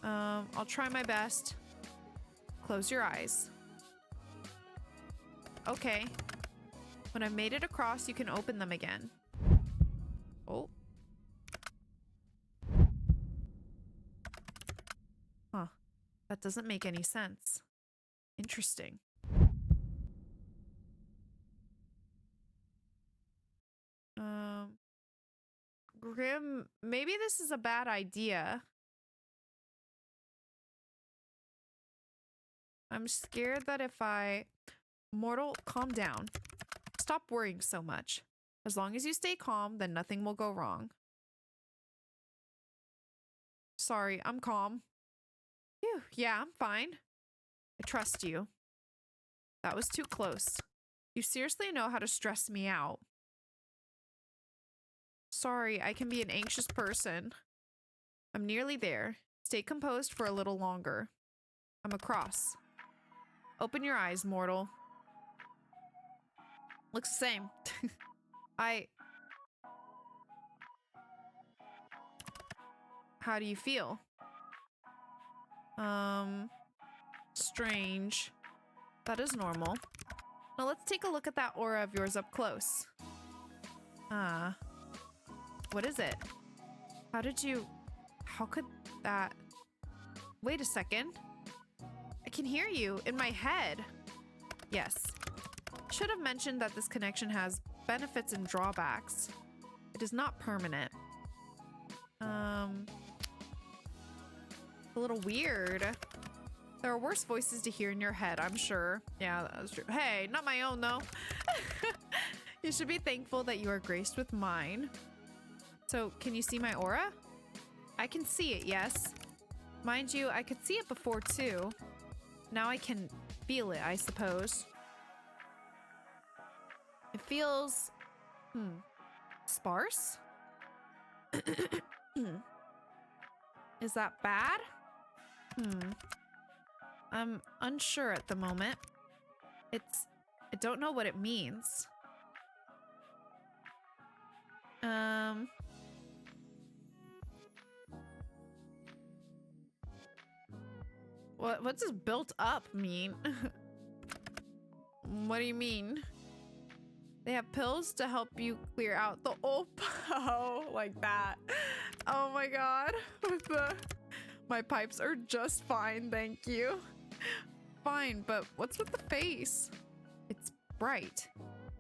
I'll try my best. Close your eyes. Okay. When I've made it across, you can open them again. Oh. Huh. That doesn't make any sense. Interesting. Grim, maybe this is a bad idea. I'm scared that if I... Mortal, calm down. Stop worrying so much. As long as you stay calm, then nothing will go wrong. Sorry, I'm calm. Phew, yeah, I'm fine. I trust you. That was too close. You seriously know how to stress me out. Sorry, I can be an anxious person. I'm nearly there. Stay composed for a little longer. I'm across. Open your eyes, mortal. Looks the same. How do you feel? Strange. That is normal. Now let's take a look at that aura of yours up close. What is it? How could that... Wait a second. I can hear you in my head. Yes. Should have mentioned that this connection has benefits and drawbacks. It is not permanent. A little weird. There are worse voices to hear in your head, I'm sure. Yeah, that's true. Hey, not my own though. You should be thankful that you are graced with mine. So, can you see my aura? I can see it, yes. Mind you, I could see it before too. Now I can feel it, I suppose. It feels... sparse? Is that bad? I'm unsure at the moment. I don't know what it means. What's this built up mean? What do you mean? They have pills to help you clear out the like that. Oh my god. My pipes are just fine, thank you. Fine, but what's with the face? It's bright.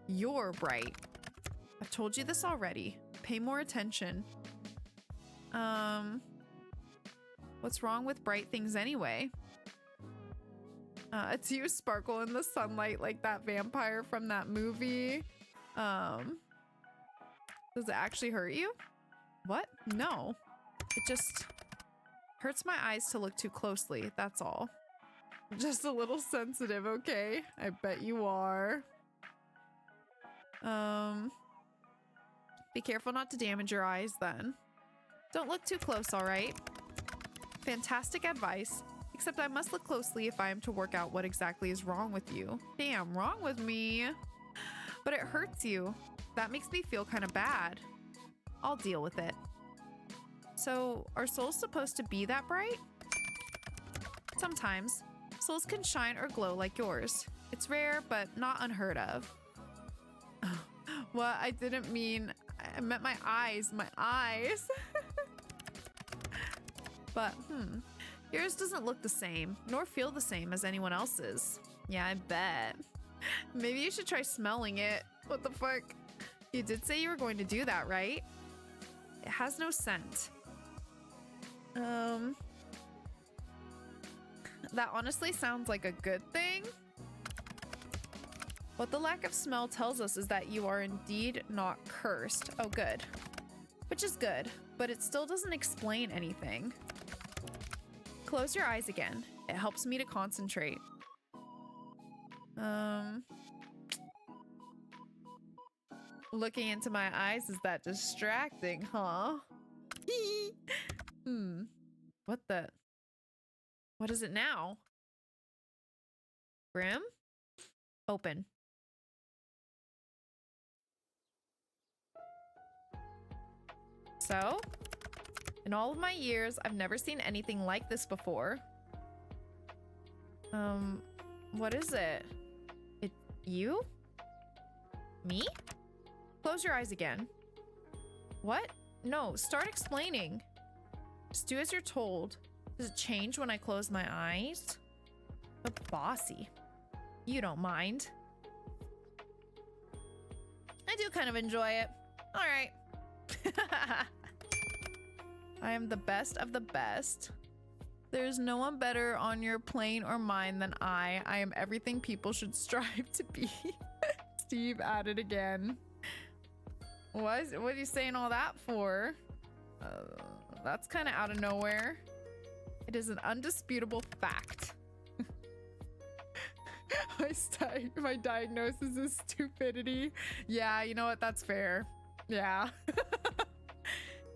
You're bright. I've told you this already. Pay more attention. What's wrong with bright things anyway? Do you sparkle in the sunlight like that vampire from that movie? Does it actually hurt you? What? No. It just hurts my eyes to look too closely, that's all. Just a little sensitive, okay? I bet you are. Be careful not to damage your eyes then. Don't look too close, all right? Fantastic advice. Except I must look closely if I am to work out what exactly is wrong with you. Damn, wrong with me. But it hurts you. That makes me feel kind of bad. I'll deal with it. So, are souls supposed to be that bright? Sometimes. Souls can shine or glow like yours. It's rare, but not unheard of. What? I didn't mean... I meant my eyes. My eyes. But, yours doesn't look the same, nor feel the same as anyone else's. Yeah, I bet. Maybe you should try smelling it. What the fuck? You did say you were going to do that, right? It has no scent. That honestly sounds like a good thing. What the lack of smell tells us is that you are indeed not cursed. Oh, good. Which is good, but it still doesn't explain anything. Close your eyes again. It helps me to concentrate. Looking into my eyes, is that distracting, huh? What the? What is it now? Brim? Open. So, in all of my years, I've never seen anything like this before. What is it? It's you? Me? Close your eyes again. What? No, start explaining. Just do as you're told. Does it change when I close my eyes? So bossy. You don't mind. I do kind of enjoy it. All right. I am the best of the best. There's no one better on your plane or mine than I. I am everything people should strive to be. Steve at it again. What are you saying all that for? That's kind of out of nowhere. It is an undisputable fact. My diagnosis is stupidity. Yeah, you know what? That's fair. Yeah.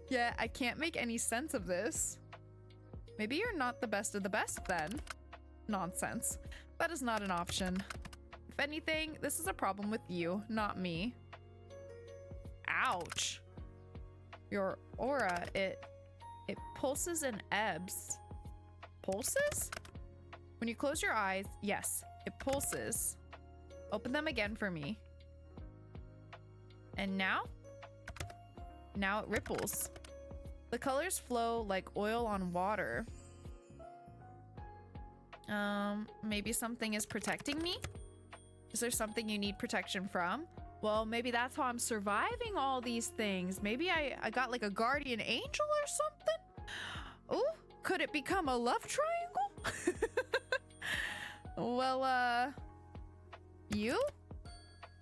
Yeah, I can't make any sense of this. Maybe you're not the best of the best then. Nonsense. That is not an option. If anything, this is a problem with you, not me. Ouch. Your aura, it pulses and ebbs. Pulses? When you close your eyes, yes, it pulses. Open them again for me. And now? Now it ripples. The colors flow like oil on water. Maybe something is protecting me? Is there something you need protection from? Well, maybe that's how I'm surviving all these things. Maybe I got like a guardian angel or something? Oh, could it become a love triangle? Well, you?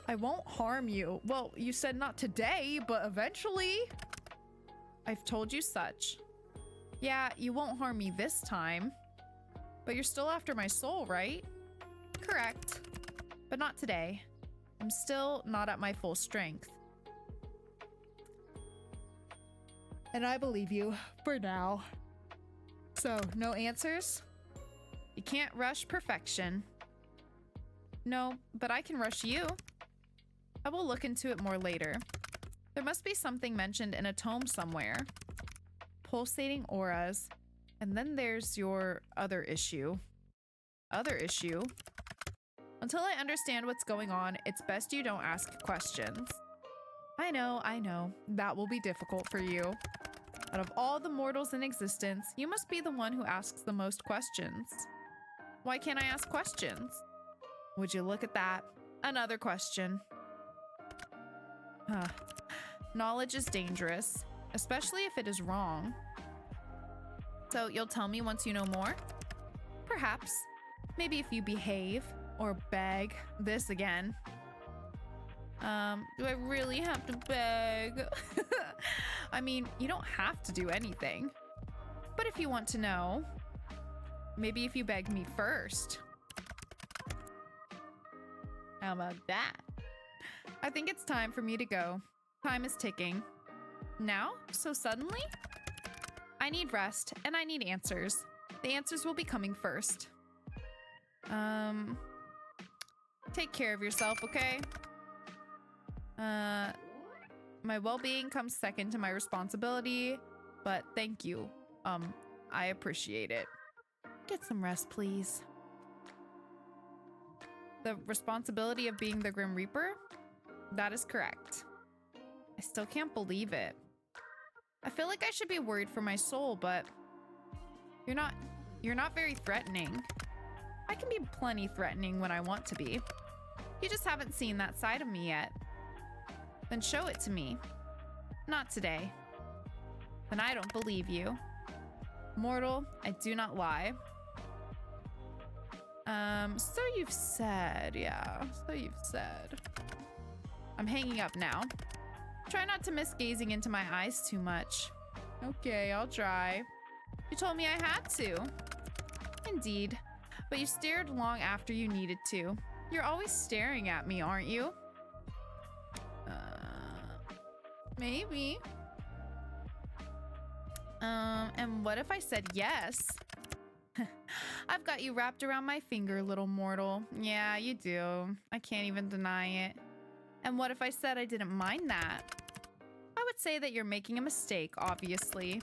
I won't harm you. Well, you said not today, but eventually. I've told you such. Yeah, you won't harm me this time. But you're still after my soul, right? Correct. But not today. I'm still not at my full strength. And I believe you, for now. So, no answers? You can't rush perfection. No, but I can rush you. I will look into it more later. There must be something mentioned in a tome somewhere. Pulsating auras. And then there's your other issue. Other issue? Until I understand what's going on, it's best you don't ask questions. I know. That will be difficult for you. Out of all the mortals in existence, you must be the one who asks the most questions. Why can't I ask questions? Would you look at that? Another question. Knowledge is dangerous, especially if it is wrong. So you'll tell me once you know more? Perhaps. Maybe if you behave or beg this again. Do I really have to beg? I mean, you don't have to do anything. But if you want to know, maybe if you beg me first. How about that? I think it's time for me to go. Time is ticking. Now? So suddenly? I need rest, and I need answers. The answers will be coming first. Take care of yourself, okay? My well-being comes second to my responsibility. but thank you. I appreciate it. Get some rest, please. The responsibility of being the Grim Reaper? That is correct. I still can't believe it. I feel like I should be worried for my soul, but you're not very threatening. I can be plenty threatening when I want to be. You just haven't seen that side of me yet. Then show it to me. Not today. Then I don't believe you. Mortal, I do not lie. So you've said, yeah, so you've said. I'm hanging up now. Try not to miss gazing into my eyes too much. Okay, I'll try. You told me I had to. Indeed, but you stared long after you needed to. You're always staring at me, aren't you? Maybe. And what if I said yes? I've got you wrapped around my finger, little mortal. Yeah, you do. I can't even deny it. And what if I said I didn't mind that? I would say that you're making a mistake, obviously.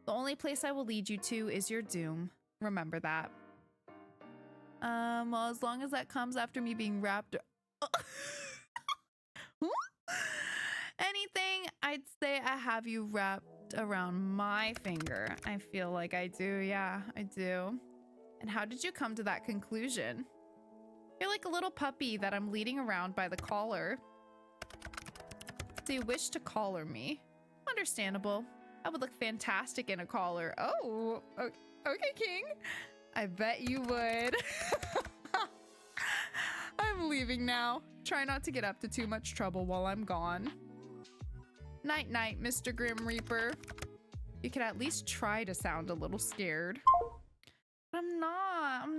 The only place I will lead you to is your doom. Remember that. Well, as long as that comes after me being wrapped... Anything, I'd say I have you wrapped around my finger. I feel like I do, yeah, I do. And how did you come to that conclusion? You're like a little puppy that I'm leading around by the collar. So you wish to collar me? Understandable. I would look fantastic in a collar. Oh, okay, King. I bet you would. I'm leaving now. Try not to get up to too much trouble while I'm gone. Night-night, Mr. Grim Reaper. You can at least try to sound a little scared. But I'm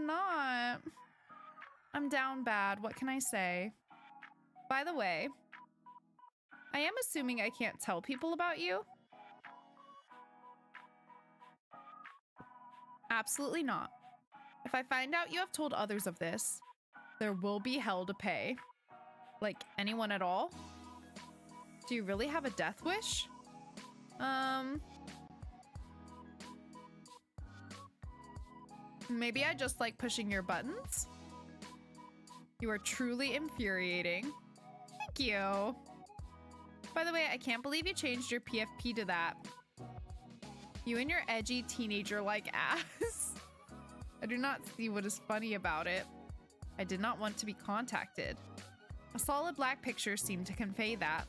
not. I'm down bad. What can I say? By the way, I am assuming I can't tell people about you. Absolutely not. If I find out you have told others of this, there will be hell to pay. Like, anyone at all? Do you really have a death wish? Maybe I just like pushing your buttons? You are truly infuriating. Thank you. By the way, I can't believe you changed your PFP to that. You and your edgy teenager-like ass. I do not see what is funny about it. I did not want to be contacted. A solid black picture seemed to convey that.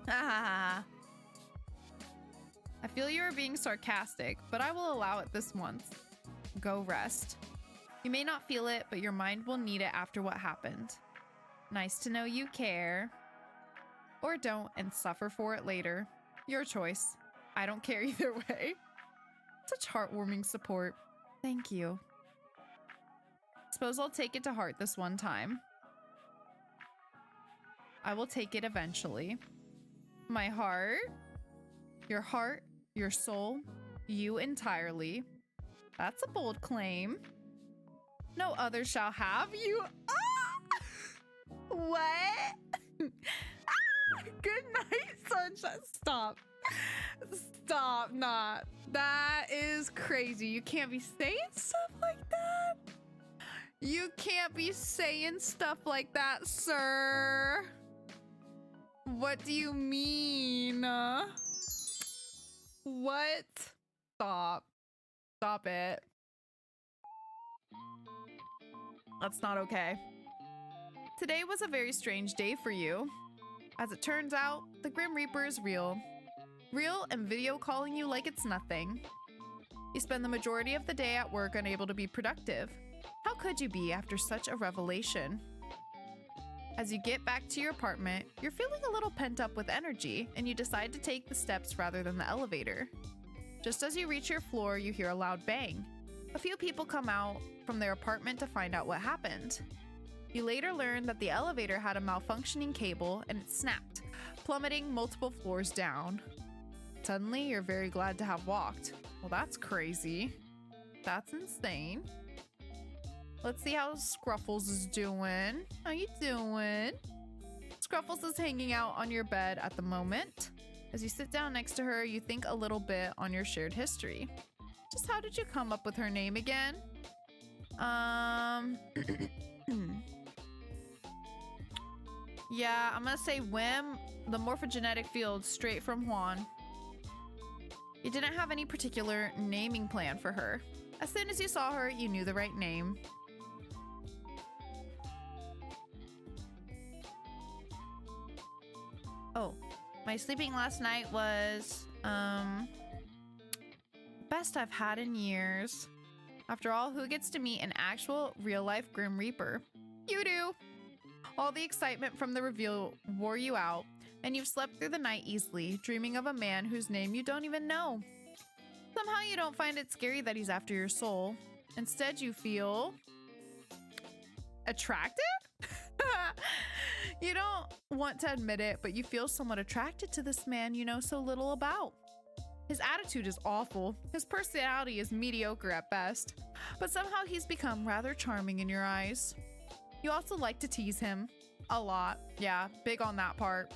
I feel you are being sarcastic, but I will allow it this once. Go rest. You may not feel it, but your mind will need it after what happened. Nice to know you care. Or don't and suffer for it later. Your choice. I don't care either way. Such heartwarming support. Thank you. Suppose I'll take it to heart this one time. I will take it eventually. My heart, your soul, you entirely. That's a bold claim. No other shall have you. Ah! What? Ah! Good night, sunshine. Stop. Stop, not. That is crazy. You can't be saying stuff like that. You can't be saying stuff like that, sir. What do you mean? What? Stop. Stop it. That's not okay. Today was a very strange day for you. As it turns out, the Grim Reaper is real. Real and video calling you like it's nothing. You spend the majority of the day at work unable to be productive. How could you be after such a revelation? As you get back to your apartment, you're feeling a little pent up with energy, and you decide to take the steps rather than the elevator. Just as you reach your floor, you hear a loud bang. A few people come out from their apartment to find out what happened. You later learn that the elevator had a malfunctioning cable and it snapped, plummeting multiple floors down. Suddenly, you're very glad to have walked. Well, that's crazy. That's insane. Let's see how Scruffles is doing. How you doing? Scruffles is hanging out on your bed at the moment. As you sit down next to her, you think a little bit on your shared history. Just how did you come up with her name again? Yeah, I'm gonna say Whim, the morphogenetic field straight from Juan. You didn't have any particular naming plan for her. As soon as you saw her, you knew the right name. Oh, my sleeping last night was, best I've had in years. After all, who gets to meet an actual real-life Grim Reaper? You do! All the excitement from the reveal wore you out, and you've slept through the night easily, dreaming of a man whose name you don't even know. Somehow you don't find it scary that he's after your soul. Instead, you feel... attracted? You don't want to admit it, but you feel somewhat attracted to this man you know so little about. His attitude is awful. His personality is mediocre at best, but somehow he's become rather charming in your eyes. You also like to tease him. A lot. Yeah, big on that part.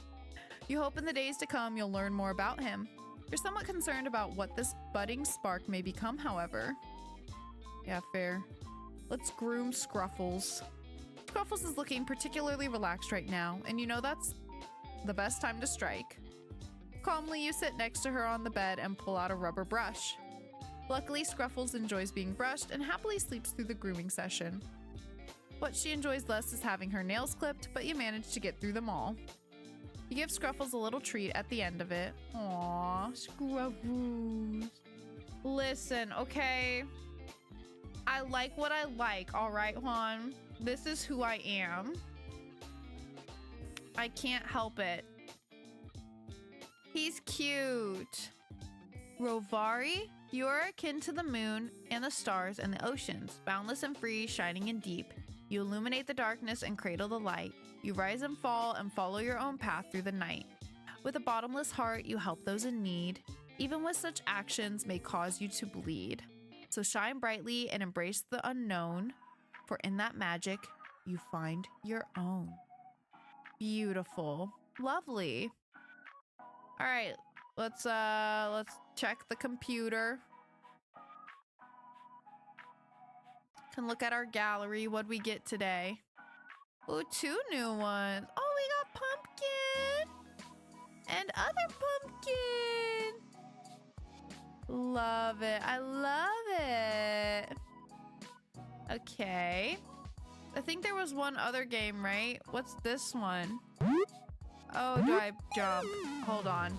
You hope in the days to come you'll learn more about him. You're somewhat concerned about what this budding spark may become, however. Yeah, fair. Let's groom Scruffles. Scruffles is looking particularly relaxed right now, and you know that's the best time to strike. Calmly, you sit next to her on the bed and pull out a rubber brush. Luckily, Scruffles enjoys being brushed and happily sleeps through the grooming session. What she enjoys less is having her nails clipped, but you manage to get through them all. You give Scruffles a little treat at the end of it. Aww, Scruffles. Listen, okay? I like what I like, alright, Juan? This is who I am. I can't help it. He's cute. Rovari, you are akin to the moon and the stars and the oceans, boundless and free, shining and deep. You illuminate the darkness and cradle the light. You rise and fall and follow your own path through the night. With a bottomless heart, you help those in need, even when such actions may cause you to bleed. So shine brightly and embrace the unknown, for in that magic, you find your own. Beautiful. Lovely. All right, let's check the computer. Can look at our gallery. What'd we get today? Ooh, 2 new ones. Oh, we got pumpkin and other pumpkin. Love it. I love it. Okay. I think there was one other game, right? What's this one? Oh, do I jump? Hold on.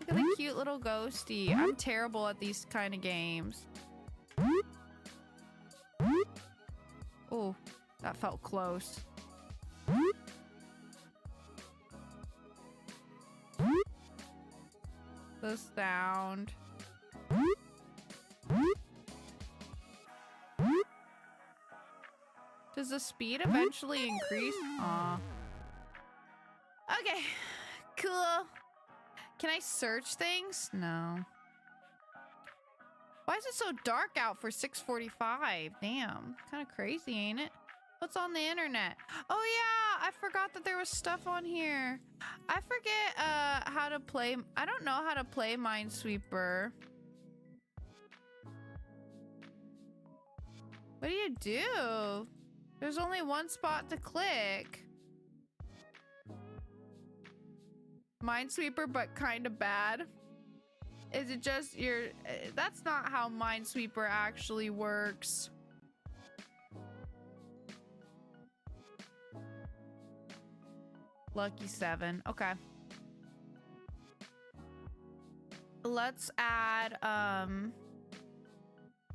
Look at the cute little ghosty. I'm terrible at these kind of games. Oh, that felt close. The sound. Does the speed eventually increase? Aw. Okay, cool. Can I search things? No. Why is it so dark out for 6:45? Damn, kind of crazy, ain't it? What's on the internet? Oh yeah, I forgot that there was stuff on here. I forget how to play. I don't know how to play Minesweeper. What do you do? There's only one spot to click. Minesweeper, but kind of bad. Is it just your... That's not how Minesweeper actually works. Lucky 7. Okay. Let's add,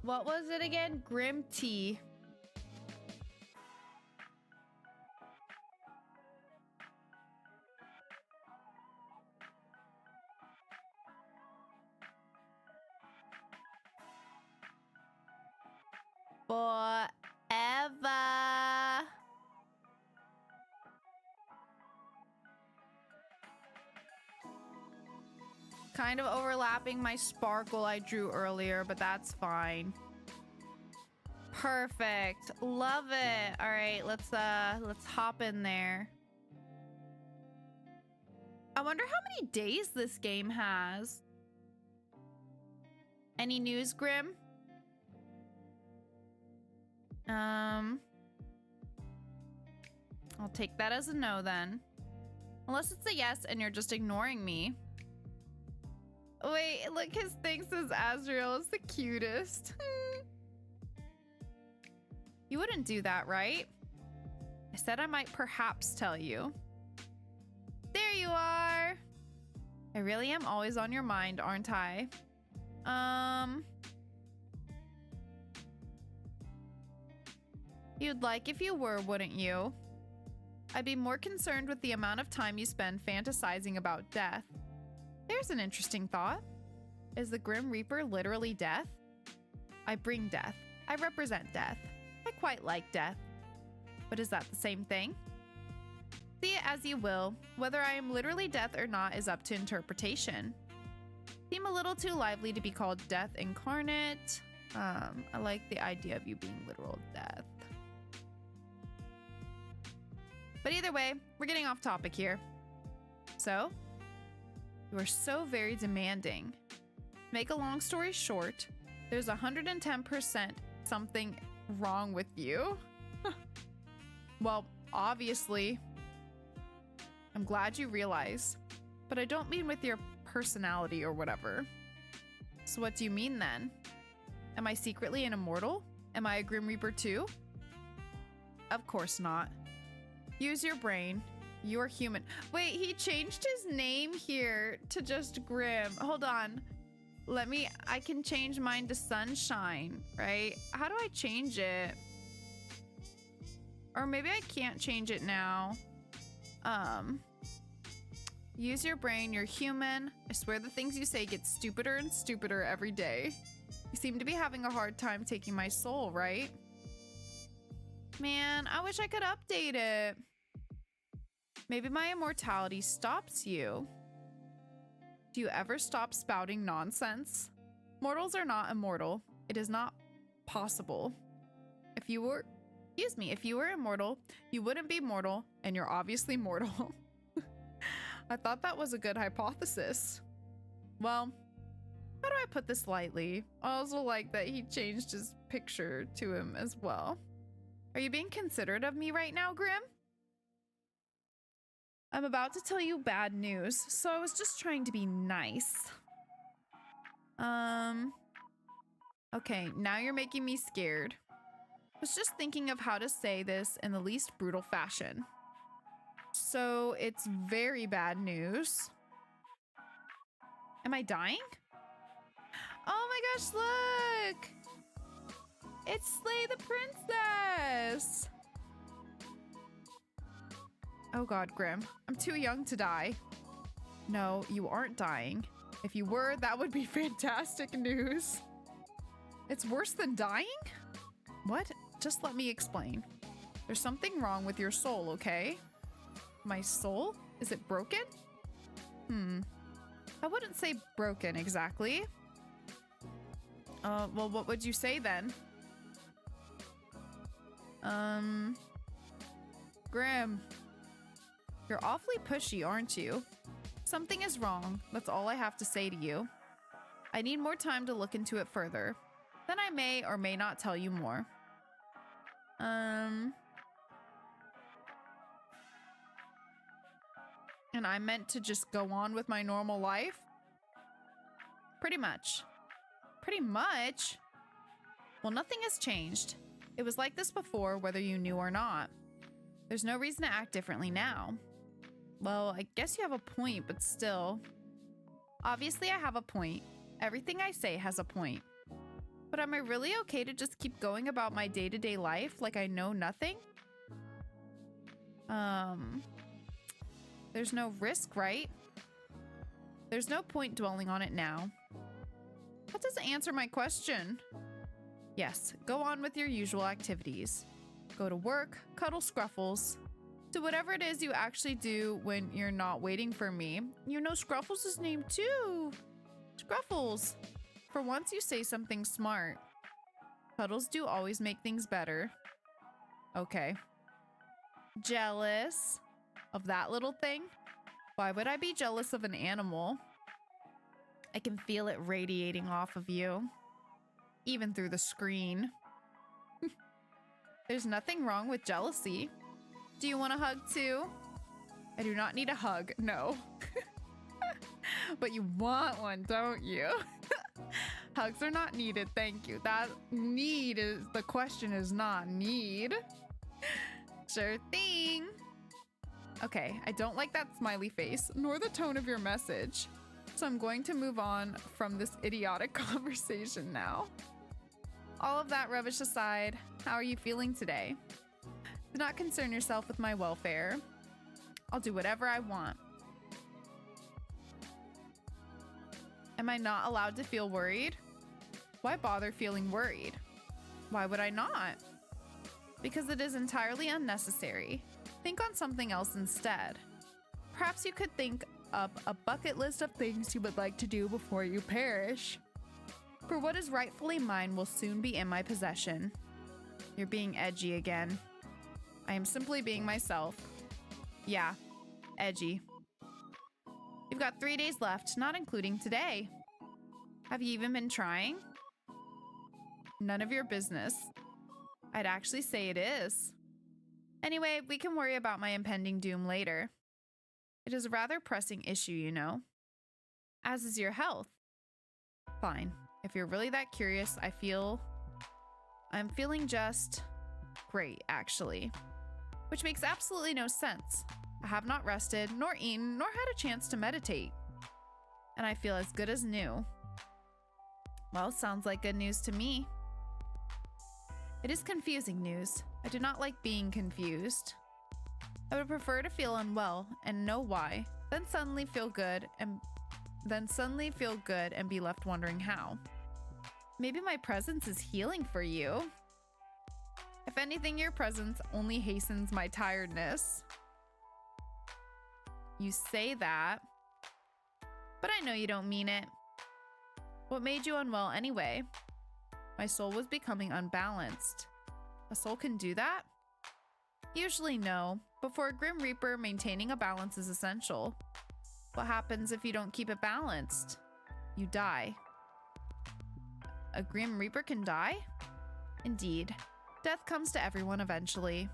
what was it again? Grim Tea. Forever. Kind of overlapping my sparkle I drew earlier, but that's fine. Perfect. Love it. All right, let's hop in there. I wonder how many days this game has. Any news, Grim? I'll take that as a no then. Unless it's a yes and you're just ignoring me. Wait, look, his thing says Azrael is the cutest. You wouldn't do that, right? I said I might perhaps tell you. There you are. I really am always on your mind, aren't I? You'd like if you were, wouldn't you? I'd be more concerned with the amount of time you spend fantasizing about death. There's an interesting thought. Is the Grim Reaper literally death? I bring death. I represent death. I quite like death. But is that the same thing? See it as you will. Whether I am literally death or not is up to interpretation. Seem a little too lively to be called death incarnate. I like the idea of you being literal death. But either way, we're getting off topic here. So, you are so very demanding. Make a long story short, there's 110% something wrong with you. Well, obviously, I'm glad you realize, but I don't mean with your personality or whatever. So what do you mean then? Am I secretly an immortal? Am I a Grim Reaper too? Of course not. Use your brain. You're human. Wait, he changed his name here to just Grim. Hold on. I can change mine to Sunshine, right? How do I change it? Or maybe I can't change it now. Use your brain, you're human. I swear the things you say get stupider and stupider every day. You seem to be having a hard time taking my soul, right? Man, I wish I could update it. Maybe my immortality stops you. Do you ever stop spouting nonsense? Mortals are not immortal. It is not possible. If you were immortal, you wouldn't be mortal, and you're obviously mortal. I thought that was a good hypothesis. Well, how do I put this lightly? I also like that he changed his picture to him as well. Are you being considerate of me right now, Grim? I'm about to tell you bad news, so I was just trying to be nice. Okay, now you're making me scared. I was just thinking of how to say this in the least brutal fashion. So it's very bad news. Am I dying? Oh my gosh, look! It's Slay the Princess! Oh god, Grim. I'm too young to die. No, you aren't dying. If you were, that would be fantastic news. It's worse than dying? What? Just let me explain. There's something wrong with your soul, okay? My soul? Is it broken? I wouldn't say broken exactly. Well, what would you say then? Grim. You're awfully pushy, aren't you? Something is wrong. That's all I have to say to you. I need more time to look into it further. Then I may or may not tell you more. And I meant to just go on with my normal life? Pretty much. Pretty much? Well, nothing has changed. It was like this before, whether you knew or not. There's no reason to act differently now. Well, I guess you have a point, but still. Obviously, I have a point. Everything I say has a point. But am I really okay to just keep going about my day-to-day life like I know nothing? There's no risk, right? There's no point dwelling on it now. That doesn't answer my question. Yes, go on with your usual activities. Go to work, cuddle Scruffles. Do whatever it is you actually do when you're not waiting for me. You know Scruffles is named too. Scruffles. For once you say something smart. Cuddles do always make things better. Okay. Jealous of that little thing? Why would I be jealous of an animal? I can feel it radiating off of you, even through the screen. There's nothing wrong with jealousy. Do you want a hug too? I do not need a hug, no. But you want one, don't you? Hugs are not needed, thank you. That need is, the question is not need. Sure thing. Okay, I don't like that smiley face, nor the tone of your message. So I'm going to move on from this idiotic conversation now. All of that rubbish aside, how are you feeling today? Do not concern yourself with my welfare. I'll do whatever I want. Am I not allowed to feel worried? Why bother feeling worried? Why would I not? Because it is entirely unnecessary. Think on something else instead. Perhaps you could think up a bucket list of things you would like to do before you perish. For what is rightfully mine will soon be in my possession. You're being edgy again. I am simply being myself. Yeah, edgy. You've got 3 days left, not including today. Have you even been trying? None of your business. I'd actually say it is. Anyway, we can worry about my impending doom later. It is a rather pressing issue, you know. As is your health. Fine. If you're really that curious, I'm feeling just great, actually. Which makes absolutely no sense. I have not rested, nor eaten, nor had a chance to meditate. And I feel as good as new. Well, sounds like good news to me. It is confusing news. I do not like being confused. I would prefer to feel unwell and know why, then suddenly feel good and be left wondering how. Maybe my presence is healing for you. If anything, your presence only hastens my tiredness. You say that, but I know you don't mean it. What made you unwell anyway? My soul was becoming unbalanced. A soul can do that? Usually no, but for a Grim Reaper, maintaining a balance is essential. What happens if you don't keep it balanced? You die. A Grim Reaper can die? Indeed. Death comes to everyone eventually.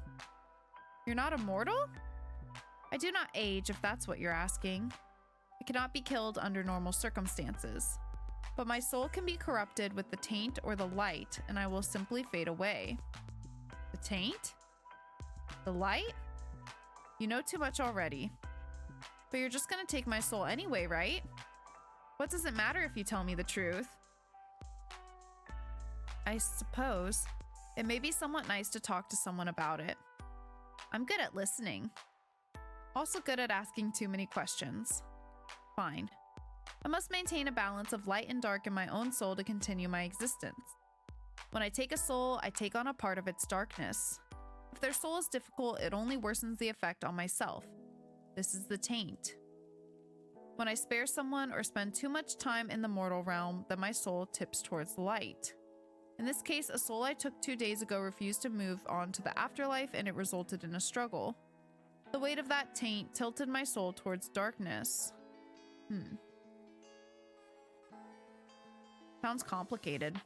You're not immortal? I do not age, if that's what you're asking. I cannot be killed under normal circumstances. But my soul can be corrupted with the taint or the light, and I will simply fade away. The taint? The light? You know too much already. But you're just gonna take my soul anyway, right? What does it matter if you tell me the truth? I suppose it may be somewhat nice to talk to someone about it. I'm good at listening. Also good at asking too many questions. Fine. I must maintain a balance of light and dark in my own soul to continue my existence. When I take a soul, I take on a part of its darkness. If their soul is difficult, it only worsens the effect on myself. This is the taint. When I spare someone or spend too much time in the mortal realm, then my soul tips towards the light. In this case, a soul I took 2 days ago refused to move on to the afterlife, and it resulted in a struggle. The weight of that taint tilted my soul towards darkness. Sounds complicated.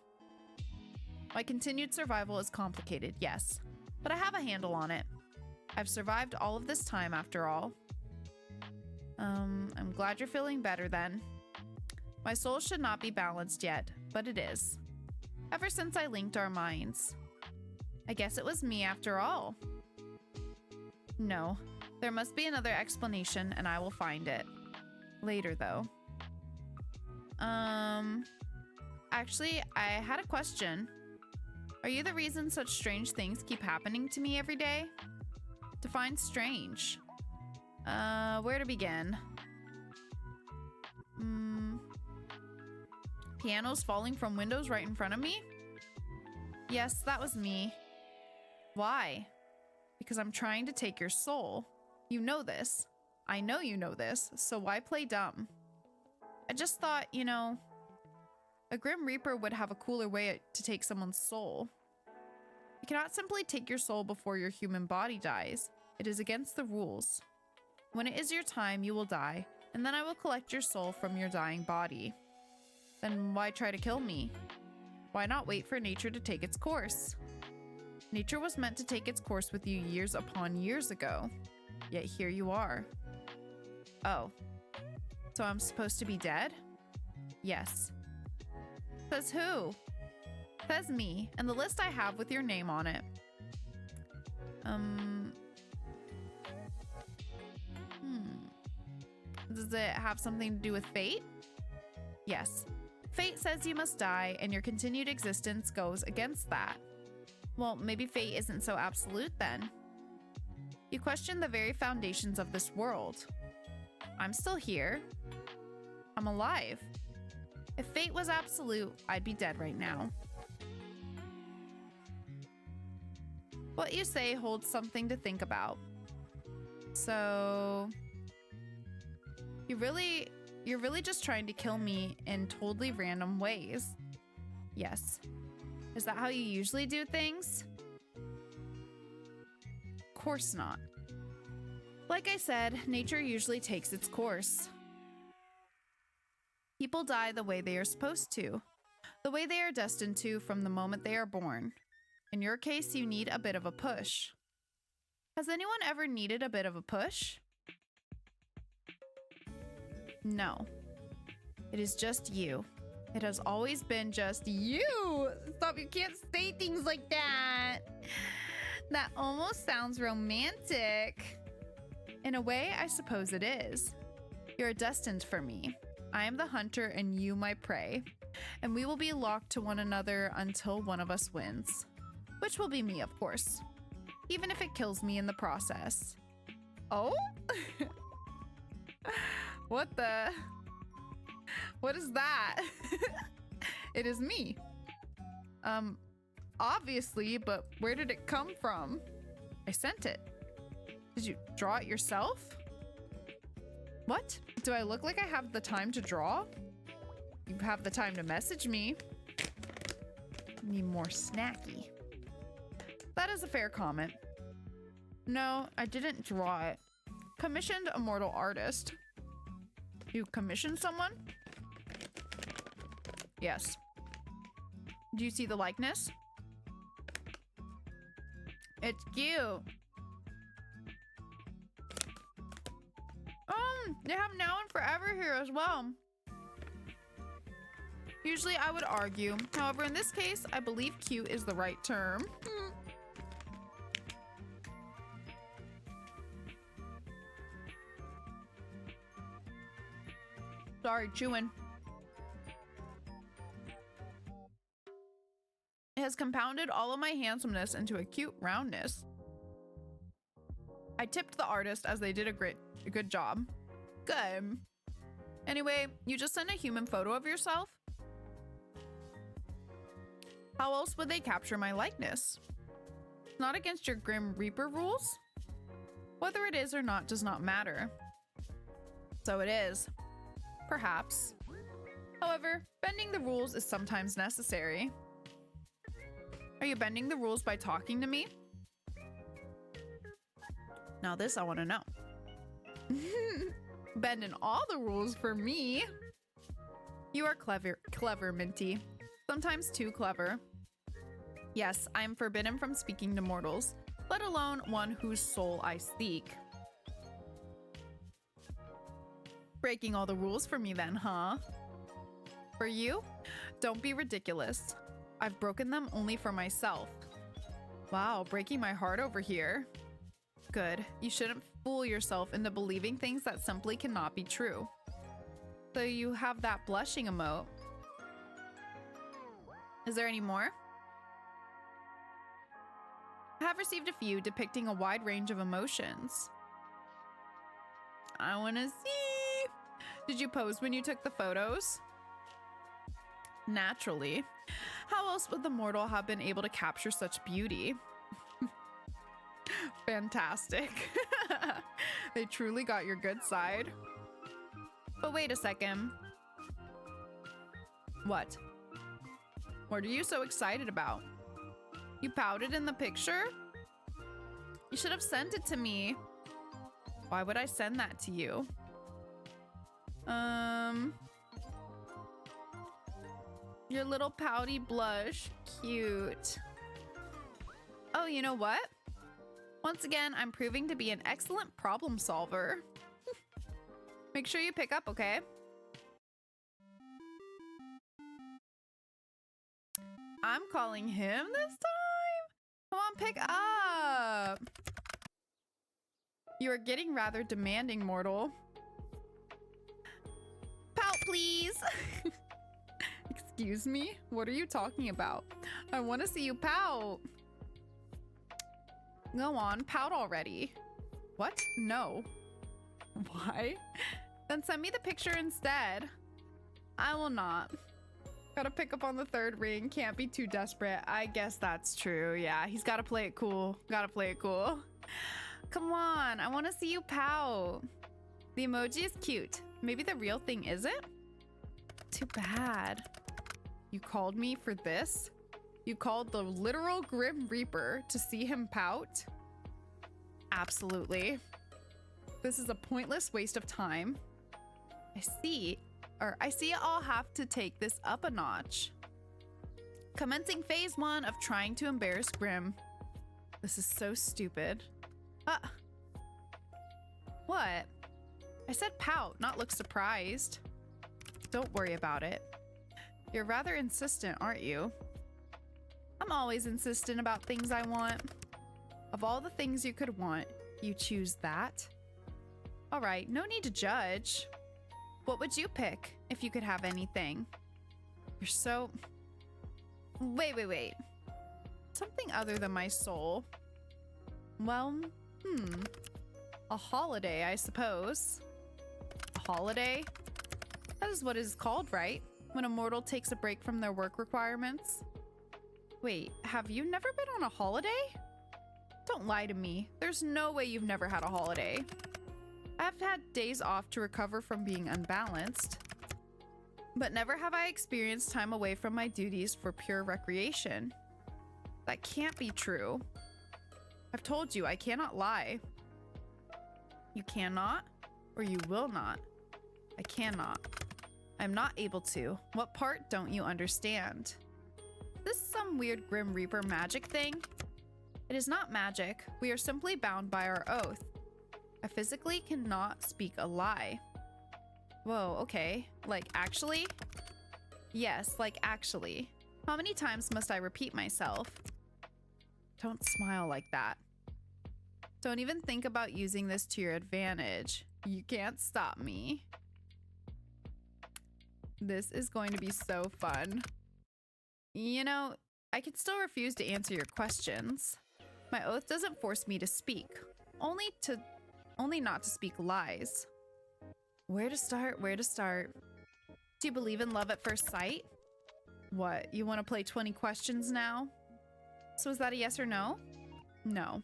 My continued survival is complicated, yes, but I have a handle on it. I've survived all of this time after all. I'm glad you're feeling better then. My soul should not be balanced yet, but it is. Ever since I linked our minds. I guess it was me after all. No, there must be another explanation and I will find it. Later though. Actually, I had a question. Are you the reason such strange things keep happening to me every day? Define strange. Where to begin? Pianos falling from windows right in front of me? Yes, that was me. Why? Because I'm trying to take your soul. You know this. I know you know this, so why play dumb? I just thought, you know, a Grim Reaper would have a cooler way to take someone's soul. You cannot simply take your soul before your human body dies. It is against the rules. When it is your time, you will die, and then I will collect your soul from your dying body. Then why try to kill me? Why not wait for nature to take its course? Nature was meant to take its course with you years upon years ago. Yet here you are. Oh. So I'm supposed to be dead? Yes. Says who? Says me, and the list I have with your name on it. Does it have something to do with fate? Yes. Fate says you must die, and your continued existence goes against that. Well, maybe fate isn't so absolute then. You question the very foundations of this world. I'm still here. I'm alive. If fate was absolute, I'd be dead right now. What you say holds something to think about. So, you're really just trying to kill me in totally random ways. Yes. Is that how you usually do things? Of course not. Like I said, nature usually takes its course. People die the way they are supposed to, the way they are destined to from the moment they are born. In your case, you need a bit of a push. Has anyone ever needed a bit of a push? No. It is just you. It has always been just you. Stop, you can't say things like that. That almost sounds romantic. In a way, I suppose it is. You're destined for me. I am the hunter and you my prey. And we will be locked to one another until one of us wins. Which will be me, of course. Even if it kills me in the process. Oh? What is that? It is me. Obviously, but where did it come from? I sent it. Did you draw it yourself? What? Do I look like I have the time to draw? You have the time to message me. Need more snacky. That is a fair comment. No, I didn't draw it. Commissioned a mortal artist. You commissioned someone? Yes. Do you see the likeness? It's cute. They have now and forever here as well. Usually I would argue. However, in this case, I believe cute is the right term. Sorry, chewing. It has compounded all of my handsomeness into a cute roundness. I tipped the artist as they did a good job. Good. Anyway, you just sent a human photo of yourself? How else would they capture my likeness? Not against your Grim Reaper rules? Whether it is or not does not matter. So it is. Perhaps. However, bending the rules is sometimes necessary. Are you bending the rules by talking to me? Now this I want to know. Bending all the rules for me. You are clever, Minty. Sometimes too clever. Yes, I am forbidden from speaking to mortals, let alone one whose soul I seek. Breaking all the rules for me then, huh? For you? Don't be ridiculous. I've broken them only for myself. Wow, breaking my heart over here. Good. You shouldn't fool yourself into believing things that simply cannot be true. So you have that blushing emote. Is there any more? I have received a few depicting a wide range of emotions. I want to see. Did you pose when you took the photos? Naturally. How else would the mortal have been able to capture such beauty? Fantastic. They truly got your good side. But wait a second. What? What are you so excited about? You pouted in the picture? You should have sent it to me. Why would I send that to you? Your little pouty blush. Cute. Oh, you know what? Once again, I'm proving to be an excellent problem solver. Make sure you pick up, okay? I'm calling him this time? Come on, pick up! You are getting rather demanding, mortal. Pout, please! Excuse me? What are you talking about? I want to see you pout. Go on, pout already. What? No. Why? Then send me the picture instead. I will not. Gotta pick up on the third ring. Can't be too desperate. I guess that's true. Yeah, he's gotta play it cool. Gotta play it cool. Come on, I want to see you pout. The emoji is cute. Maybe the real thing isn't? Too bad. You called me for this? You called the literal Grim Reaper to see him pout? Absolutely. This is a pointless waste of time. I see I'll have to take this up a notch. Commencing phase 1 of trying to embarrass Grim. This is so stupid. What? I said pout, not look surprised. Don't worry about it. You're rather insistent, aren't you? I'm always insistent about things I want. Of all the things you could want, you choose that? All right, no need to judge. What would you pick if you could have anything? You're so... Wait. Something other than my soul. Well, a holiday, I suppose. A holiday? That is what it is called, right? When a mortal takes a break from their work requirements. Wait, have you never been on a holiday? Don't lie to me. There's no way you've never had a holiday. I've had days off to recover from being unbalanced, but never have I experienced time away from my duties for pure recreation. That can't be true. I've told you I cannot lie. You cannot, or you will not. I cannot. I'm not able to. What part don't you understand? This is some weird Grim Reaper magic thing? It is not magic. We are simply bound by our oath. I physically cannot speak a lie. Whoa, okay. Like, actually? Yes, like, actually. How many times must I repeat myself? Don't smile like that. Don't even think about using this to your advantage. You can't stop me. This is going to be so fun. You know, I can still refuse to answer your questions. My oath doesn't force me to speak. Only not to speak lies. Where to start? Do you believe in love at first sight? What, you want to play 20 questions now? So is that a yes or no? No.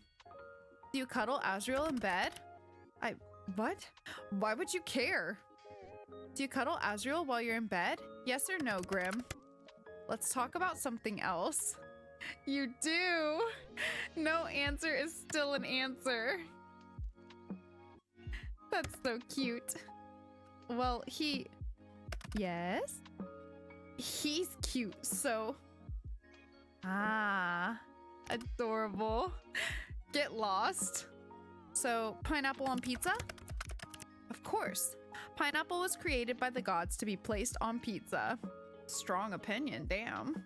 Do you cuddle Azriel in bed? What? Why would you care? Do you cuddle Azriel while you're in bed? Yes or no, Grim? Let's talk about something else. You do. No answer is still an answer. That's so cute. Well, yes? He's cute, so... adorable. Get lost. So, pineapple on pizza? Of course. Pineapple was created by the gods to be placed on pizza. Strong opinion, damn.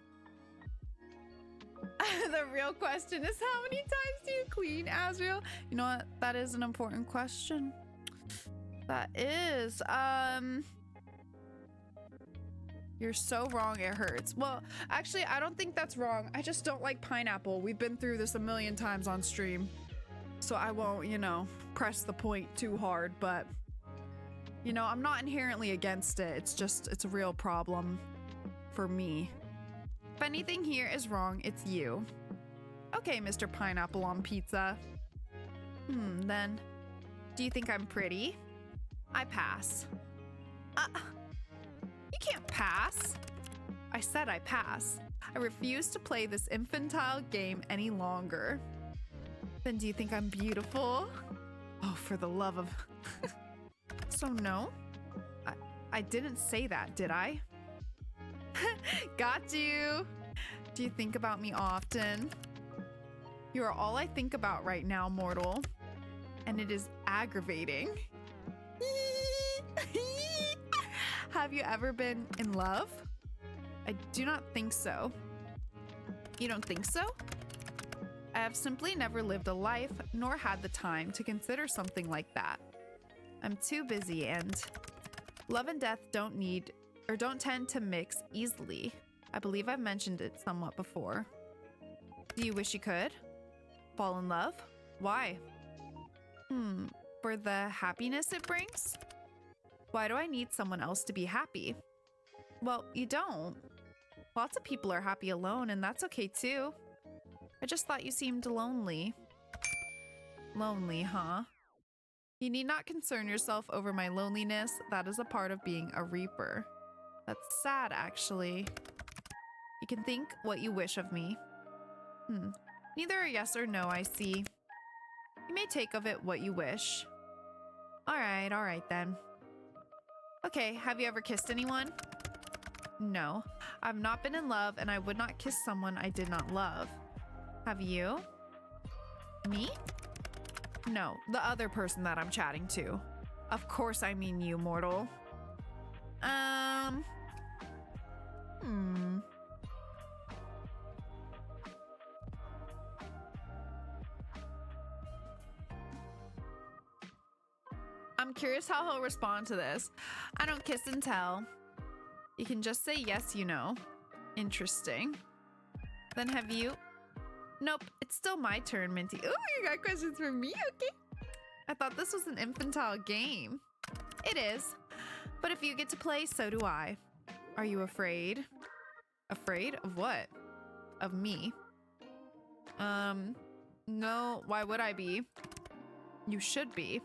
The real question is, how many times do you clean, Azriel? You know what? That is an important question. That is, You're so wrong, it hurts. Well, actually, I don't think that's wrong. I just don't like pineapple. We've been through this a million times on stream. So I won't, press the point too hard, but... I'm not inherently against it. It's a real problem for me. If anything here is wrong, it's you. Okay, Mr. Pineapple on Pizza. Then, do you think I'm pretty? I pass. You can't pass. I said I pass. I refuse to play this infantile game any longer. Then do you think I'm beautiful? Oh, for the love of... So no? I didn't say that, did I? Got you. Do you think about me often? You are all I think about right now, mortal. And it is aggravating. Have you ever been in love? I do not think so. You don't think so? I have simply never lived a life nor had the time to consider something like that. I'm too busy, and love and death don't tend to mix easily. I believe I've mentioned it somewhat before. Do you wish you could? Fall in love? Why? For the happiness it brings? Why do I need someone else to be happy? Well, you don't. Lots of people are happy alone, and that's okay too. I just thought you seemed lonely. Lonely, huh? You need not concern yourself over my loneliness. That is a part of being a Reaper. That's sad, actually. You can think what you wish of me. Neither a yes or no, I see. You may take of it what you wish. All right then. Okay, have you ever kissed anyone? No, I've not been in love, and I would not kiss someone I did not love. Have you? Me? No, the other person that I'm chatting to. Of course I mean you, mortal. I'm curious how he'll respond to this. I don't kiss and tell. You can just say yes, you know. Interesting. Then have you? Nope, it's still my turn, Minty. Ooh, you got questions for me? Okay. I thought this was an infantile game. It is. But if you get to play, so do I. Are you afraid? Afraid of what? Of me? No, why would I be? You should be.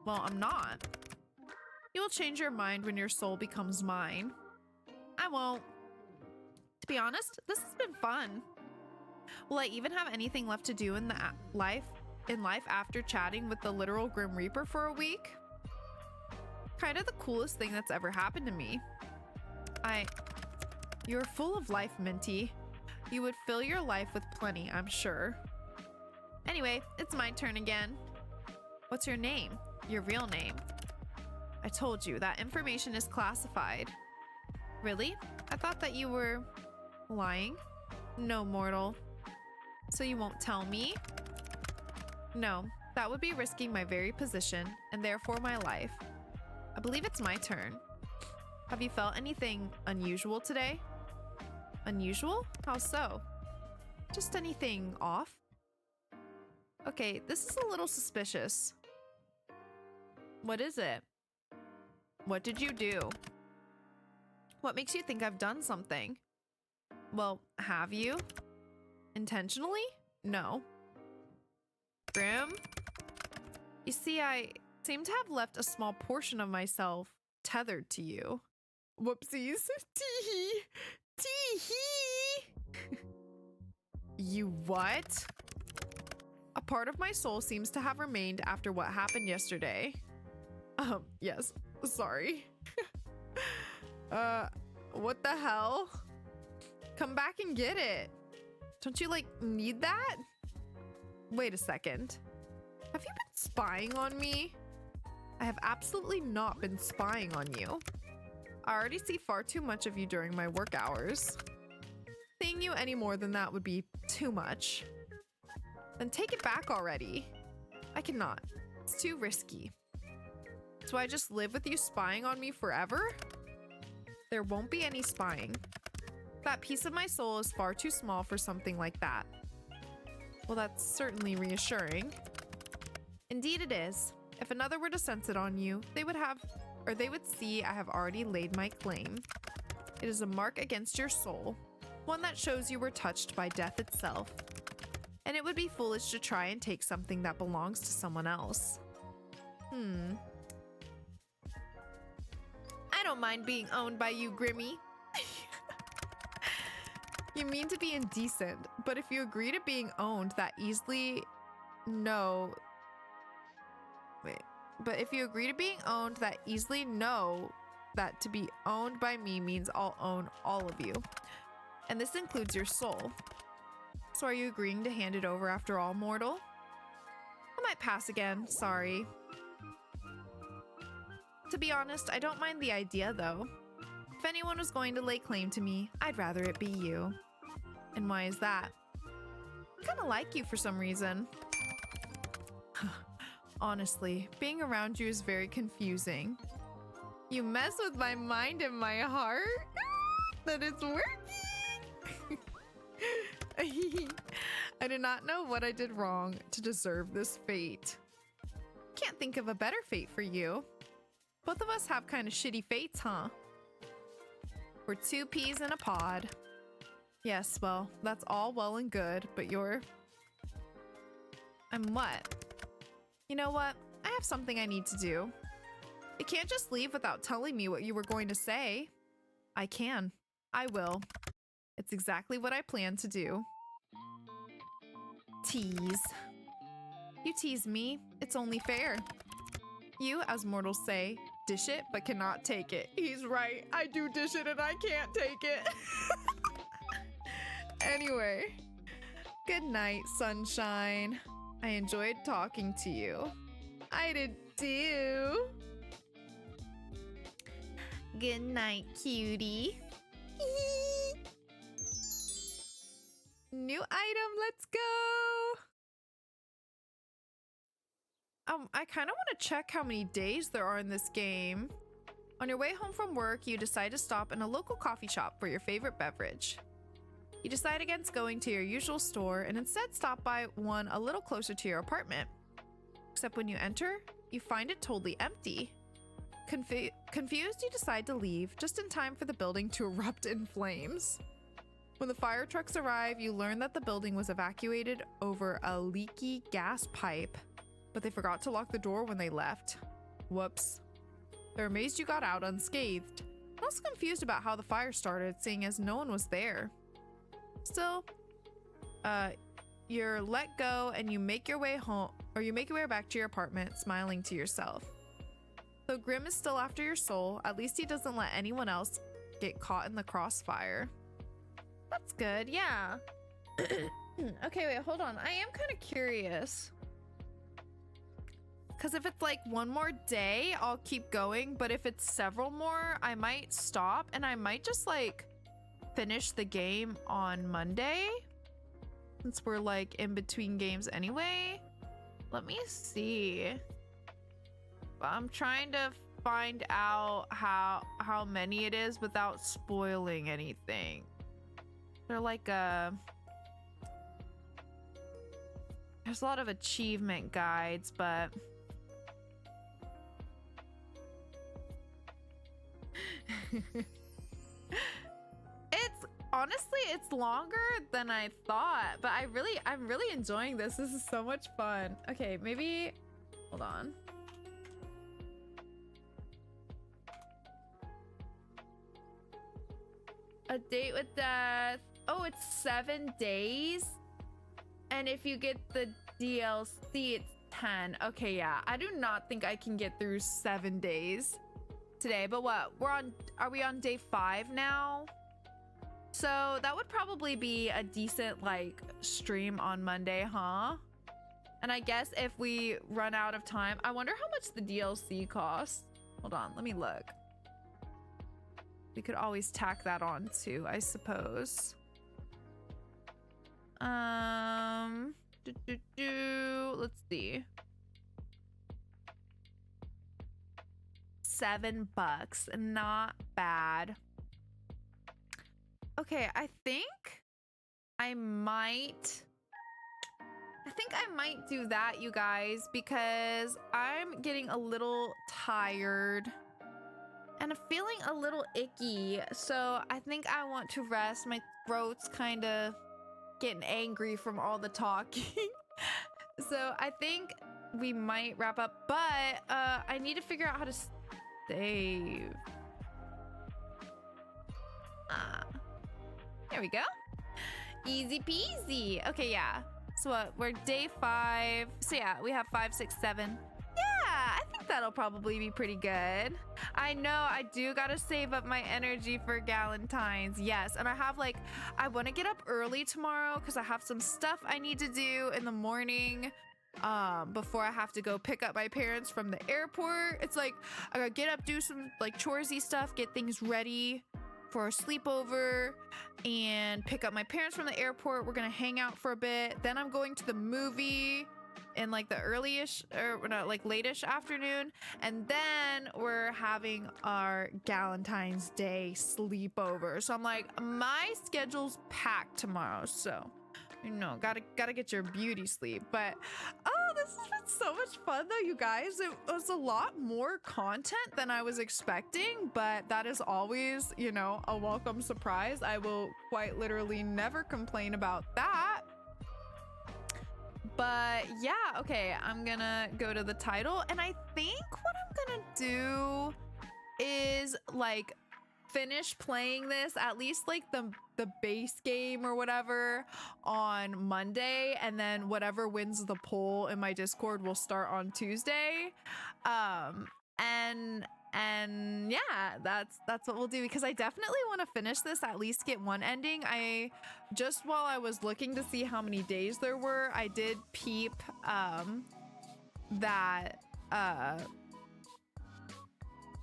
Well, I'm not. You will change your mind when your soul becomes mine. I won't. To be honest, this has been fun. Will I even have anything left to do in life after chatting with the literal Grim Reaper for a week? Kind of the coolest thing that's ever happened to me. You're full of life, Minty. You would fill your life with plenty, I'm sure. Anyway, it's my turn again. What's your name? Your real name? I told you, that information is classified. Really? I thought that you were lying. No, mortal. So you won't tell me? No, that would be risking my very position and therefore my life. I believe it's my turn. Have you felt anything unusual today? Unusual? How so? Just anything off? Okay, this is a little suspicious. What is it? What did you do? What makes you think I've done something? Well, have you? Intentionally? No. Grim? You see, I seem to have left a small portion of myself tethered to you. Whoopsies. Tee-hee. Tee-hee. You what? A part of my soul seems to have remained after what happened yesterday. Yes. Sorry. What the hell? Come back and get it. Don't you, need that? Wait a second. Have you been spying on me? I have absolutely not been spying on you. I already see far too much of you during my work hours. Seeing you any more than that would be too much. Then take it back already. I cannot. It's too risky. So I just live with you spying on me forever? There won't be any spying. That piece of my soul is far too small for something like that. Well, that's certainly reassuring. Indeed it is. If another were to sense it on you, they would see I have already laid my claim. It is a mark against your soul, one that shows you were touched by death itself. And it would be foolish to try and take something that belongs to someone else. I don't mind being owned by you, Grimmy. You mean to be indecent, but if you agree to being owned that easily, no. Wait. But if you agree to being owned, that easily know that to be owned by me means I'll own all of you. And this includes your soul. So are you agreeing to hand it over after all, mortal? I might pass again, sorry. To be honest, I don't mind the idea though. If anyone was going to lay claim to me, I'd rather it be you. And why is that? I kind of like you for some reason. Honestly, being around you is very confusing. You mess with my mind and my heart? That it's working! I do not know what I did wrong to deserve this fate. Can't think of a better fate for you. Both of us have kind of shitty fates, huh? We're two peas in a pod. Yes, well, that's all well and good, but I'm what? You know what? I have something I need to do. You can't just leave without telling me what you were going to say. I can. I will. It's exactly what I plan to do. Tease. You tease me. It's only fair. You, as mortals say, dish it but cannot take it. He's right. I do dish it and I can't take it. Anyway, good night, sunshine. I enjoyed talking to you. I did too. Good night, cutie. New item, let's go. I kind of want to check how many days there are in this game. On your way home from work, you decide to stop in a local coffee shop for your favorite beverage. You decide against going to your usual store and instead stop by one a little closer to your apartment. Except when you enter, you find it totally empty. Confused, you decide to leave just in time for the building to erupt in flames. When the fire trucks arrive, you learn that the building was evacuated over a leaky gas pipe, but they forgot to lock the door when they left. Whoops. They're amazed you got out unscathed. I'm also confused about how the fire started, seeing as no one was there. Still, you're let go and you make your way home, or you make your way back to your apartment, smiling to yourself. Though Grim is still after your soul, at least he doesn't let anyone else get caught in the crossfire. That's good, yeah. Okay, wait, hold on. I am kind of curious. Because if it's like one more day, I'll keep going. But if it's several more, I might stop and I might just like finish the game on Monday. Since we're like in between games anyway. Let me see. I'm trying to find out how many it is without spoiling anything. They're like there's a lot of achievement guides, but it's longer than I thought, but I'm really enjoying this. This is so much fun. Okay, maybe hold on. A date with death. Oh, it's 7 days. And if you get the DLC, it's 10. Okay, yeah. I do not think I can get through 7 days today. But what? Are we on day 5 now? So that would probably be a decent like stream on Monday, huh? And I guess if we run out of time, I wonder how much the DLC costs. Hold on, let me look. We could always tack that on too, I suppose. Let's see. $7, not bad. Okay, I think I might do that, you guys, because I'm getting a little tired and I'm feeling a little icky. So I think I want to rest. My throat's kind of getting angry from all the talking. So I think we might wrap up, but I need to figure out how to save. There we go. Easy peasy. Okay, yeah. So what? We're day 5. So yeah, we have 5, 6, 7. Yeah, that'll probably be pretty good. I know I do gotta save up my energy for Galentine's. Yes, and I have like, I want to get up early tomorrow because I have some stuff I need to do in the morning before I have to go pick up my parents from the airport. It's like I gotta get up, do some like choresy stuff, get things ready for a sleepover, and pick up my parents from the airport. We're gonna hang out for a bit. Then I'm going to the movie in like the early-ish or no, like late-ish afternoon, and then we're having our Galentine's Day sleepover. So I'm like, my schedule's packed tomorrow, so you know, gotta get your beauty sleep. But oh, this has been so much fun though, you guys. It was a lot more content than I was expecting, but that is always, you know, a welcome surprise. I will quite literally never complain about that. But yeah, okay, I'm gonna go to the title, and I think what I'm gonna do is like finish playing this, at least like the base game or whatever, on Monday, and then whatever wins the poll in my Discord will start on Tuesday. And yeah, that's what we'll do, because I definitely want to finish this, at least get one ending. I just, while I was looking to see how many days there were, I did peep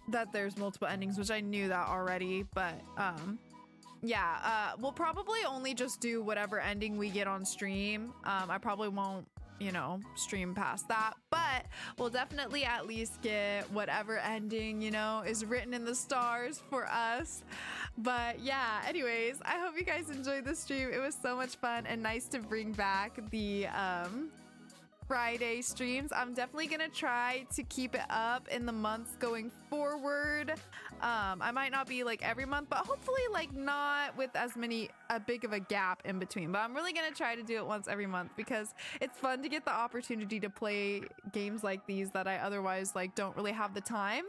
that there's multiple endings, which I knew that already, but yeah, we'll probably only just do whatever ending we get on stream. I probably won't, you know, stream past that, but we'll definitely at least get whatever ending, you know, is written in the stars for us. But yeah, anyways, I hope you guys enjoyed the stream. It was so much fun and nice to bring back the Friday streams. I'm definitely gonna try to keep it up in the months going forward. I might not be like every month, but hopefully like not with as big of a gap in between. But I'm really gonna try to do it once every month, because it's fun to get the opportunity to play games like these that I otherwise like don't really have the time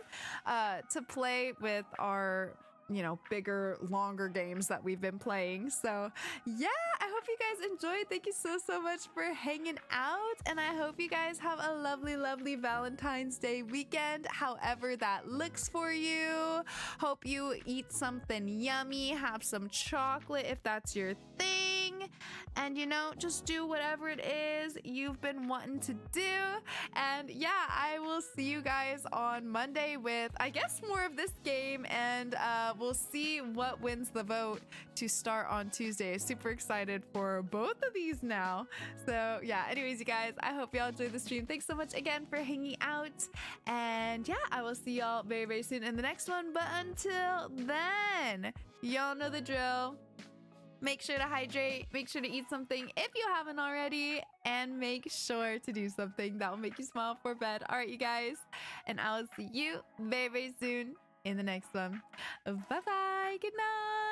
to play with our, you know, bigger, longer games that we've been playing. So yeah, I hope you guys enjoyed. Thank you so much for hanging out, and I hope you guys have a lovely Valentine's Day weekend, however that looks for you. Hope you eat something yummy, have some chocolate if that's your thing, and you know, just do whatever it is you've been wanting to do. And yeah, I will see you guys on Monday with, I guess, more of this game, and we'll see what wins the vote to start on Tuesday. Super excited for both of these now. So yeah, anyways, you guys, I hope y'all enjoyed the stream. Thanks so much again for hanging out, and yeah, I will see y'all very soon in the next one. But until then, y'all know the drill. Make sure to hydrate, make sure to eat something if you haven't already, and make sure to do something that will make you smile before bed. All right, you guys, and I will see you very soon in the next one. Bye bye. Good night.